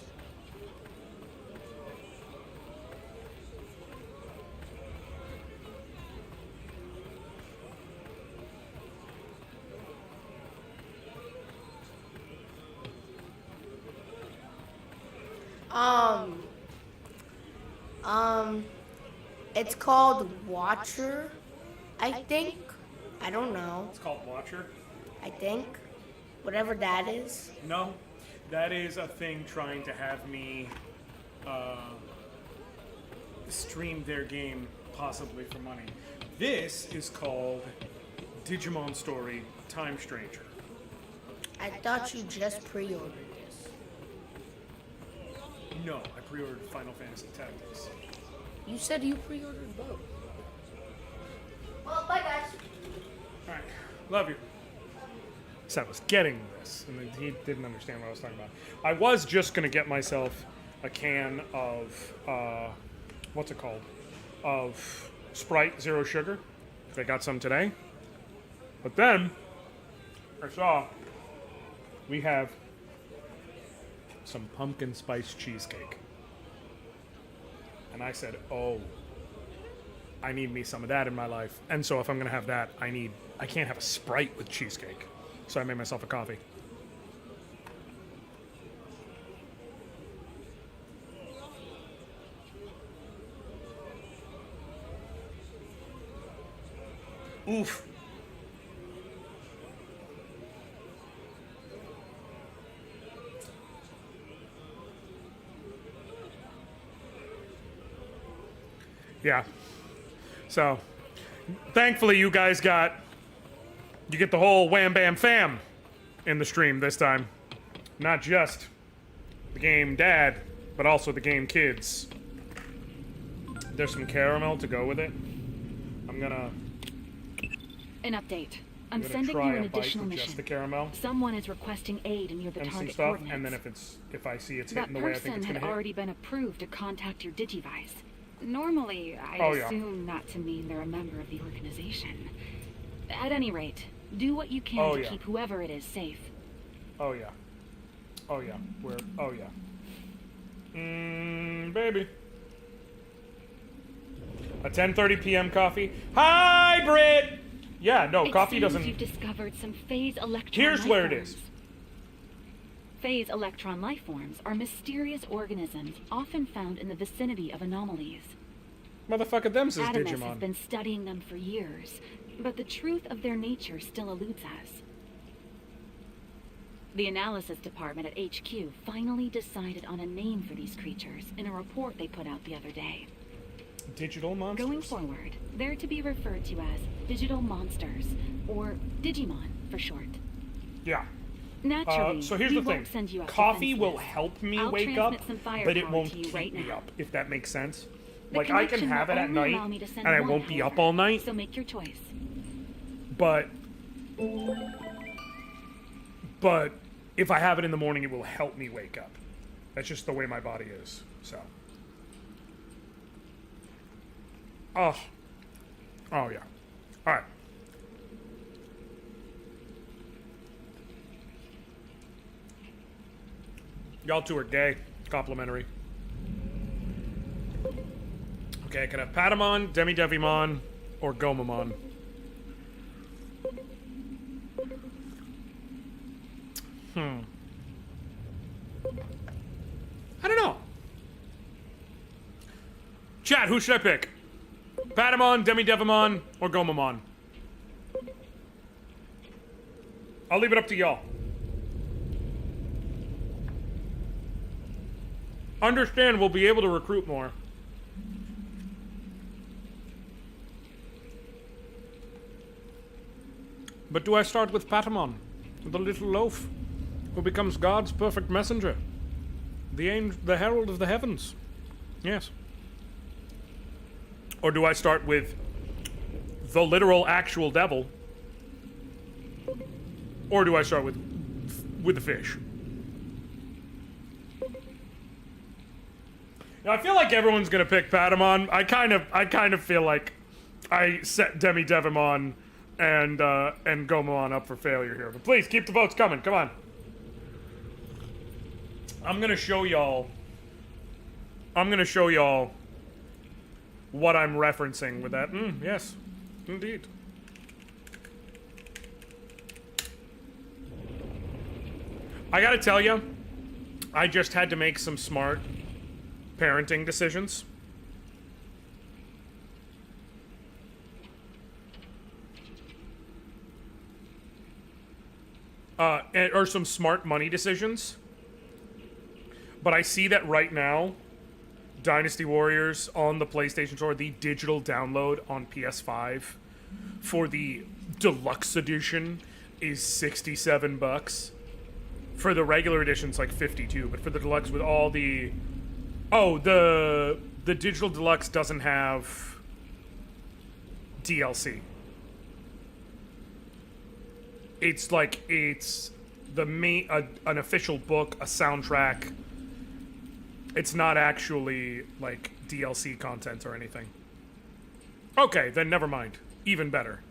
It's called Watcher, I think. I don't know. It's called Watcher. I think. Whatever that is. No, that is a thing trying to have me stream their game, possibly for money. This is called Digimon Story Time Stranger. I thought you just pre-ordered this. No, I pre-ordered Final Fantasy Tactics. You said you pre-ordered both. Well, bye guys. Alright, love you. So I was getting this, and then he didn't understand what I was talking about. I was just going to get myself a can of, what's it called? Of Sprite Zero Sugar. I got some today. But then, I saw we have some pumpkin spice cheesecake. And I said, oh, I need me some of that in my life. And so if I'm going to have that, I can't have a Sprite with cheesecake. So I made myself a coffee. Oof. Yeah. So, thankfully you guys you get the whole wham bam fam in the stream this time. Not just the game dad, but also the game kids. There's some caramel to go with it. I'm gonna... An update. I'm gonna sending try you an a bite additional with mission. just the caramel Someone is requesting aid near the and some target stuff, coordinates. and then if I see it's That hitting the way I think person it's had gonna hit. already been approved to contact your Digivice. Normally, I Oh, yeah. assume not to mean they're a member of the organization. At any rate, do what you can Oh, to yeah. keep whoever it is safe. Oh yeah. Oh yeah. Oh yeah. Baby. A 10:30 p.m. coffee. Hi, Brit. Yeah, no, It coffee seems doesn't. You've discovered some phase electron. Here's life where it forms. is. Phase electron life forms are mysterious organisms often found in the vicinity of anomalies. Motherfucker, them says Adamus has Digimon. been studying them for years, but the truth of their nature still eludes us. The analysis department at HQ finally decided on a name for these creatures in a report they put out the other day. Digital monsters. Going forward, they're to be referred to as digital monsters, or Digimon for short. Yeah. Naturally, So here's we the thing. won't send you out Coffee will defenseless. help me I'll wake up, transmit some firepower but it won't to you keep right me now. up, if that makes sense. The Like, I can connection have will it at only night, allow me to send and I one, won't be up however, all night, So make your choice. but if I have it in the morning, it will help me wake up. That's just the way my body is, so. Oh. Oh, yeah. All right. Y'all two are gay. Complimentary. Okay, I can have Patamon, Demi-Devimon, or Gomamon. I don't know. Chat, who should I pick? Patamon, Demi-Devimon, or Gomamon. I'll leave it up to y'all. Understand we'll be able to recruit more. But do I start with Patamon, the little loaf, who becomes God's perfect messenger? The herald of the heavens. Yes. Or do I start with the literal actual devil? Or do I start with the fish? Now, I feel like everyone's gonna pick Patamon. I kind of feel like I set Demi-Devimon and Gomamon up for failure here. But please keep the votes coming. Come on. I'm gonna show y'all what I'm referencing with that. Yes, indeed. I gotta tell you, I just had to make some smart parenting decisions. Or some smart money decisions. But I see that right now, Dynasty Warriors on the PlayStation Store, the digital download on PS5 for the deluxe edition is $67. For the regular edition, it's like $52, but for the deluxe with all the... Oh, the digital deluxe doesn't have DLC. It's like, it's the main, an official book, a soundtrack. It's not actually, like, DLC content or anything. Okay, then never mind. Even better.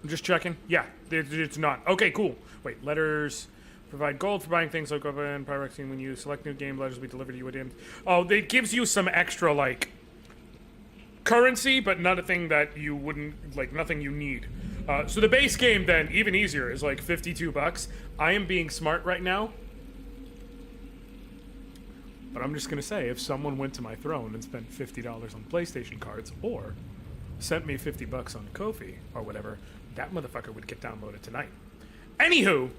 I'm just checking. Yeah, it's not. Okay, cool. Wait, letters... Provide gold for buying things like and Pyrexing when you select new game, letters will be delivered to you at the end. Oh, it gives you some extra, like, currency, but nothing that you wouldn't, like, nothing you need. So the base game, then, even easier, is like $52. I am being smart right now. But I'm just gonna say, if someone went to my throne and spent $50 on PlayStation cards, or sent me $50 on Ko-fi, or whatever, that motherfucker would get downloaded tonight. Anywho,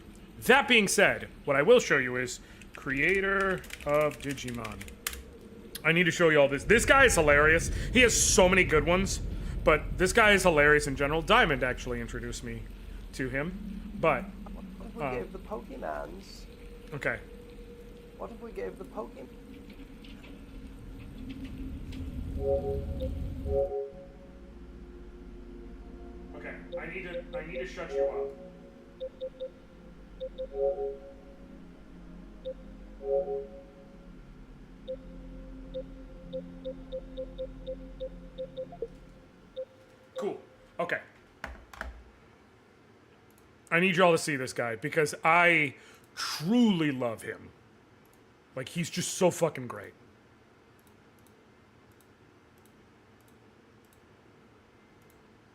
that being said, what I will show you is creator of Digimon. I need to show you all this. This guy is hilarious. He has so many good ones, but this guy is hilarious in general. Diamond actually introduced me to him, but... What if we gave the Pokemons? Okay. What if we gave the Pokemon? Okay, I need to shut you up. Cool. Okay. I need y'all to see this guy because I truly love him. Like, he's just so fucking great.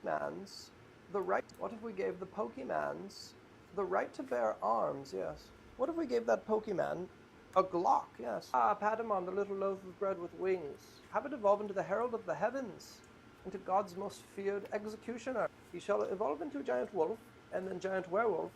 Mans, the right. What if we gave the Pokemons the right to bear arms? Yes. What if we gave that Pokemon a Glock? Yes. Patamon, the little loaf of bread with wings. Have it evolve into the herald of the heavens, into God's most feared executioner. He shall evolve into a giant wolf, and then giant werewolf,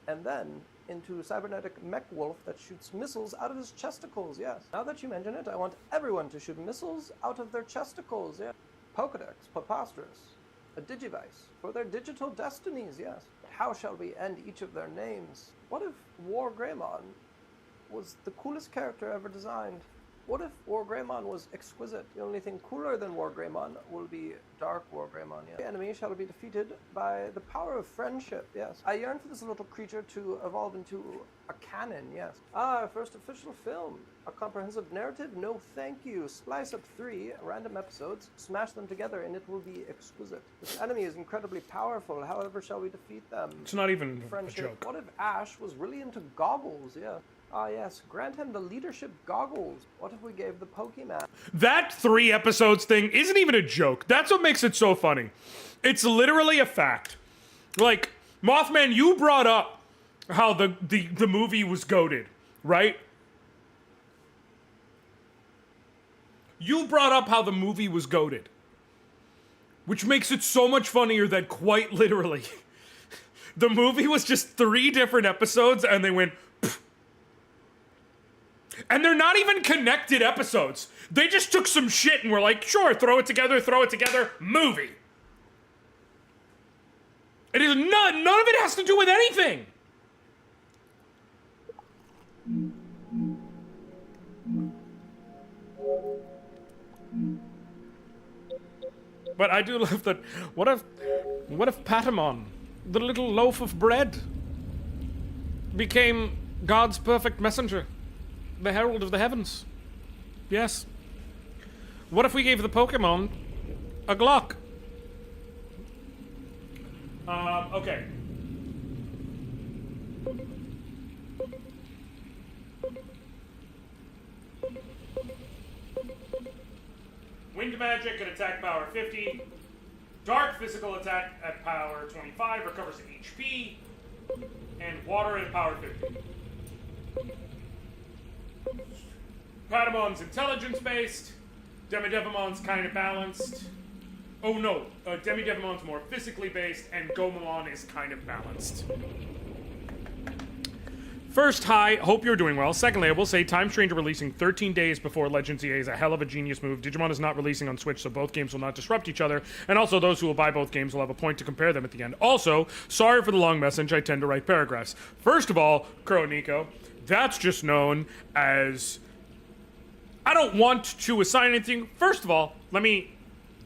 and then into cybernetic mech wolf that shoots missiles out of his chesticles. Yes. Now that you mention it, I want everyone to shoot missiles out of their chesticles. Yes. Pokedex, preposterous. A Digivice for their digital destinies. Yes. But how shall we end each of their names? What if War Greymon was the coolest character ever designed? What if War Greymon was exquisite? The only thing cooler than War Greymon will be Dark War Greymon, yes. The enemy shall be defeated by the power of friendship, yes. I yearn for this little creature to evolve into a canon, yes. Our first official film. A comprehensive narrative? No thank you. Splice up 3 random episodes, smash them together, and it will be exquisite. This enemy is incredibly powerful, however shall we defeat them? It's not even friendship. A joke. What if Ash was really into goggles, yeah. Ah, yes. Grant him the leadership goggles. What if we gave the Pokemon? That 3 episodes thing isn't even a joke. That's what makes it so funny. It's literally a fact. Like, Mothman, you brought up how the movie was goated, right? You brought up how the movie was goated. Which makes it so much funnier that quite literally, the movie was just 3 different episodes and they went, pfft. And they're not even connected episodes. They just took some shit and were like, sure, throw it together, movie. It is none of it has to do with anything. But I do love that. What if Patamon, the little loaf of bread, became God's perfect messenger, the herald of the heavens? Yes. What if we gave the Pokemon a Glock? Okay. Wind magic at attack power 50. Dark physical attack at power 25 recovers HP. And water at power 50. Patamon's intelligence-based. Demidevimon's kind of balanced. Oh no, Demidevimon's more physically based, and Gomamon is kind of balanced. First, hi, hope you're doing well. Secondly, I will say Time Stranger releasing 13 days before Legends EA is a hell of a genius move. Digimon is not releasing on Switch, so both games will not disrupt each other. And also, those who will buy both games will have a point to compare them at the end. Also, sorry for the long message, I tend to write paragraphs. First of all, Kuro Nico, that's just known as... I don't want to assign anything. First of all, let me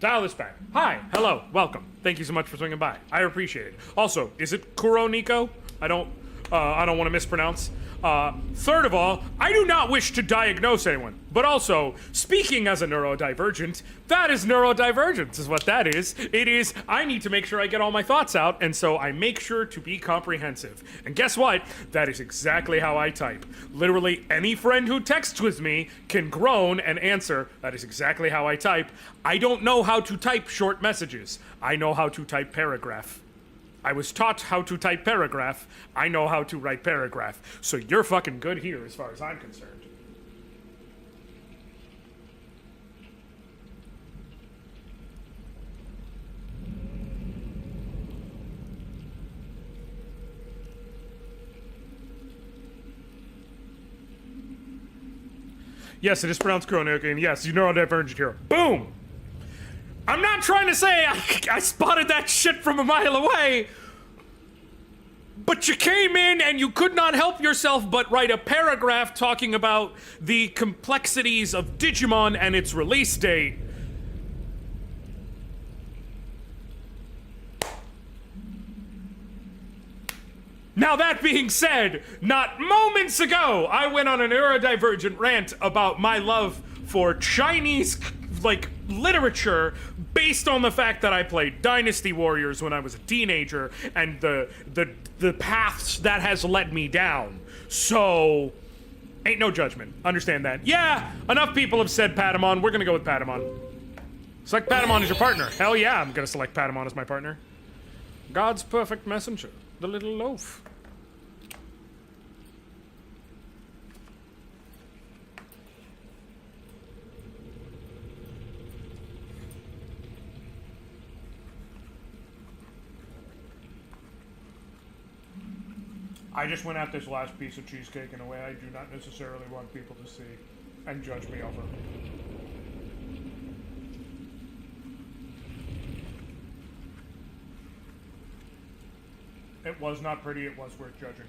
dial this back. Hi, hello, welcome. Thank you so much for swinging by. I appreciate it. Also, is it Kuro Nico? I don't want to mispronounce. Third of all, I do not wish to diagnose anyone. But also, speaking as a neurodivergent, that is neurodivergence, is what that is. It is, I need to make sure I get all my thoughts out, and so I make sure to be comprehensive. And guess what? That is exactly how I type. Literally, any friend who texts with me can groan and answer, that is exactly how I type. I don't know how to type short messages. I know how to type paragraph. I was taught how to type paragraph. I know how to write paragraph. So you're fucking good here as far as I'm concerned. Yes, it is pronounced Kronik, and yes, you neurodivergent here. Boom! I'm not trying to say I spotted that shit from a mile away, but you came in and you could not help yourself but write a paragraph talking about the complexities of Digimon and its release date. Now that being said, not moments ago, I went on a neurodivergent rant about my love for Chinese, literature based on the fact that I played Dynasty Warriors when I was a teenager and the paths that has led me down. So, ain't no judgment. Understand that. Yeah, enough people have said Patamon. We're gonna go with Patamon. Select Patamon as your partner. Hell yeah, I'm gonna select Patamon as my partner. God's perfect messenger, the little loaf. I just went at this last piece of cheesecake in a way I do not necessarily want people to see and judge me over. It was not pretty, it was worth judging.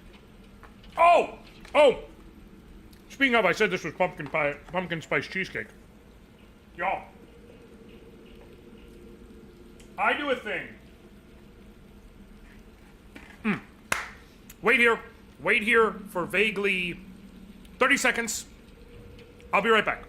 Oh! Oh! Speaking of, I said this was pumpkin spice cheesecake. Y'all. I do a thing. Wait here for vaguely 30 seconds. I'll be right back.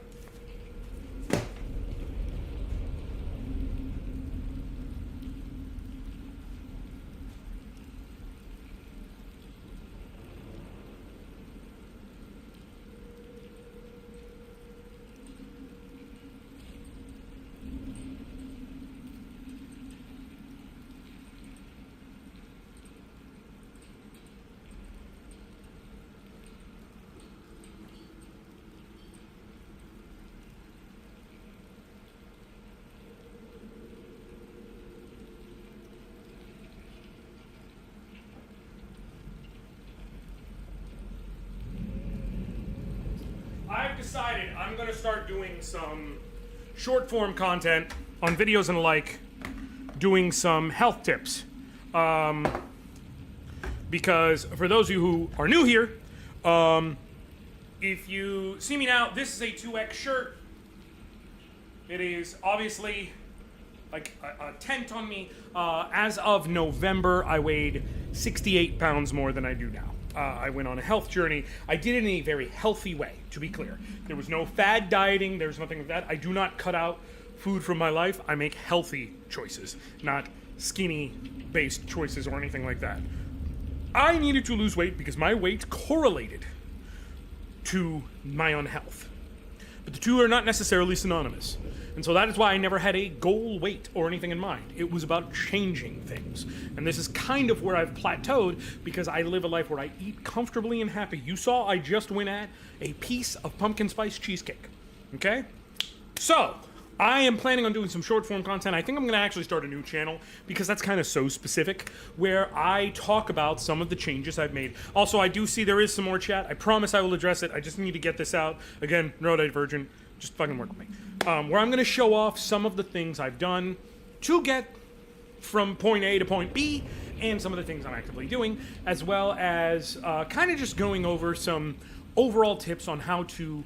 decided I'm gonna start doing some short form content on videos and the like, doing some health tips. Because for those of you who are new here, if you see me now, this is a 2X shirt. It is obviously like a tent on me. As of November, I weighed 68 pounds more than I do now. I went on a health journey. I did it in a very healthy way, to be clear. There was no fad dieting. There was nothing like that. I do not cut out food from my life. I make healthy choices, not skinny-based choices or anything like that. I needed to lose weight because my weight correlated to my unhealth. But the two are not necessarily synonymous. And so that is why I never had a goal weight or anything in mind. It was about changing things. And this is kind of where I've plateaued because I live a life where I eat comfortably and happy. You saw I just went at a piece of pumpkin spice cheesecake. Okay? So, I am planning on doing some short form content. I think I'm going to actually start a new channel because that's kind of so specific, where I talk about some of the changes I've made. Also, I do see there is some more chat. I promise I will address it. I just need to get this out. Again, neurodivergent. Just fucking work with me. Where I'm going to show off some of the things I've done to get from point A to point B, and some of the things I'm actively doing, as well as kind of just going over some overall tips on how to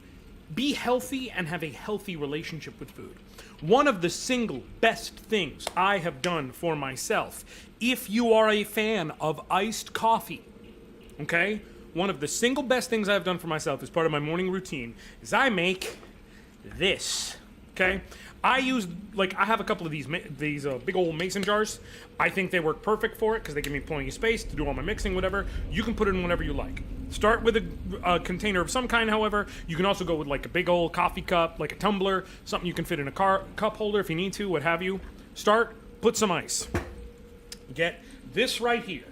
be healthy and have a healthy relationship with food. One of the single best things I have done for myself, if you are a fan of iced coffee, okay? One of the single best things I've done for myself as part of my morning routine is I make this, okay? I have a couple of these big old mason jars. I think they work perfect for it because they give me plenty of space to do all my mixing, whatever. You can put it in whatever you like. Start with a container of some kind, however. You can also go with like a big old coffee cup, like a tumbler, something you can fit in a cup holder if you need to, what have you. Start, put some ice. Get this right here.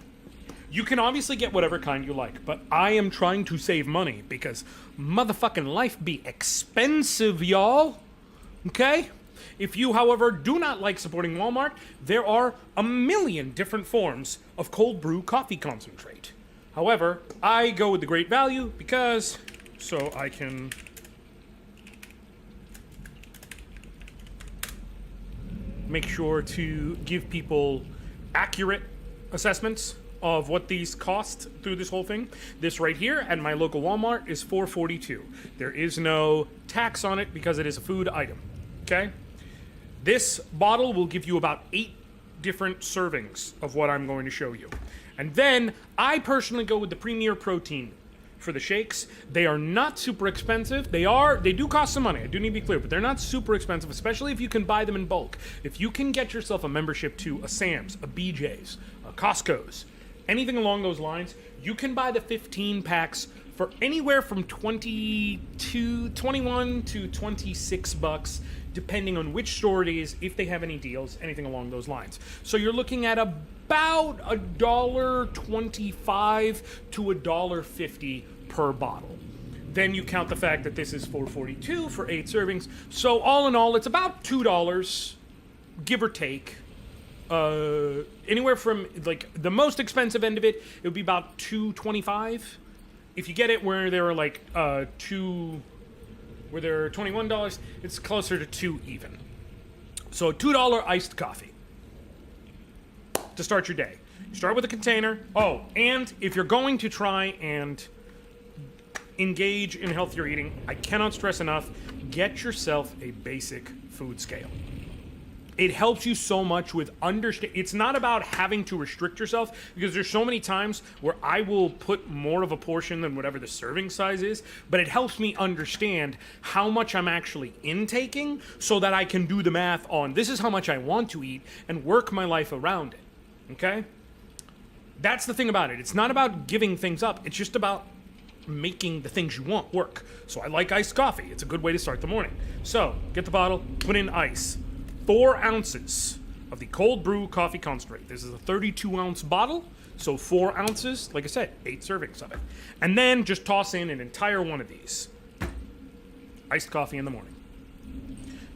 You can obviously get whatever kind you like, but I am trying to save money because motherfucking life be expensive, y'all. Okay? If you, however, do not like supporting Walmart, there are a million different forms of cold brew coffee concentrate. However, I go with the great value because so I can make sure to give people accurate assessments of what these cost through this whole thing. This right here at my local Walmart is $4.42. There is no tax on it because it is a food item. Okay? This bottle will give you about 8 different servings of what I'm going to show you. And then I personally go with the Premier Protein for the shakes. They are not super expensive. They do cost some money, I do need to be clear, but they're not super expensive, especially if you can buy them in bulk. If you can get yourself a membership to a Sam's, a BJ's, a Costco's, anything along those lines, you can buy the 15 packs for anywhere from $21 to $26, depending on which store it is, if they have any deals, anything along those lines. So you're looking at about $1.25 to $1.50 per bottle. Then you count the fact that this is $4.42 for 8 servings. So all in all, it's about $2, give or take. Anywhere from like the most expensive end of it, it would be about $2.25. If you get it where there are like where there are $21, it's closer to $2 even. So $2 iced coffee to start your day. You start with a container. Oh, and if you're going to try and engage in healthier eating, I cannot stress enough, get yourself a basic food scale. It helps you so much with it's not about having to restrict yourself, because there's so many times where I will put more of a portion than whatever the serving size is, but it helps me understand how much I'm actually intaking so that I can do the math on this is how much I want to eat and work my life around it. Okay? That's the thing about it. It's not about giving things up. It's just about making the things you want work. So I like iced coffee. It's a good way to start the morning. So get the bottle, put in ice. 4 ounces of the cold brew coffee concentrate. This is a 32-ounce bottle, so 4 ounces, like I said, 8 servings of it. And then just toss in an entire one of these. Iced coffee in the morning.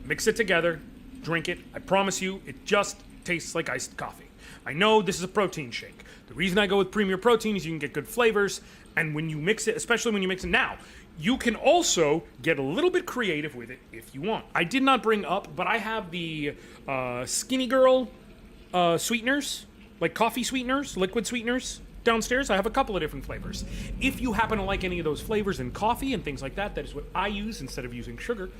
Mix it together, drink it. I promise you, it just tastes like iced coffee. I know this is a protein shake. The reason I go with Premier Protein is you can get good flavors, And when you mix it, especially when you mix it now, you can also get a little bit creative with it if you want. I did not bring up, but I have the Skinny Girl sweeteners, like coffee sweeteners, liquid sweeteners downstairs. I have a couple of different flavors. If you happen to like any of those flavors in coffee and things like that, that is what I use instead of using sugar.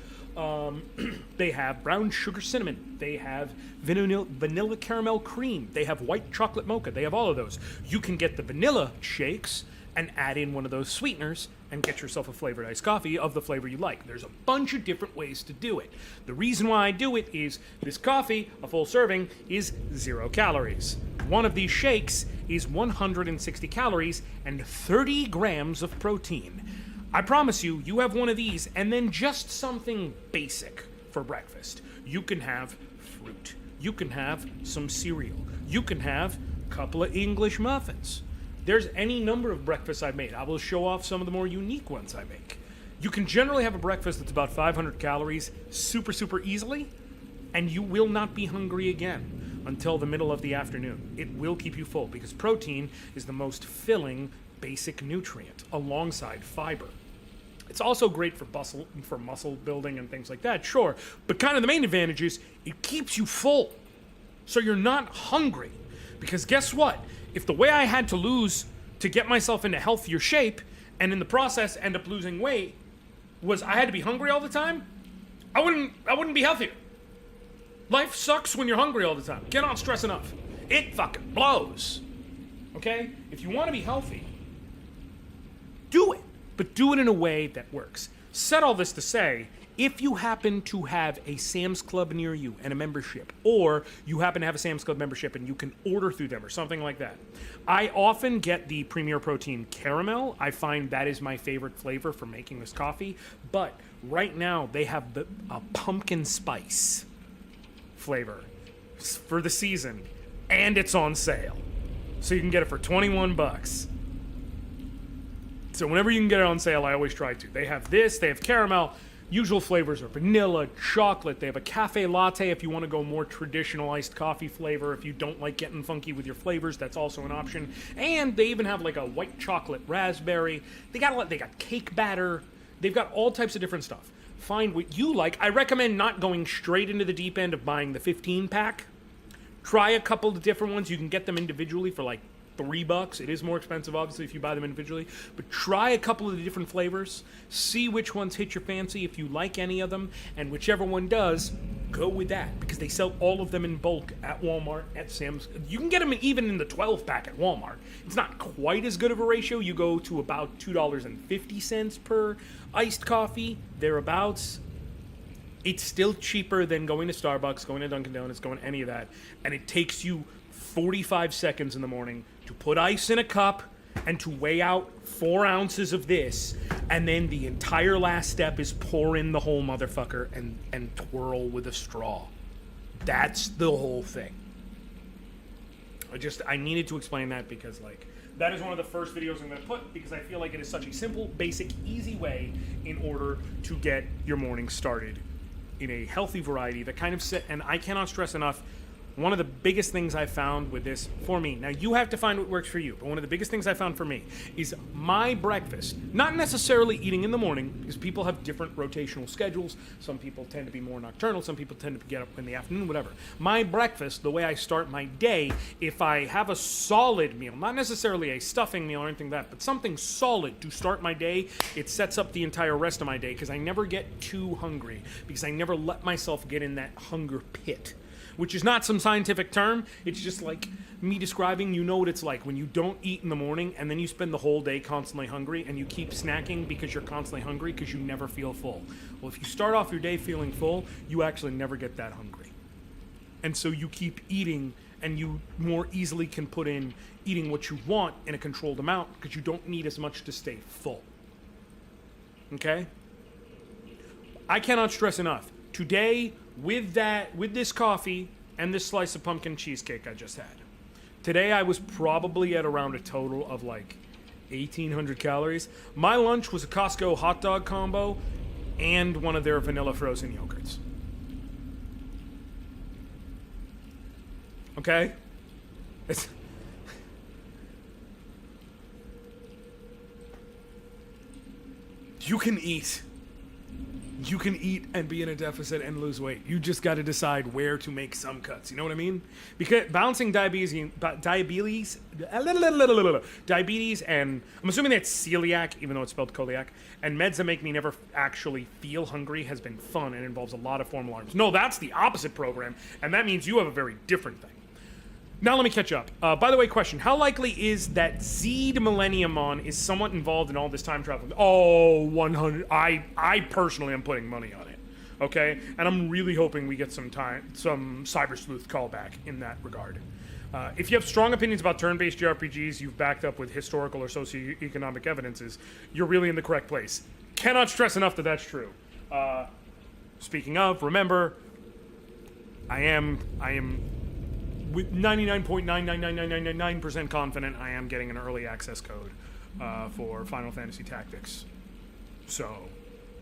They have brown sugar cinnamon. They have vanilla caramel cream. They have white chocolate mocha. They have all of those. You can get the vanilla shakes and add in one of those sweeteners and get yourself a flavored iced coffee of the flavor you like. There's a bunch of different ways to do it. The reason why I do it is this coffee, a full serving, is 0 calories. One of these shakes is 160 calories and 30 grams of protein. I promise you, you have one of these and then just something basic for breakfast. You can have fruit. You can have some cereal. You can have a couple of English muffins. There's any number of breakfasts I've made. I will show off some of the more unique ones I make. You can generally have a breakfast that's about 500 calories super easily, and you will not be hungry again until the middle of the afternoon. It will keep you full because protein is the most filling basic nutrient alongside fiber. It's also great for muscle building and things like that, sure, but kind of the main advantage is it keeps you full. So you're not hungry. Because guess what? If the way I had to lose to get myself into healthier shape and in the process end up losing weight was I had to be hungry all the time, I wouldn't be healthier. Life sucks when you're hungry all the time. Cannot stress enough. It fucking blows. Okay? If you want to be healthy, do it. But do it in a way that works. Said all this to say, if you happen to have a Sam's Club near you and a membership, or you happen to have a Sam's Club membership and you can order through them or something like that, I often get the Premier Protein Caramel. I find that is my favorite flavor for making this coffee. But right now, they have a pumpkin spice flavor for the season, and it's on sale. So you can get it for 21 bucks. So whenever you can get it on sale, I always try to. They have this, they have caramel. Usual flavors are vanilla, chocolate. They have a cafe latte if you want to go more traditional iced coffee flavor. If you don't like getting funky with your flavors, that's also an option. And they even have like a white chocolate raspberry. They got cake batter. They've got all types of different stuff. Find what you like. I recommend not going straight into the deep end of buying the 15 pack. Try a couple of different ones. You can get them individually for like $3. It is more expensive, obviously, if you buy them individually. But try a couple of the different flavors. See which ones hit your fancy, if you like any of them. And whichever one does, go with that. Because they sell all of them in bulk at Walmart, at Sam's. You can get them even in the 12-pack at Walmart. It's not quite as good of a ratio. You go to about $2.50 per iced coffee, thereabouts. It's still cheaper than going to Starbucks, going to Dunkin' Donuts, going to any of that. And it takes you 45 seconds in the morning to put ice in a cup and to weigh out 4 ounces of this, and then the entire last step is pour in the whole motherfucker and twirl with a straw. That's the whole thing. I needed to explain that because, like, that is one of the first videos I'm going to put because I feel like it is such a simple, basic, easy way in order to get your morning started in a healthy variety that kind of and I cannot stress enough, one of the biggest things I found with this for me, now you have to find what works for you, but one of the biggest things I found for me is my breakfast, not necessarily eating in the morning, because people have different rotational schedules. Some people tend to be more nocturnal, some people tend to get up in the afternoon, whatever. My breakfast, the way I start my day, if I have a solid meal, not necessarily a stuffing meal or anything like that, but something solid to start my day, it sets up the entire rest of my day, because I never get too hungry, because I never let myself get in that hunger pit. Which is not some scientific term. It's just like me describing, you know what it's like when you don't eat in the morning and then you spend the whole day constantly hungry and you keep snacking because you're constantly hungry because you never feel full. Well, if you start off your day feeling full, you actually never get that hungry. And so you keep eating and you more easily can put in eating what you want in a controlled amount because you don't need as much to stay full. Okay? I cannot stress enough. Today, with this coffee and this slice of pumpkin cheesecake I just had, today I was probably at around a total of like 1,800 calories. My lunch was a Costco hot dog combo and one of their vanilla frozen yogurts. Okay? You can eat. You can eat and be in a deficit and lose weight. You just got to decide where to make some cuts. You know what I mean? Because balancing diabetes, and I'm assuming that's celiac, even though it's spelled celiac, and meds that make me never actually feel hungry has been fun and involves a lot of formal arms. No, that's the opposite program, and that means you have a very different thing. Now let me catch up. By the way, question. How likely is that Zed Millenniumon is somewhat involved in all this time travel? Oh, 100. I personally am putting money on it. Okay? And I'm really hoping we get some Cyber Sleuth callback in that regard. If you have strong opinions about turn-based JRPGs you've backed up with historical or socioeconomic evidences, you're really in the correct place. Cannot stress enough that that's true. Speaking of, remember, I am with 99.99999% confident I am getting an early access code for Final Fantasy Tactics. So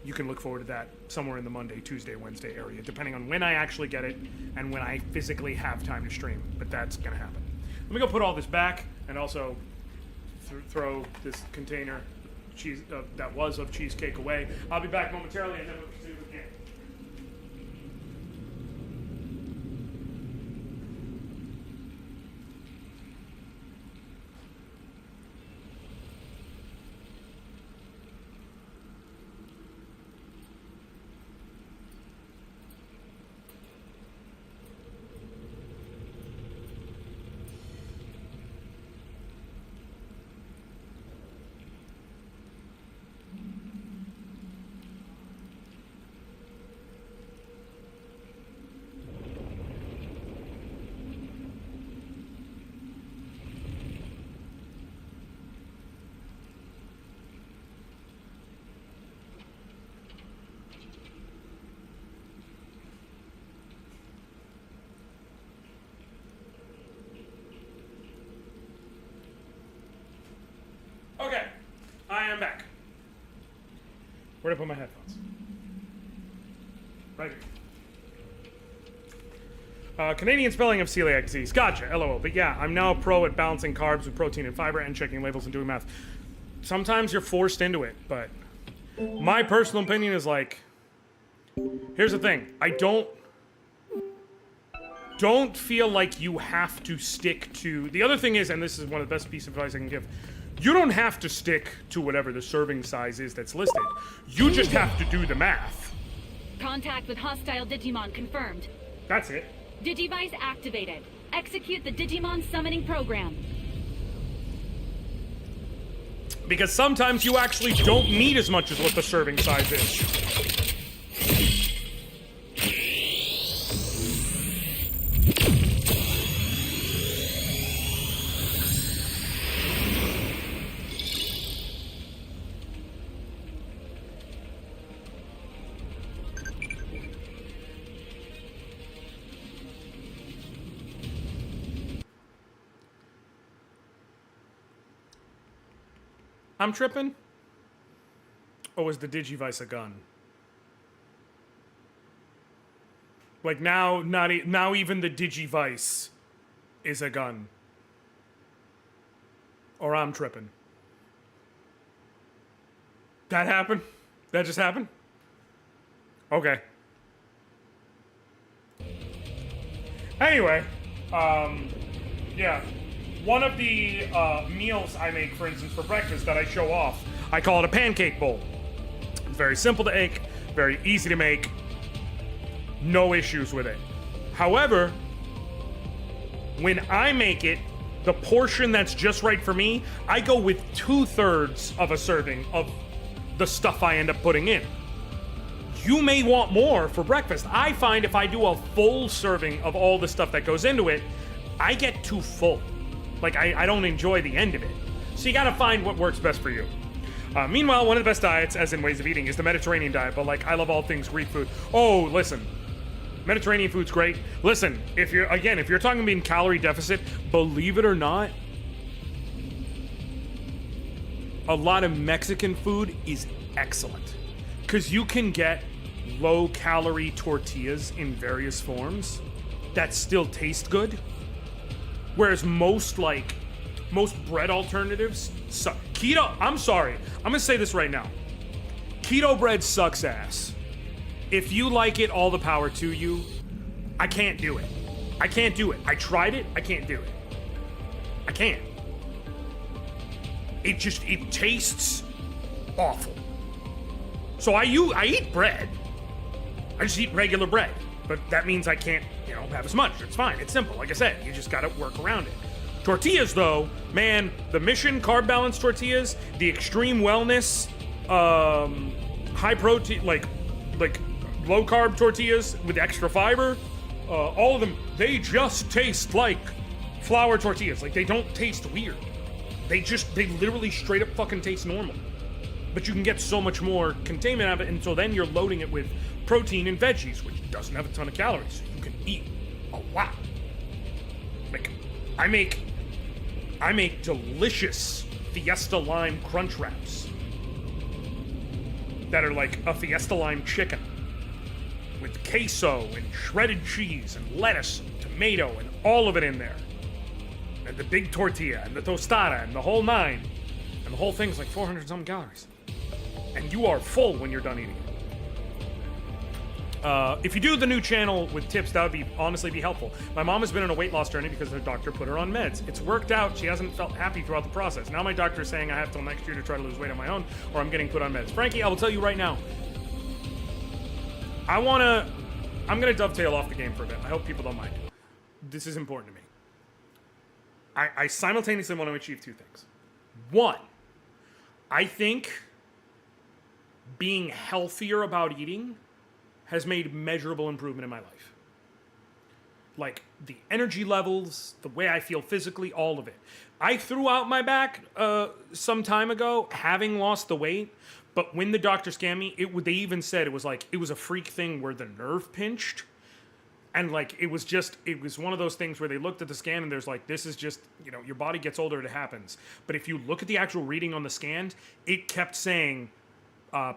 you can look forward to that somewhere in the Monday, Tuesday, Wednesday area, depending on when I actually get it and when I physically have time to stream. But that's going to happen. Let me go put all this back and also throw this container cheese that was of cheesecake away. I'll be back momentarily and then we'll proceed with the game. Okay, I am back. Where'd I put my headphones? Right here. Canadian spelling of celiac disease. Gotcha, LOL. But yeah, I'm now a pro at balancing carbs with protein and fiber and checking labels and doing math. Sometimes you're forced into it, but my personal opinion is like, here's the thing. I don't feel like you have to stick to... The other thing is, and this is one of the best pieces of advice I can give, you don't have to stick to whatever the serving size is that's listed. You just have to do the math. Contact with hostile Digimon confirmed. That's it. Digivice activated. Execute the Digimon summoning program. Because sometimes you actually don't need as much as what the serving size is. I'm tripping? Or was the Digivice a gun? Like now even the Digivice is a gun. Or I'm tripping. That happened? That just happened? Okay. Anyway, yeah. One of the meals I make, for instance, for breakfast that I show off, I call it a pancake bowl. It's very simple to make, very easy to make, no issues with it. However, when I make it, the portion that's just right for me, I go with 2/3 of a serving of the stuff I end up putting in. You may want more for breakfast. I find if I do a full serving of all the stuff that goes into it, I get too full. Like, I don't enjoy the end of it. So you gotta find what works best for you. Meanwhile, one of the best diets, as in ways of eating, is the Mediterranean diet, but like, I love all things Greek food. Oh, listen. Mediterranean food's great. Listen, if you're talking about being calorie deficit, believe it or not, a lot of Mexican food is excellent. Because you can get low-calorie tortillas in various forms that still taste good. Whereas most bread alternatives suck. Keto, I'm sorry. I'm going to say this right now. keto bread sucks ass. If you like it, all the power to you. I can't do it. I can't do it. I tried it. I can't do it. I can't. It tastes awful. So I eat bread. I just eat regular bread. But that means I can't, have as much. It's fine. It's simple. Like I said, you just gotta work around it. Tortillas, though, man, the Mission carb balance tortillas, the extreme wellness, high protein, like low carb tortillas with extra fiber, all of them, they just taste like flour tortillas. Like, they don't taste weird. They literally straight up fucking taste normal. But you can get so much more containment out of it, and so then you're loading it with protein and veggies, which doesn't have a ton of calories. So you can eat a lot. Like, I make delicious Fiesta Lime Crunch Wraps that are like a Fiesta Lime chicken with queso and shredded cheese and lettuce and tomato and all of it in there. And the big tortilla and the tostada and the whole nine. And the whole thing's like 400-something calories. And you are full when you're done eating it. If you do the new channel with tips, that would honestly be helpful. My mom has been on a weight loss journey because her doctor put her on meds. It's worked out. She hasn't felt happy throughout the process. Now my doctor is saying I have till next year to try to lose weight on my own, or I'm getting put on meds. Frankie, I will tell you right now. I'm gonna dovetail off the game for a bit. I hope people don't mind. This is important to me. I simultaneously want to achieve two things. One, I think being healthier about eating has made measurable improvement in my life. Like, the energy levels, the way I feel physically, all of it. I threw out my back some time ago, having lost the weight, but when the doctor scanned me, they even said it was a freak thing where the nerve pinched. And like, it was one of those things where they looked at the scan and there's like, this is just, your body gets older, it happens. But if you look at the actual reading on the scan, it kept saying,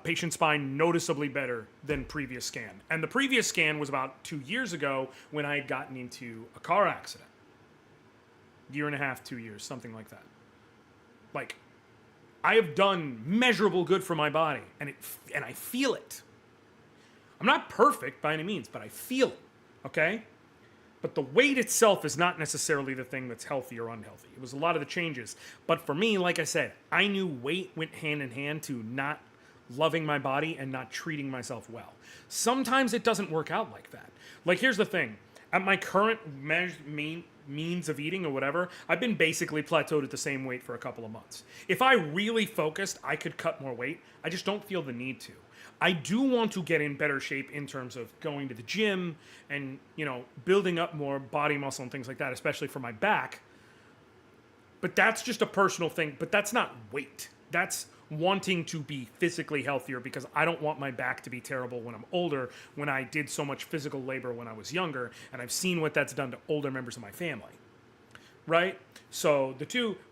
patient spine noticeably better than previous scan. And the previous scan was about 2 years ago when I had gotten into a car accident. Year and a half, 2 years, something like that. Like, I have done measurable good for my body, and I feel it. I'm not perfect by any means, but I feel it, okay? But the weight itself is not necessarily the thing that's healthy or unhealthy. It was a lot of the changes. But for me, like I said, I knew weight went hand in hand to not loving my body and not treating myself well. Sometimes it doesn't work out like that. Like, here's the thing. At my current means of eating or whatever, I've been basically plateaued at the same weight for a couple of months. If I really focused, I could cut more weight. I just don't feel the need to. I do want to get in better shape in terms of going to the gym and, building up more body muscle and things like that, especially for my back. But that's just a personal thing. But that's not weight. That's wanting to be physically healthier because I don't want my back to be terrible when I'm older, when I did so much physical labor when I was younger, and I've seen what that's done to older members of my family. Right? So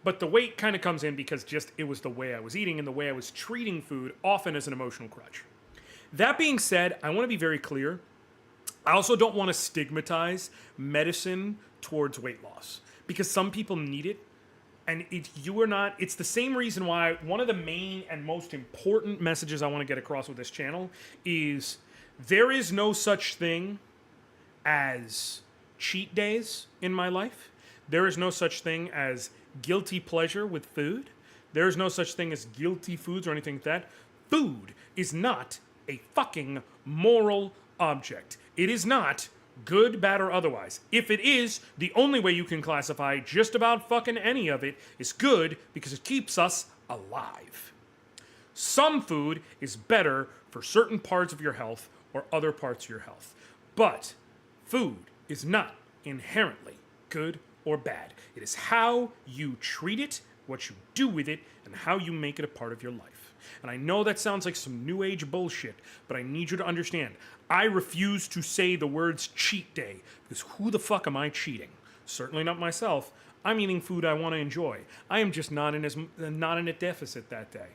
but the weight kind of comes in because it was the way I was eating and the way I was treating food, often as an emotional crutch. That being said, I want to be very clear. I also don't want to stigmatize medicine towards weight loss because some people need it. And it's the same reason why one of the main and most important messages I want to get across with this channel is there is no such thing as cheat days in my life. There is no such thing as guilty pleasure with food. There is no such thing as guilty foods or anything like that. Food is not a fucking moral object. It is not good, bad, or otherwise. If it is, the only way you can classify just about fucking any of it is good because it keeps us alive. Some food is better for certain parts of your health or other parts of your health. But food is not inherently good or bad. It is how you treat it, what you do with it, and how you make it a part of your life. And I know that sounds like some new age bullshit, but I need you to understand, I refuse to say the words cheat day, because who the fuck am I cheating? Certainly not myself. I'm eating food I want to enjoy. I am just not in a deficit that day.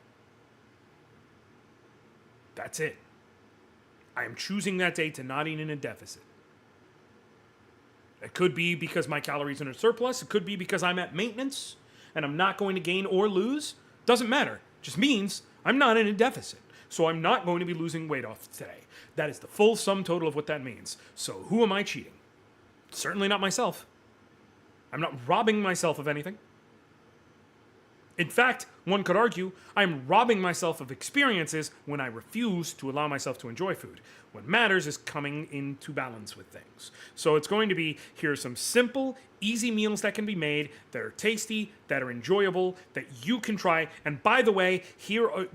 That's it. I am choosing that day to not eat in a deficit. It could be because my calories are in a surplus. It could be because I'm at maintenance and I'm not going to gain or lose. Doesn't matter. Just means I'm not in a deficit. So I'm not going to be losing weight off today. That is the full sum total of what that means. So who am I cheating? Certainly not myself. I'm not robbing myself of anything. In fact, one could argue I'm robbing myself of experiences when I refuse to allow myself to enjoy food. What matters is coming into balance with things. So it's going to be, here are some simple, easy meals that can be made, that are tasty, that are enjoyable, that you can try. And by the way,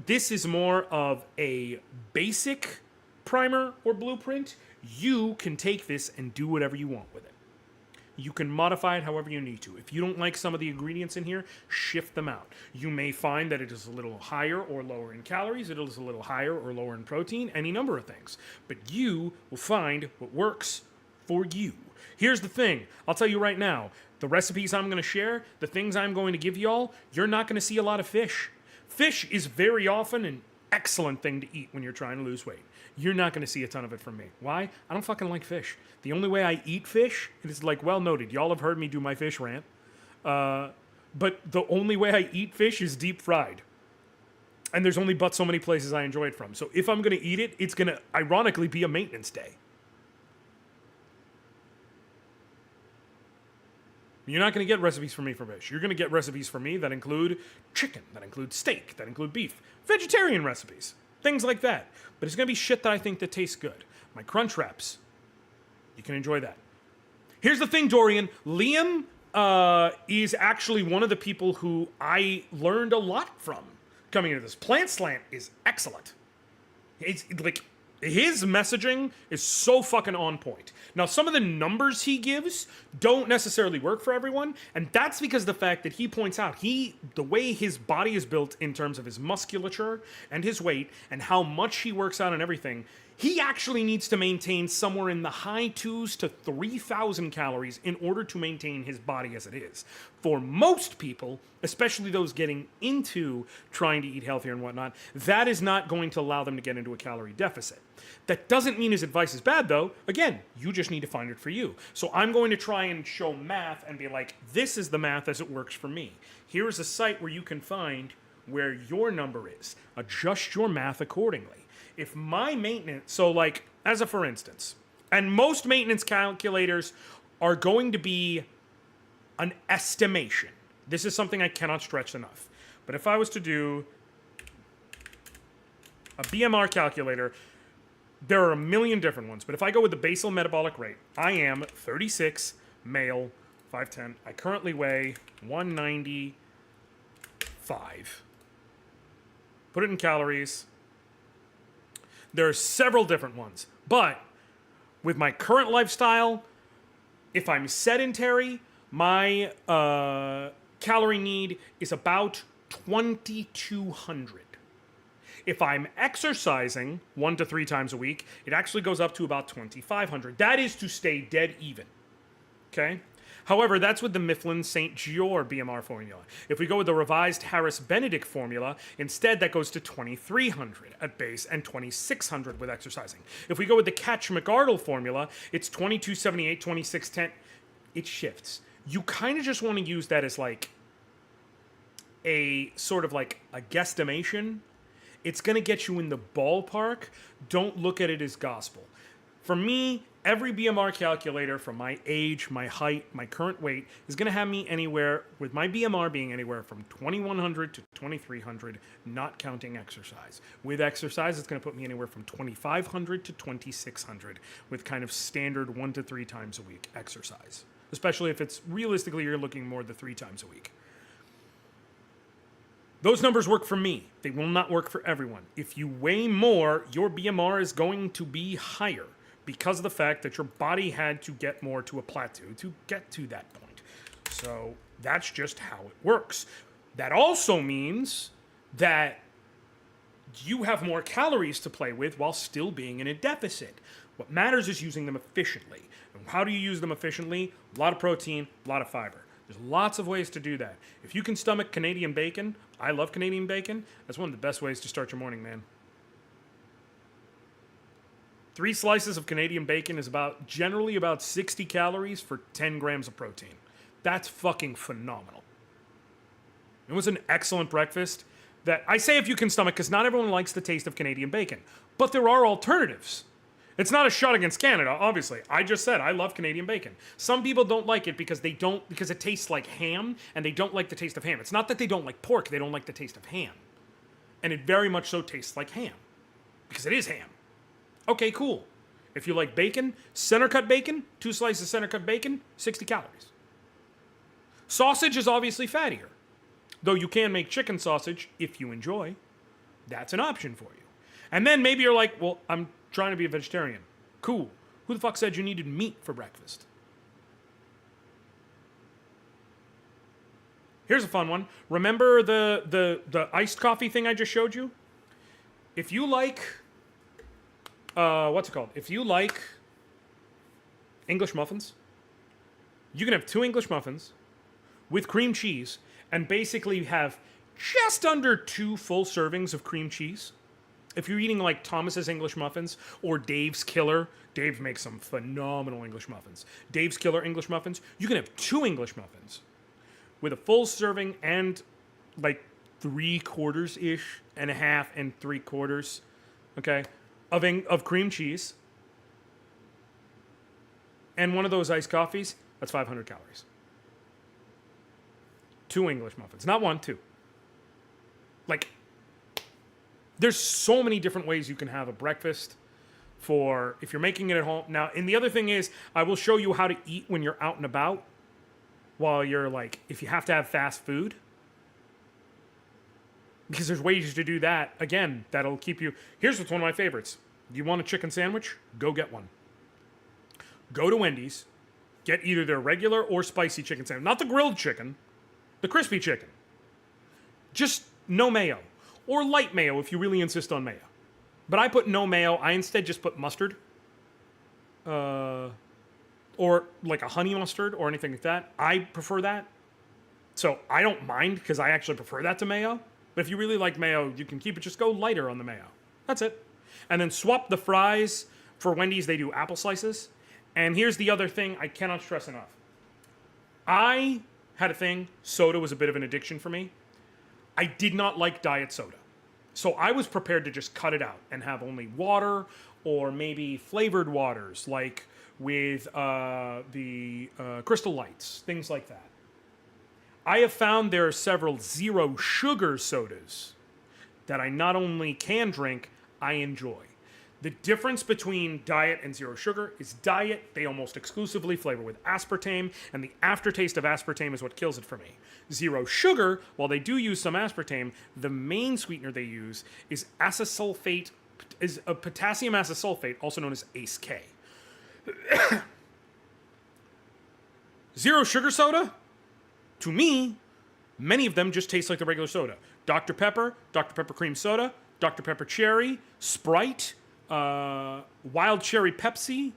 this is more of a basic primer or blueprint. You can take this and do whatever you want with it. You can modify it however you need to. If you don't like some of the ingredients in here, shift them out. You may find that it is a little higher or lower in calories, it is a little higher or lower in protein, any number of things. But you will find what works for you. Here's the thing, I'll tell you right now, the recipes I'm going to share, the things I'm going to give y'all, you're not going to see a lot of fish. Fish is very often an excellent thing to eat when you're trying to lose weight. You're not going to see a ton of it from me. Why? I don't fucking like fish. The only way I eat fish, it is like well noted. Y'all have heard me do my fish rant. But the only way I eat fish is deep fried. And there's only but so many places I enjoy it from. So if I'm going to eat it, it's going to ironically be a maintenance day. You're not going to get recipes from me for fish. You're going to get recipes from me that include chicken, that include steak, that include beef, vegetarian recipes, things like that. But it's going to be shit that I think that tastes good. My crunch wraps, you can enjoy that. Here's the thing, Dorian. Liam is actually one of the people who I learned a lot from coming into this. Plant Slant is excellent. It's like, his messaging is so fucking on point. Now, some of the numbers he gives don't necessarily work for everyone, and that's because of the fact that he points out the way his body is built in terms of his musculature and his weight and how much he works out and everything, he actually needs to maintain somewhere in the high 2s to 3,000 calories in order to maintain his body as it is. For most people, especially those getting into trying to eat healthier and whatnot, that is not going to allow them to get into a calorie deficit. That doesn't mean his advice is bad, though. Again, you just need to find it for you. So I'm going to try and show math and be like, this is the math as it works for me. Here is a site where you can find where your number is. Adjust your math accordingly. If my maintenance, so like, as a for instance, and most maintenance calculators are going to be an estimation. This is something I cannot stretch enough. But if I was to do a BMR calculator, there are a million different ones. But if I go with the basal metabolic rate, I am 36, male, 5'10". I currently weigh 195. Put it in calories. There are several different ones. But with my current lifestyle, if I'm sedentary, my calorie need is about 2,200. If I'm exercising 1 to 3 times a week, it actually goes up to about 2,500. That is to stay dead even. Okay? However, that's with the Mifflin St. Gior BMR formula. If we go with the revised Harris-Benedict formula, instead that goes to 2,300 at base and 2,600 with exercising. If we go with the Katch-McArdle formula, it's 2,278, 2,610. It shifts. You kind of just want to use that as like a sort of like a guesstimation. It's going to get you in the ballpark. Don't look at it as gospel. For me, every BMR calculator from my age, my height, my current weight is going to have me anywhere, with my BMR being anywhere from 2,100 to 2,300, not counting exercise. With exercise, it's going to put me anywhere from 2,500 to 2,600 with kind of standard 1 to 3 times a week exercise. Especially if it's realistically you're looking more than 3 times a week. Those numbers work for me. They will not work for everyone. If you weigh more, your BMR is going to be higher because of the fact that your body had to get more to a plateau to get to that point. So that's just how it works. That also means that you have more calories to play with while still being in a deficit. What matters is using them efficiently. And how do you use them efficiently? A lot of protein, a lot of fiber. There's lots of ways to do that. If you can stomach Canadian bacon, I love Canadian bacon, that's one of the best ways to start your morning, man. 3 slices of Canadian bacon is generally about 60 calories for 10 grams of protein. That's fucking phenomenal. It was an excellent breakfast. that I say if you can stomach, because not everyone likes the taste of Canadian bacon, but there are alternatives. It's not a shot against Canada, obviously. I just said I love Canadian bacon. Some people don't like it because it tastes like ham, and they don't like the taste of ham. It's not that they don't like pork, they don't like the taste of ham. And it very much so tastes like ham, because it is ham. Okay, cool. If you like bacon, center cut bacon, 2 slices of center cut bacon, 60 calories. Sausage is obviously fattier, though you can make chicken sausage if you enjoy. That's an option for you. And then maybe you're like, well, I'm trying to be a vegetarian. Cool. Who the fuck said you needed meat for breakfast? Here's a fun one. Remember the iced coffee thing I just showed you? If you like, what's it called? If you like English muffins, you can have 2 English muffins with cream cheese and basically have just under 2 full servings of cream cheese. If you're eating like Thomas's English muffins or Dave's Killer, Dave makes some phenomenal English muffins. Dave's Killer English muffins, you can have 2 English muffins with a full serving and like 3/4-ish and a half and 3/4, okay, of cream cheese. And one of those iced coffees, that's 500 calories. 2 English muffins, not 1, 2. Like, there's so many different ways you can have a breakfast for if you're making it at home. Now, and the other thing is, I will show you how to eat when you're out and about while you're like, if you have to have fast food. Because there's ways to do that. Again, that'll keep you. Here's what's one of my favorites. Do you want a chicken sandwich? Go get one. Go to Wendy's. Get either their regular or spicy chicken sandwich. Not the grilled chicken. The crispy chicken. Just no mayo. Or light mayo if you really insist on mayo. But I put no mayo. I instead just put mustard. Or like a honey mustard or anything like that. I prefer that. So I don't mind because I actually prefer that to mayo. But if you really like mayo, you can keep it. Just go lighter on the mayo. That's it. And then swap the fries. For Wendy's, they do apple slices. And here's the other thing I cannot stress enough. I had a thing. Soda was a bit of an addiction for me. I did not like diet soda. So I was prepared to just cut it out and have only water or maybe flavored waters like with the Crystal Lights, things like that. I have found there are several zero sugar sodas that I not only can drink, I enjoy. The difference between diet and zero sugar is diet, they almost exclusively flavor with aspartame, and the aftertaste of aspartame is what kills it for me. Zero sugar, while they do use some aspartame, the main sweetener they use is acesulfate, is a potassium acesulfate, also known as ACE-K. Zero sugar soda, to me, many of them just taste like the regular soda. Dr. Pepper cream soda, Dr. Pepper cherry, Sprite, Wild Cherry Pepsi,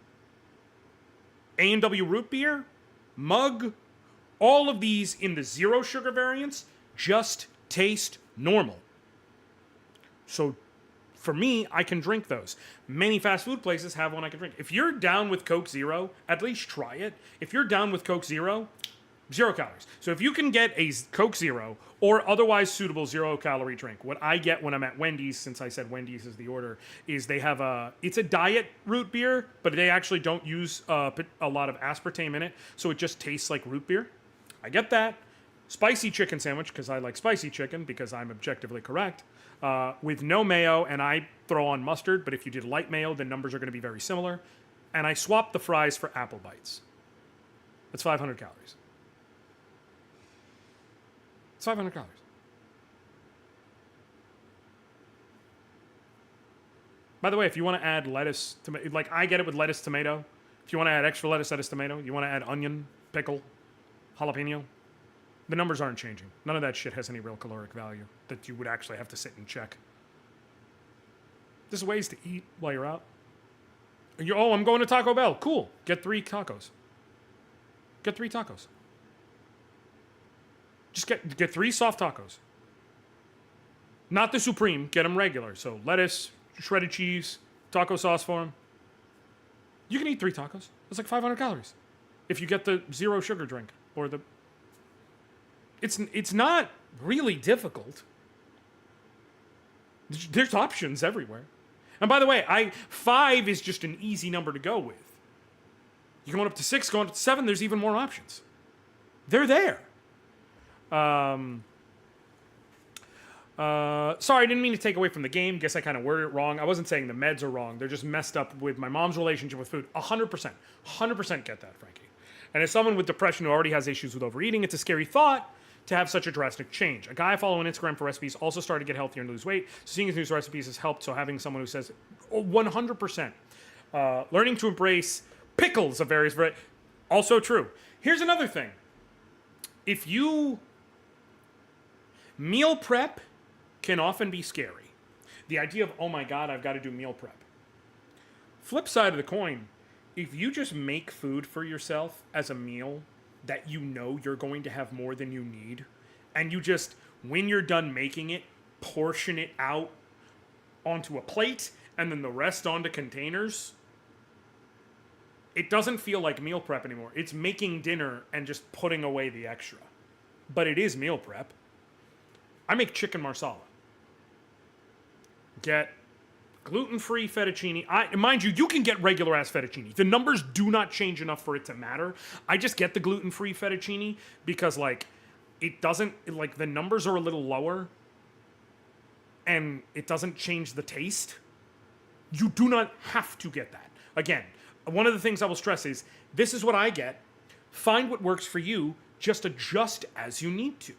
A&W root beer, Mug, all of these in the zero sugar variants just taste normal. So for me, I can drink those. Many fast food places have one I can drink. If you're down with Coke Zero, at least try it. If you're down with Coke Zero, 0 calories. So if you can get a Coke Zero or otherwise suitable 0-calorie drink, what I get when I'm at Wendy's, since I said Wendy's is the order, is they have it's a diet root beer, but they actually don't use a lot of aspartame in it, so it just tastes like root beer. I get that. Spicy chicken sandwich, because I like spicy chicken, because I'm objectively correct, with no mayo, and I throw on mustard, but if you did light mayo, the numbers are going to be very similar. And I swap the fries for apple bites. That's 500 calories. It's 500 calories. By the way, if you want to add lettuce, like I get it with lettuce, tomato. If you want to add extra lettuce, tomato. You want to add onion, pickle, jalapeno. The numbers aren't changing. None of that shit has any real caloric value that you would actually have to sit and check. There's ways to eat while you're out. I'm going to Taco Bell. Cool. Get 3 tacos. Get 3 tacos. Just get 3 soft tacos. Not the supreme. Get them regular. So lettuce, shredded cheese, taco sauce for them. You can eat 3 tacos. It's like 500 calories. If you get the zero sugar drink or the... It's not really difficult. There's options everywhere. And by the way, 5 is just an easy number to go with. You're going up to 6, going up to 7, there's even more options. They're there. Sorry, I didn't mean to take away from the game. Guess I kind of worded it wrong. I wasn't saying the meds are wrong. They're just messed up with my mom's relationship with food. 100%. 100% get that, Frankie. And as someone with depression who already has issues with overeating, it's a scary thought to have such a drastic change. A guy I follow on Instagram for recipes also started to get healthier and lose weight. Seeing his new recipes has helped, so having someone who says, 100%. Learning to embrace pickles of various varieties. Also true. Here's another thing. If you... Meal prep can often be scary. The idea of, oh my God, I've got to do meal prep. Flip side of the coin, if you just make food for yourself as a meal that you know you're going to have more than you need, and you just, when you're done making it, portion it out onto a plate, and then the rest onto containers, it doesn't feel like meal prep anymore. It's making dinner and just putting away the extra. But it is meal prep. I make chicken marsala. Get gluten-free fettuccine. Mind you, you can get regular-ass fettuccine. The numbers do not change enough for it to matter. I just get the gluten-free fettuccine because, like, it doesn't... Like, the numbers are a little lower, and it doesn't change the taste. You do not have to get that. Again, one of the things I will stress is, this is what I get. Find what works for you. Just adjust as you need to.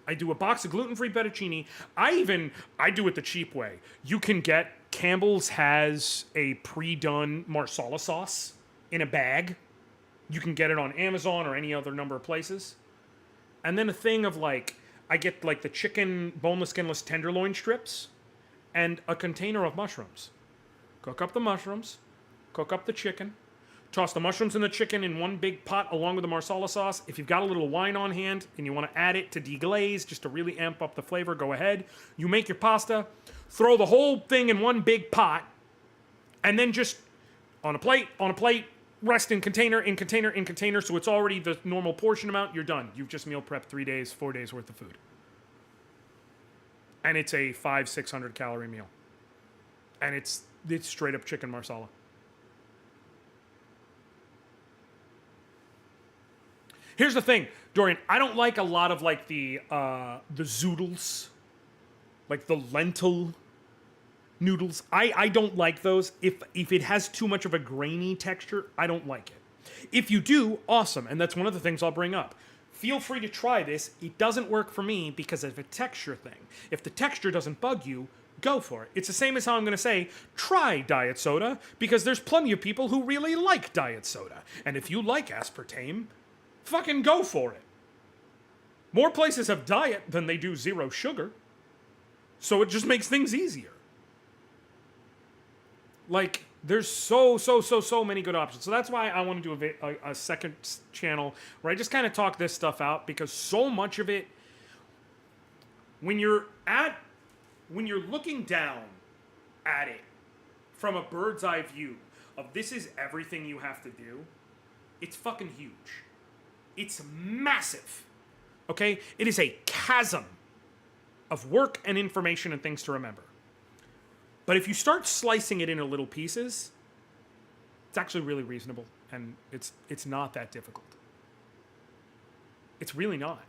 I do a box of gluten-free fettuccine. I do it the cheap way. You can get, Campbell's has a pre-done marsala sauce in a bag. You can get it on Amazon or any other number of places. And then a thing of like, I get like the chicken boneless, skinless tenderloin strips and a container of mushrooms. Cook up the mushrooms, cook up the chicken, toss the mushrooms and the chicken in one big pot along with the marsala sauce. If you've got a little wine on hand and you want to add it to deglaze just to really amp up the flavor, go ahead. You make your pasta, throw the whole thing in one big pot, and then just on a plate, rest in container, so it's already the normal portion amount, you're done. You've just meal prepped 3 days, 4 days worth of food. And it's a 500-600 calorie meal. And it's straight up chicken marsala. Here's the thing, Dorian. I don't like a lot of like the zoodles, like the lentil noodles. I don't like those. If it has too much of a grainy texture, I don't like it. If you do, awesome, and that's one of the things I'll bring up. Feel free to try this. It doesn't work for me because of a texture thing. If the texture doesn't bug you, go for it. It's the same as how I'm going to say, try diet soda, because there's plenty of people who really like diet soda. And if you like aspartame, fucking go for it. More places have diet than they do zero sugar. So it just makes things easier. Like, there's so many good options. So that's why I want to do a second channel where I just kind of talk this stuff out, because so much of it, when you're looking down at it from a bird's eye view of this is everything you have to do, it's fucking huge. It's massive, okay? It is a chasm of work and information and things to remember. But if you start slicing it into little pieces, it's actually really reasonable, and it's not that difficult. It's really not.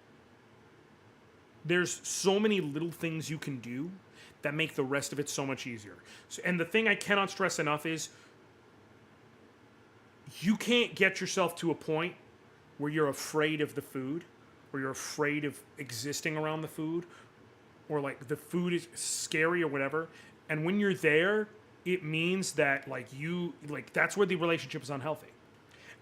There's so many little things you can do that make the rest of it so much easier. And the thing I cannot stress enough is you can't get yourself to a point where you're afraid of the food, or you're afraid of existing around the food, or like the food is scary or whatever. And when you're there, it means that that's where the relationship is unhealthy.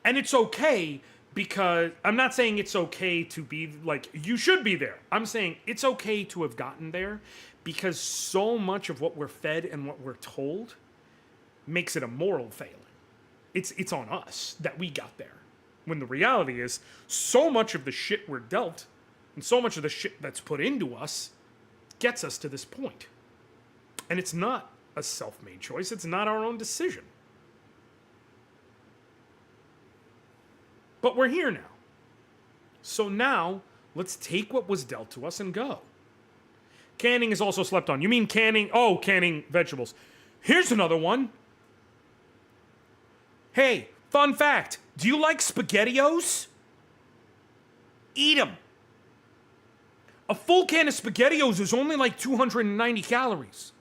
And it's okay, because I'm not saying it's okay to be like, you should be there. I'm saying it's okay to have gotten there, because so much of what we're fed and what we're told makes it a moral failing. It's on us that we got there. When the reality is, so much of the shit we're dealt, and so much of the shit that's put into us, gets us to this point. And it's not a self-made choice. It's not our own decision. But we're here now. So now, let's take what was dealt to us and go. Canning is also slept on. You mean canning? Oh, canning vegetables. Here's another one. Hey, fun fact. Do you like SpaghettiOs? Eat them. A full can of SpaghettiOs is only like 290 calories.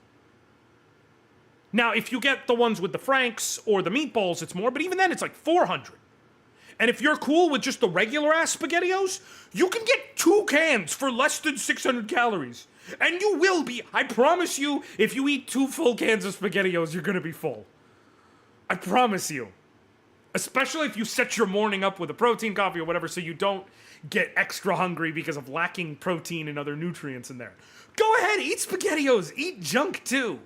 Now, if you get the ones with the Franks or the meatballs, it's more, but even then, it's like 400. And if you're cool with just the regular ass SpaghettiOs, you can get 2 cans for less than 600 calories. And you will be, I promise you, if you eat 2 full cans of SpaghettiOs, you're gonna be full. I promise you. Especially if you set your morning up with a protein coffee or whatever so you don't get extra hungry because of lacking protein and other nutrients in there. Go ahead, eat SpaghettiOs, eat junk too.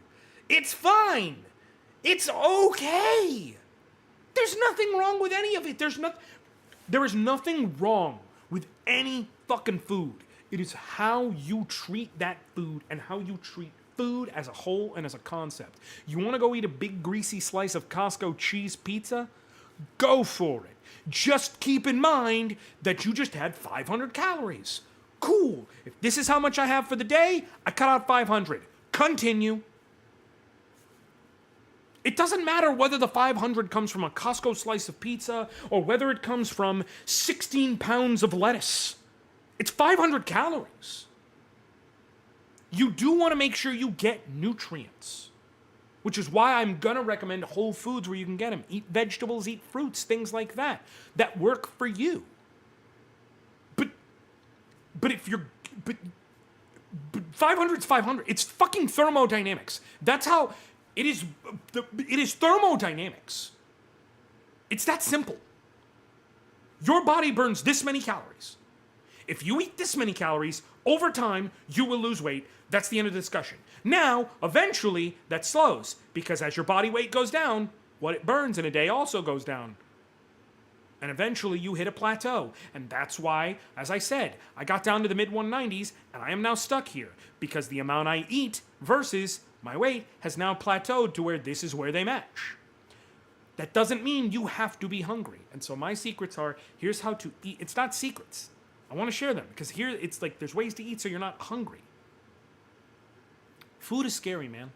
It's fine. It's okay. There's nothing wrong with any of it. There is nothing wrong with any fucking food. It is how you treat that food and how you treat food as a whole and as a concept. You want to go eat a big greasy slice of Costco cheese pizza? Go for it. Just keep in mind that you just had 500 calories. Cool. If this is how much I have for the day, I cut out 500. Continue. It doesn't matter whether the 500 comes from a Costco slice of pizza or whether it comes from 16 pounds of lettuce. It's 500 calories. You do want to make sure you get nutrients, which is why I'm going to recommend whole foods where you can get them. Eat vegetables, eat fruits, things like that work for you. But if you're... But 500 is 500. It's fucking thermodynamics. That's how... It is thermodynamics. It's that simple. Your body burns this many calories. If you eat this many calories, over time, you will lose weight. That's the end of the discussion. Now, eventually, that slows, because as your body weight goes down, what it burns in a day also goes down. And eventually, you hit a plateau. And that's why, as I said, I got down to the mid-190s, and I am now stuck here, because the amount I eat versus my weight has now plateaued to where this is where they match. That doesn't mean you have to be hungry. And so my secrets are, here's how to eat. It's not secrets. I want to share them, because here it's like there's ways to eat so you're not hungry. Food is scary, man.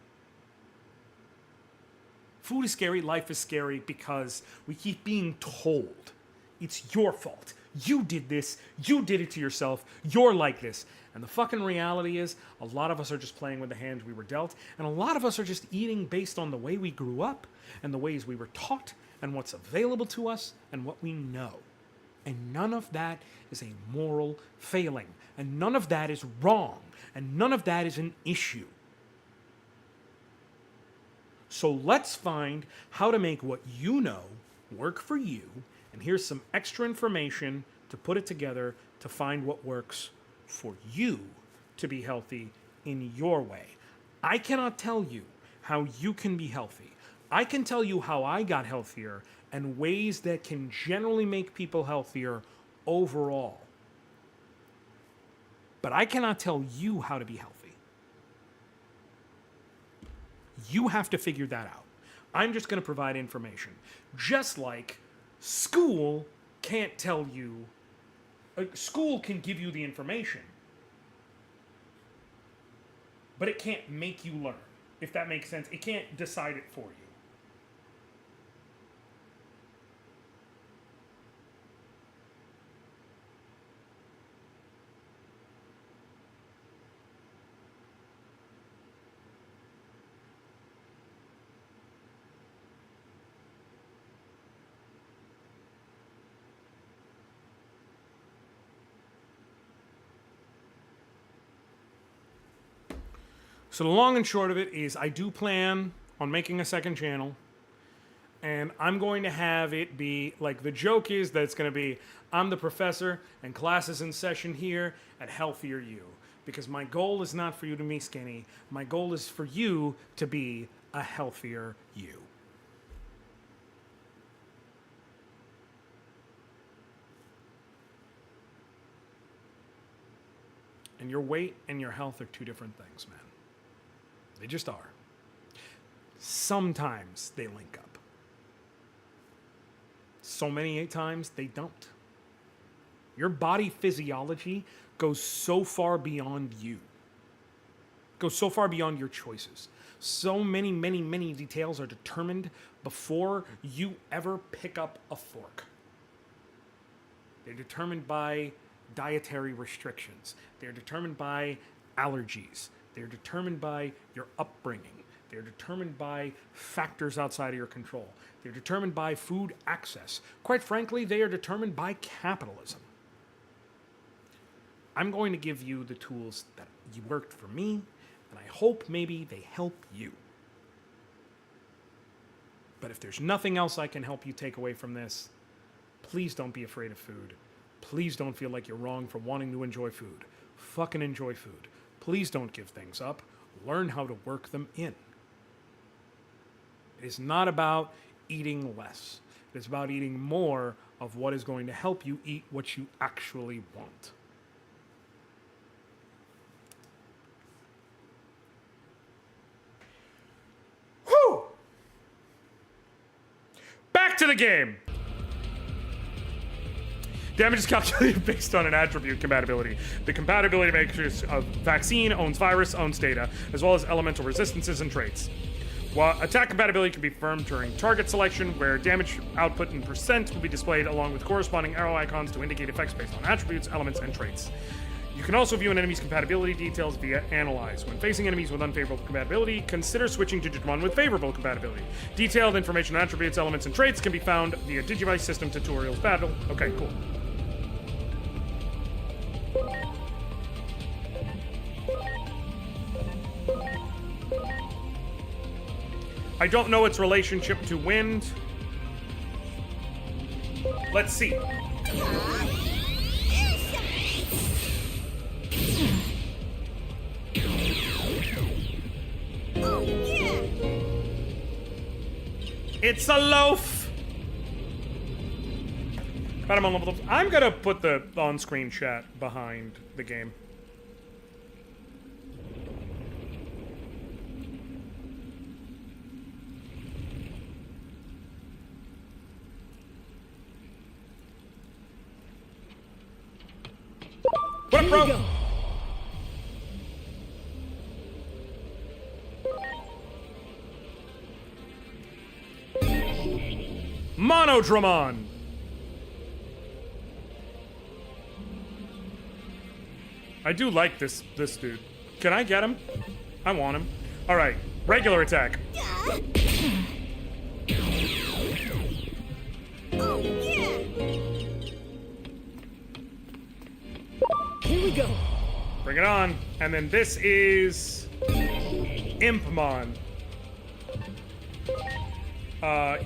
Food is scary, life is scary, because we keep being told it's your fault. You did this, you did it to yourself, you're like this. And the fucking reality is, a lot of us are just playing with the hands we were dealt, and a lot of us are just eating based on the way we grew up, and the ways we were taught, and what's available to us, and what we know. And none of that is a moral failing, and none of that is wrong, and none of that is an issue. So let's find how to make what you know work for you, and here's some extra information to put it together to find what works for you to be healthy in your way. I cannot tell you how you can be healthy. I can tell you how I got healthier and ways that can generally make people healthier overall. But I cannot tell you how to be healthy. You have to figure that out. I'm just going to provide information. Just like school can't tell you, school can give you the information, but it can't make you learn, if that makes sense. It can't decide it for you. So the long and short of it is I do plan on making a second channel, and I'm going to have it be, like, the joke is that it's going to be, I'm the professor and class is in session here at Healthier You. Because my goal is not for you to be skinny. My goal is for you to be a healthier you. And your weight and your health are two different things, man. They just are. Sometimes they link up. So many times they don't. Your body physiology goes so far beyond you. goes so far beyond your choices. So many, many, many details are determined before you ever pick up a fork. They're determined by dietary restrictions. They're determined by allergies. They're determined by your upbringing. They're determined by factors outside of your control. They're determined by food access. Quite frankly, they are determined by capitalism. I'm going to give you the tools that worked for me, and I hope maybe they help you. But if there's nothing else I can help you take away from this, please don't be afraid of food. Please don't feel like you're wrong for wanting to enjoy food. Fucking enjoy food. Please don't give things up. Learn how to work them in. It is not about eating less. It is about eating more of what is going to help you eat what you actually want. Whew! Back to the game. Damage is calculated based on an attribute compatibility. The compatibility matrix of vaccine owns virus, owns data, as well as elemental resistances and traits. While attack compatibility can be confirmed during target selection, where damage output in percent will be displayed along with corresponding arrow icons to indicate effects based on attributes, elements, and traits. You can also view an enemy's compatibility details via Analyze. When facing enemies with unfavorable compatibility, consider switching to Digimon with favorable compatibility. Detailed information on attributes, elements, and traits can be found via Digivice System Tutorials Battle. Okay, cool. I don't know its relationship to wind. Let's see. It's a loaf. I'm gonna put the on-screen chat behind the game. What up, bro? Monodramon. I do like this dude. Can I get him? I want him. All right, regular attack. Here we go. Bring it on. And then this is Impmon.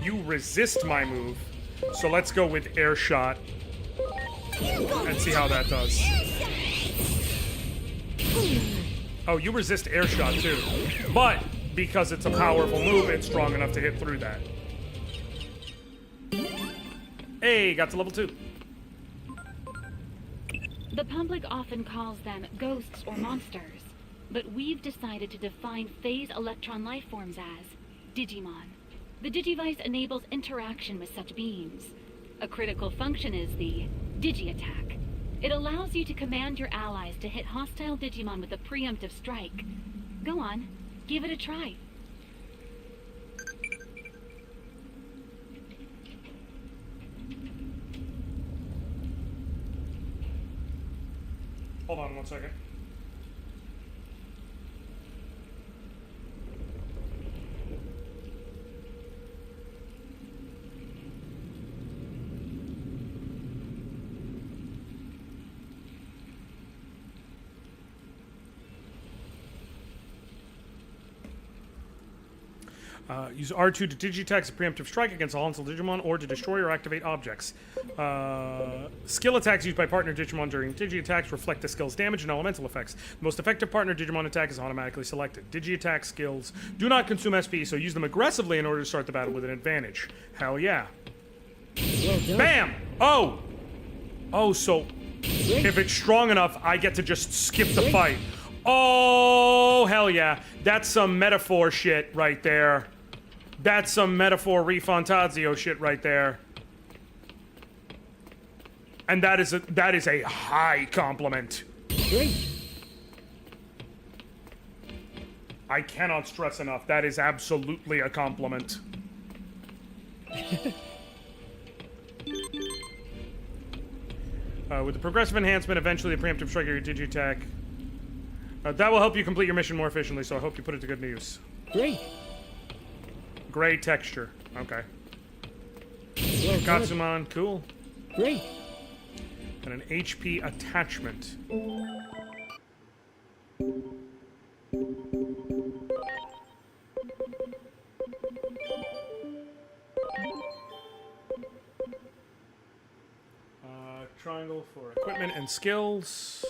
You resist my move. So let's go with Air Shot. And see how that does. Oh, you resist Air Shot too. But because it's a powerful move, it's strong enough to hit through that. Hey, got to level 2. The public often calls them ghosts or monsters, but we've decided to define phase electron life forms as Digimon. The Digivice enables interaction with such beings. A critical function is the Digi-Attack. It allows you to command your allies to hit hostile Digimon with a preemptive strike. Go on, give it a try. Hold on one second. Use R2 to Digitack as a preemptive strike against a hostile Digimon or to destroy or activate objects. Skill attacks used by partner Digimon during Digi-attacks reflect the skill's damage and elemental effects. The most effective partner Digimon attack is automatically selected. Digi-attack skills do not consume SP, so use them aggressively in order to start the battle with an advantage. Hell yeah. Well done. Bam! Oh! Oh, so if it's strong enough, I get to just skip the fight. Oh, hell yeah. That's some metaphor shit right there. That's some metaphor Refantazio shit right there. And that is a high compliment. Great. I cannot stress enough. That is absolutely a compliment. With the progressive enhancement, eventually the preemptive strike of your Digitech. That will help you complete your mission more efficiently, so I hope you put it to good use. Great. Gray texture. Okay. Well done. Gatsumon, cool. Great. And an HP attachment. Triangle for equipment and skills.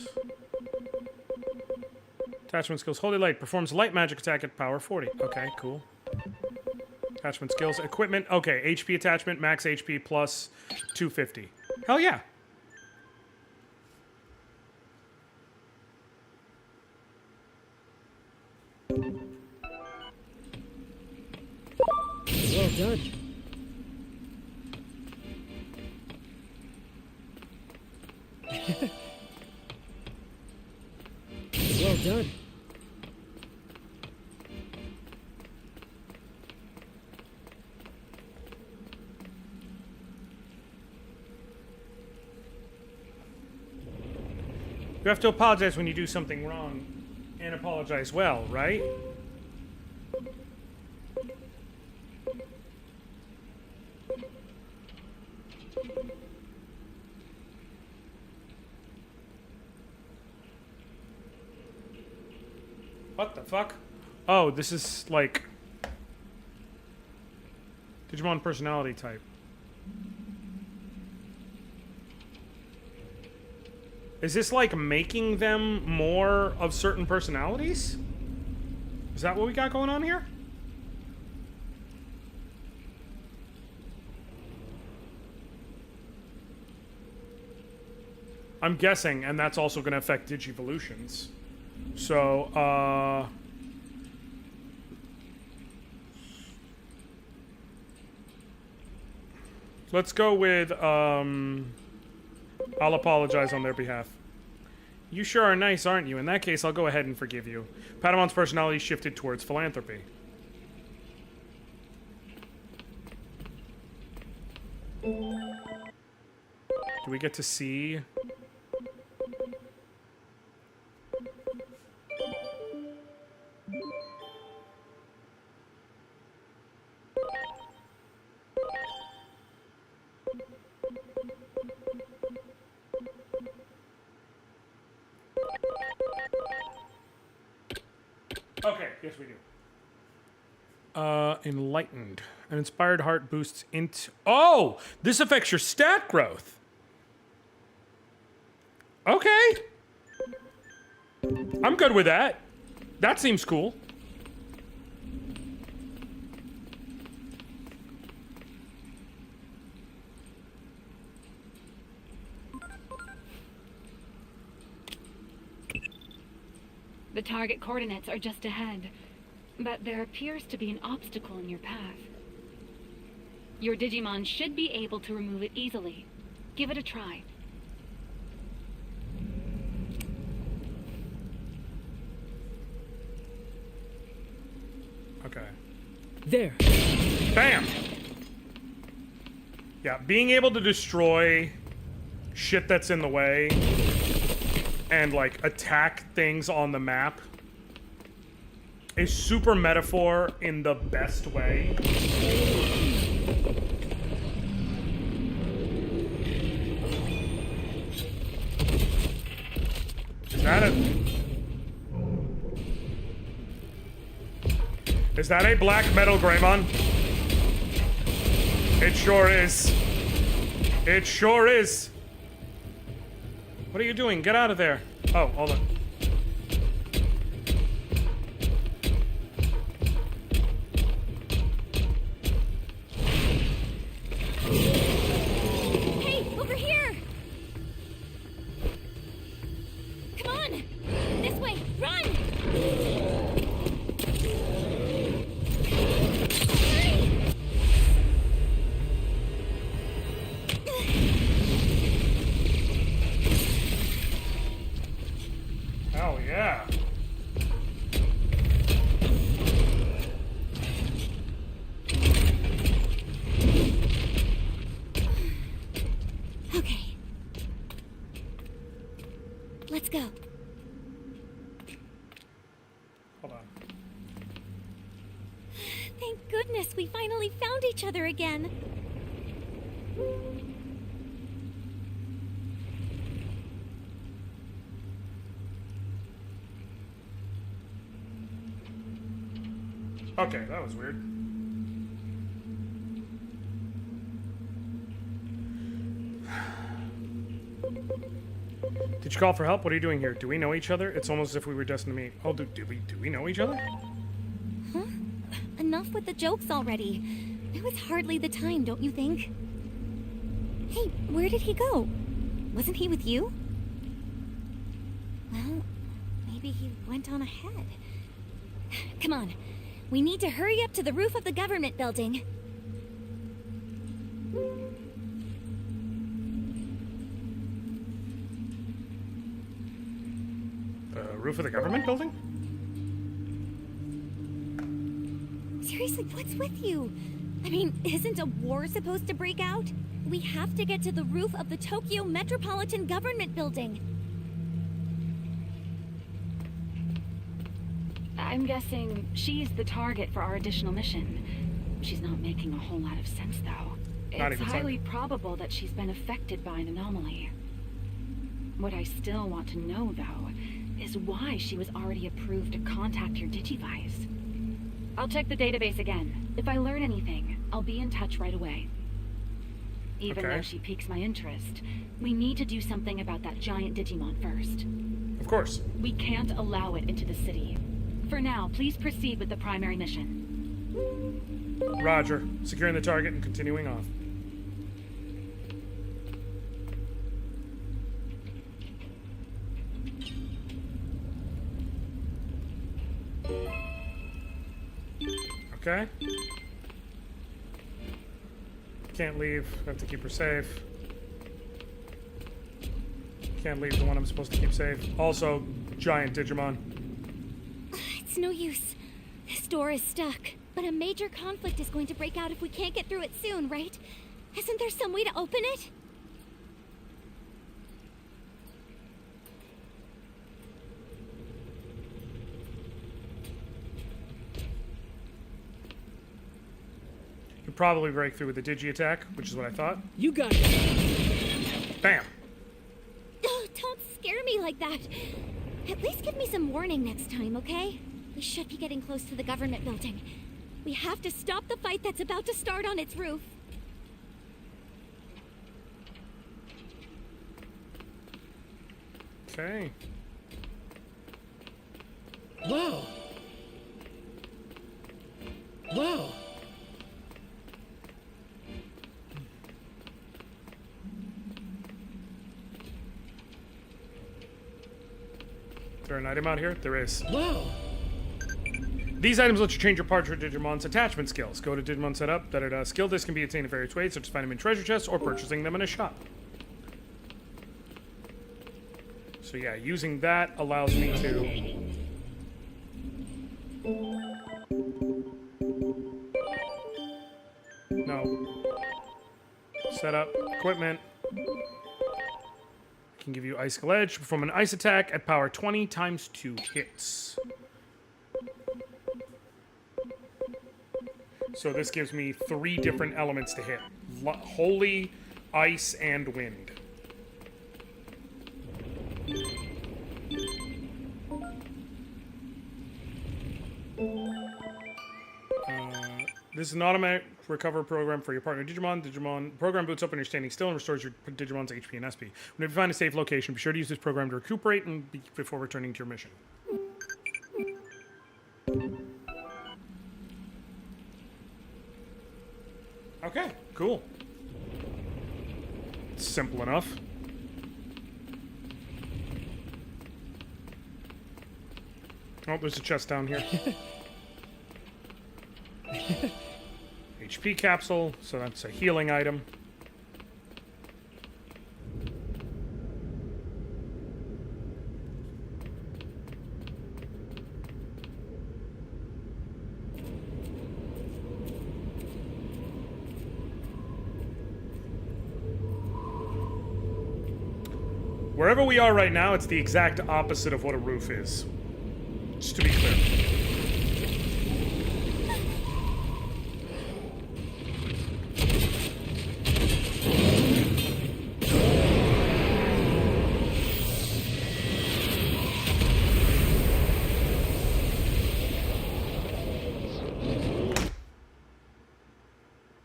Attachment skills. Holy Light performs light magic attack at power 40. Okay, cool. Attachment skills. Equipment. Okay, HP attachment. Max HP plus 250. Hell yeah. Well done. Well done. You have to apologize when you do something wrong and apologize well, right? What the fuck? Oh, this is like Digimon personality type. Is this like making them more of certain personalities? Is that what we got going on here? I'm guessing, and that's also going to affect Digivolutions. So, let's go with, I'll apologize on their behalf. You sure are nice, aren't you? In that case, I'll go ahead and forgive you. Padamon's personality shifted towards philanthropy. Do we get to see... Okay, yes we do. Enlightened. An inspired heart boosts into... Oh! This affects your stat growth! Okay! I'm good with that. That seems cool. The target coordinates are just ahead, but there appears to be an obstacle in your path. Your Digimon should be able to remove it easily. Give it a try. Okay. There. Bam! Yeah, being able to destroy shit that's in the way and, like, attack things on the map is super metaphor in the best way. Is that a black metal Greymon? It sure is. It sure is. What are you doing? Get out of there. Oh, hold on. Hey, over here! Come on! This way! Run! goodness, we finally found each other again. Okay, that was weird. Did you call for help? What are you doing here? Do we know each other? It's almost as if we were destined to meet. Oh, do we know each other? Huh? Enough with the jokes already. It was hardly the time, don't you think? Hey, where did he go? Wasn't he with you? Well, maybe he went on ahead. Come on. We need to hurry up to the roof of the government building. Roof of the government building? Seriously, what's with you? I mean, isn't a war supposed to break out? We have to get to the roof of the Tokyo Metropolitan Government Building. I'm guessing she's the target for our additional mission. She's not making a whole lot of sense, though. It's highly probable that she's been affected by an anomaly. What I still want to know, though, is why she was already approved to contact your Digivice. I'll check the database again. If I learn anything, I'll be in touch right away. Even though she piques my interest, we need to do something about that giant Digimon first. Of course. We can't allow it into the city. For now, please proceed with the primary mission. Roger. Securing the target and continuing off. Okay. Can't leave. Have to keep her safe. Can't leave the one I'm supposed to keep safe. Also, giant Digimon. It's no use. This door is stuck. But a major conflict is going to break out if we can't get through it soon, right? Isn't there some way to open it? Could probably break through with the Digi attack, which is what I thought. You got it. Bam! Oh, don't scare me like that. At least give me some warning next time, okay? We should be getting close to the government building. We have to stop the fight that's about to start on its roof. Okay. Wow. Wow. Is there an item out here? There is. Wow. These items let you change your parts for Digimon's attachment skills. Go to Digimon Setup. Skill discs can be obtained in various ways, such as finding them in treasure chests or purchasing them in a shop. So yeah, using that allows me to... No. Set up equipment. Can give you Icicle Edge. Perform an ice attack at power 20 times 2 hits. So this gives me 3 different elements to hit. Holy, ice, and wind. This is an automatic recover program for your partner Digimon. Digimon program boots up when you're standing still and restores your Digimon's HP and SP. Whenever you find a safe location, be sure to use this program to recuperate and before returning to your mission. Okay, cool. Simple enough. Oh, there's a chest down here. HP capsule, so that's a healing item. Wherever we are right now, it's the exact opposite of what a roof is. Just to be clear.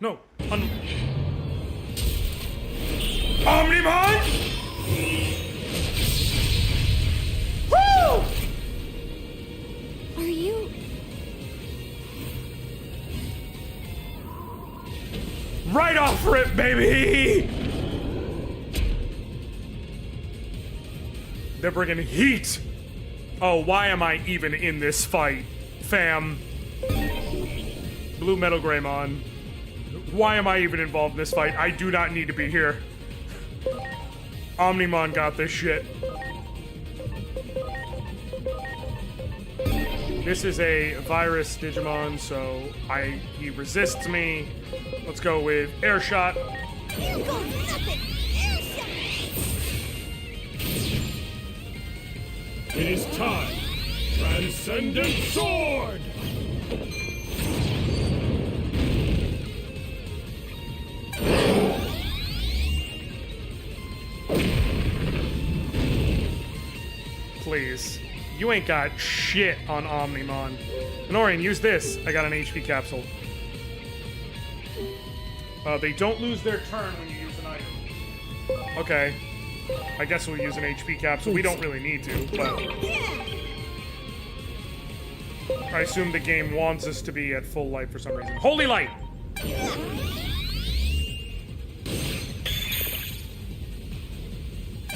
No. Omnimon! Woo! Are you... Right off rip, baby! They're bringing heat. Oh, why am I even in this fight, fam? Blue Metal Greymon. Why am I even involved in this fight? I do not need to be here. Omnimon got this shit. This is a virus Digimon, so he resists me. Let's go with Air Shot. You got nothing! Airshot! It is time. Transcendent Sword! Please. You ain't got shit on Omnimon. Anoriand, use this. I got an HP capsule. They don't lose their turn when you use an item. Okay. I guess we'll use an HP capsule. We don't really need to, but... I assume the game wants us to be at full light for some reason. Holy Light!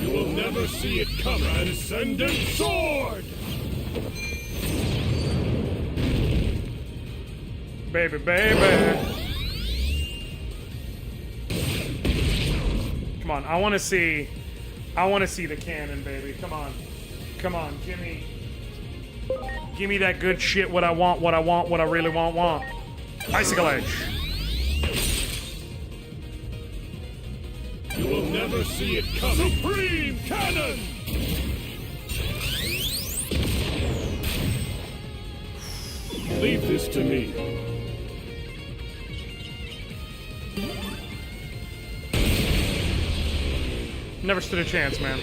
You will never see it come. Transcendent Sword! Baby, baby. Come on, I want to see the cannon, baby. Come on. Come on, give me that good shit, what I want, what I really want. Icicle Edge. You will never see it coming. Supreme Cannon! Leave this to me. Never stood a chance, man.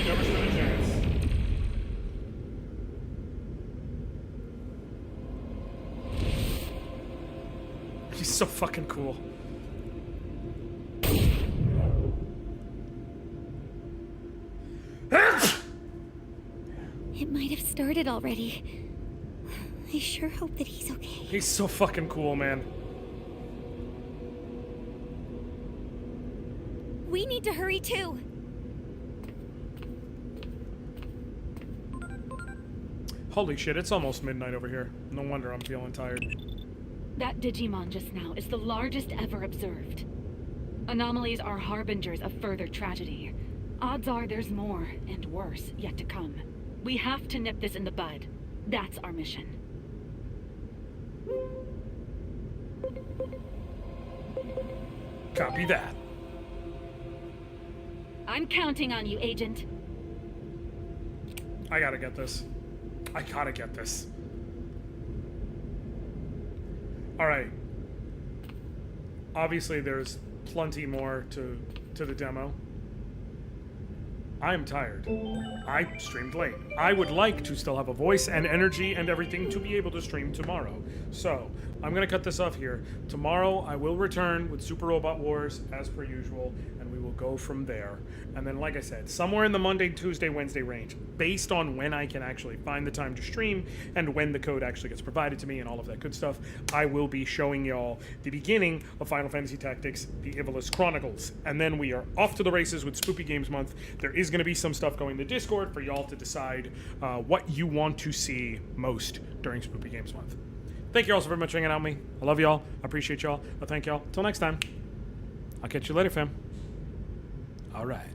Never stood a chance. He's so fucking cool. It might have started already. I sure hope that he's okay. He's so fucking cool, man. We need to hurry too. Holy shit, it's almost midnight over here. No wonder I'm feeling tired. That Digimon just now is the largest ever observed. Anomalies are harbingers of further tragedy. Odds are there's more, and worse, yet to come. We have to nip this in the bud. That's our mission. Copy that. I'm counting on you, Agent. I gotta get this. I gotta get this. Alright. Obviously, there's plenty more to the demo. I am tired. I streamed late. I would like to still have a voice and energy and everything to be able to stream tomorrow. So, I'm gonna cut this off here. Tomorrow, I will return with Super Robot Wars, as per usual, and we will go from there. And then, like I said, somewhere in the Monday, Tuesday, Wednesday range, based on when I can actually find the time to stream and when the code actually gets provided to me and all of that good stuff, I will be showing y'all the beginning of Final Fantasy Tactics, the Ivalice Chronicles. And then we are off to the races with Spoopy Games Month. There is going to be some stuff going to Discord for y'all to decide what you want to see most during Spoopy Games Month. Thank you all so very much for hanging out with me. I love y'all. I appreciate y'all. I thank y'all. Till next time. I'll catch you later, fam. All right.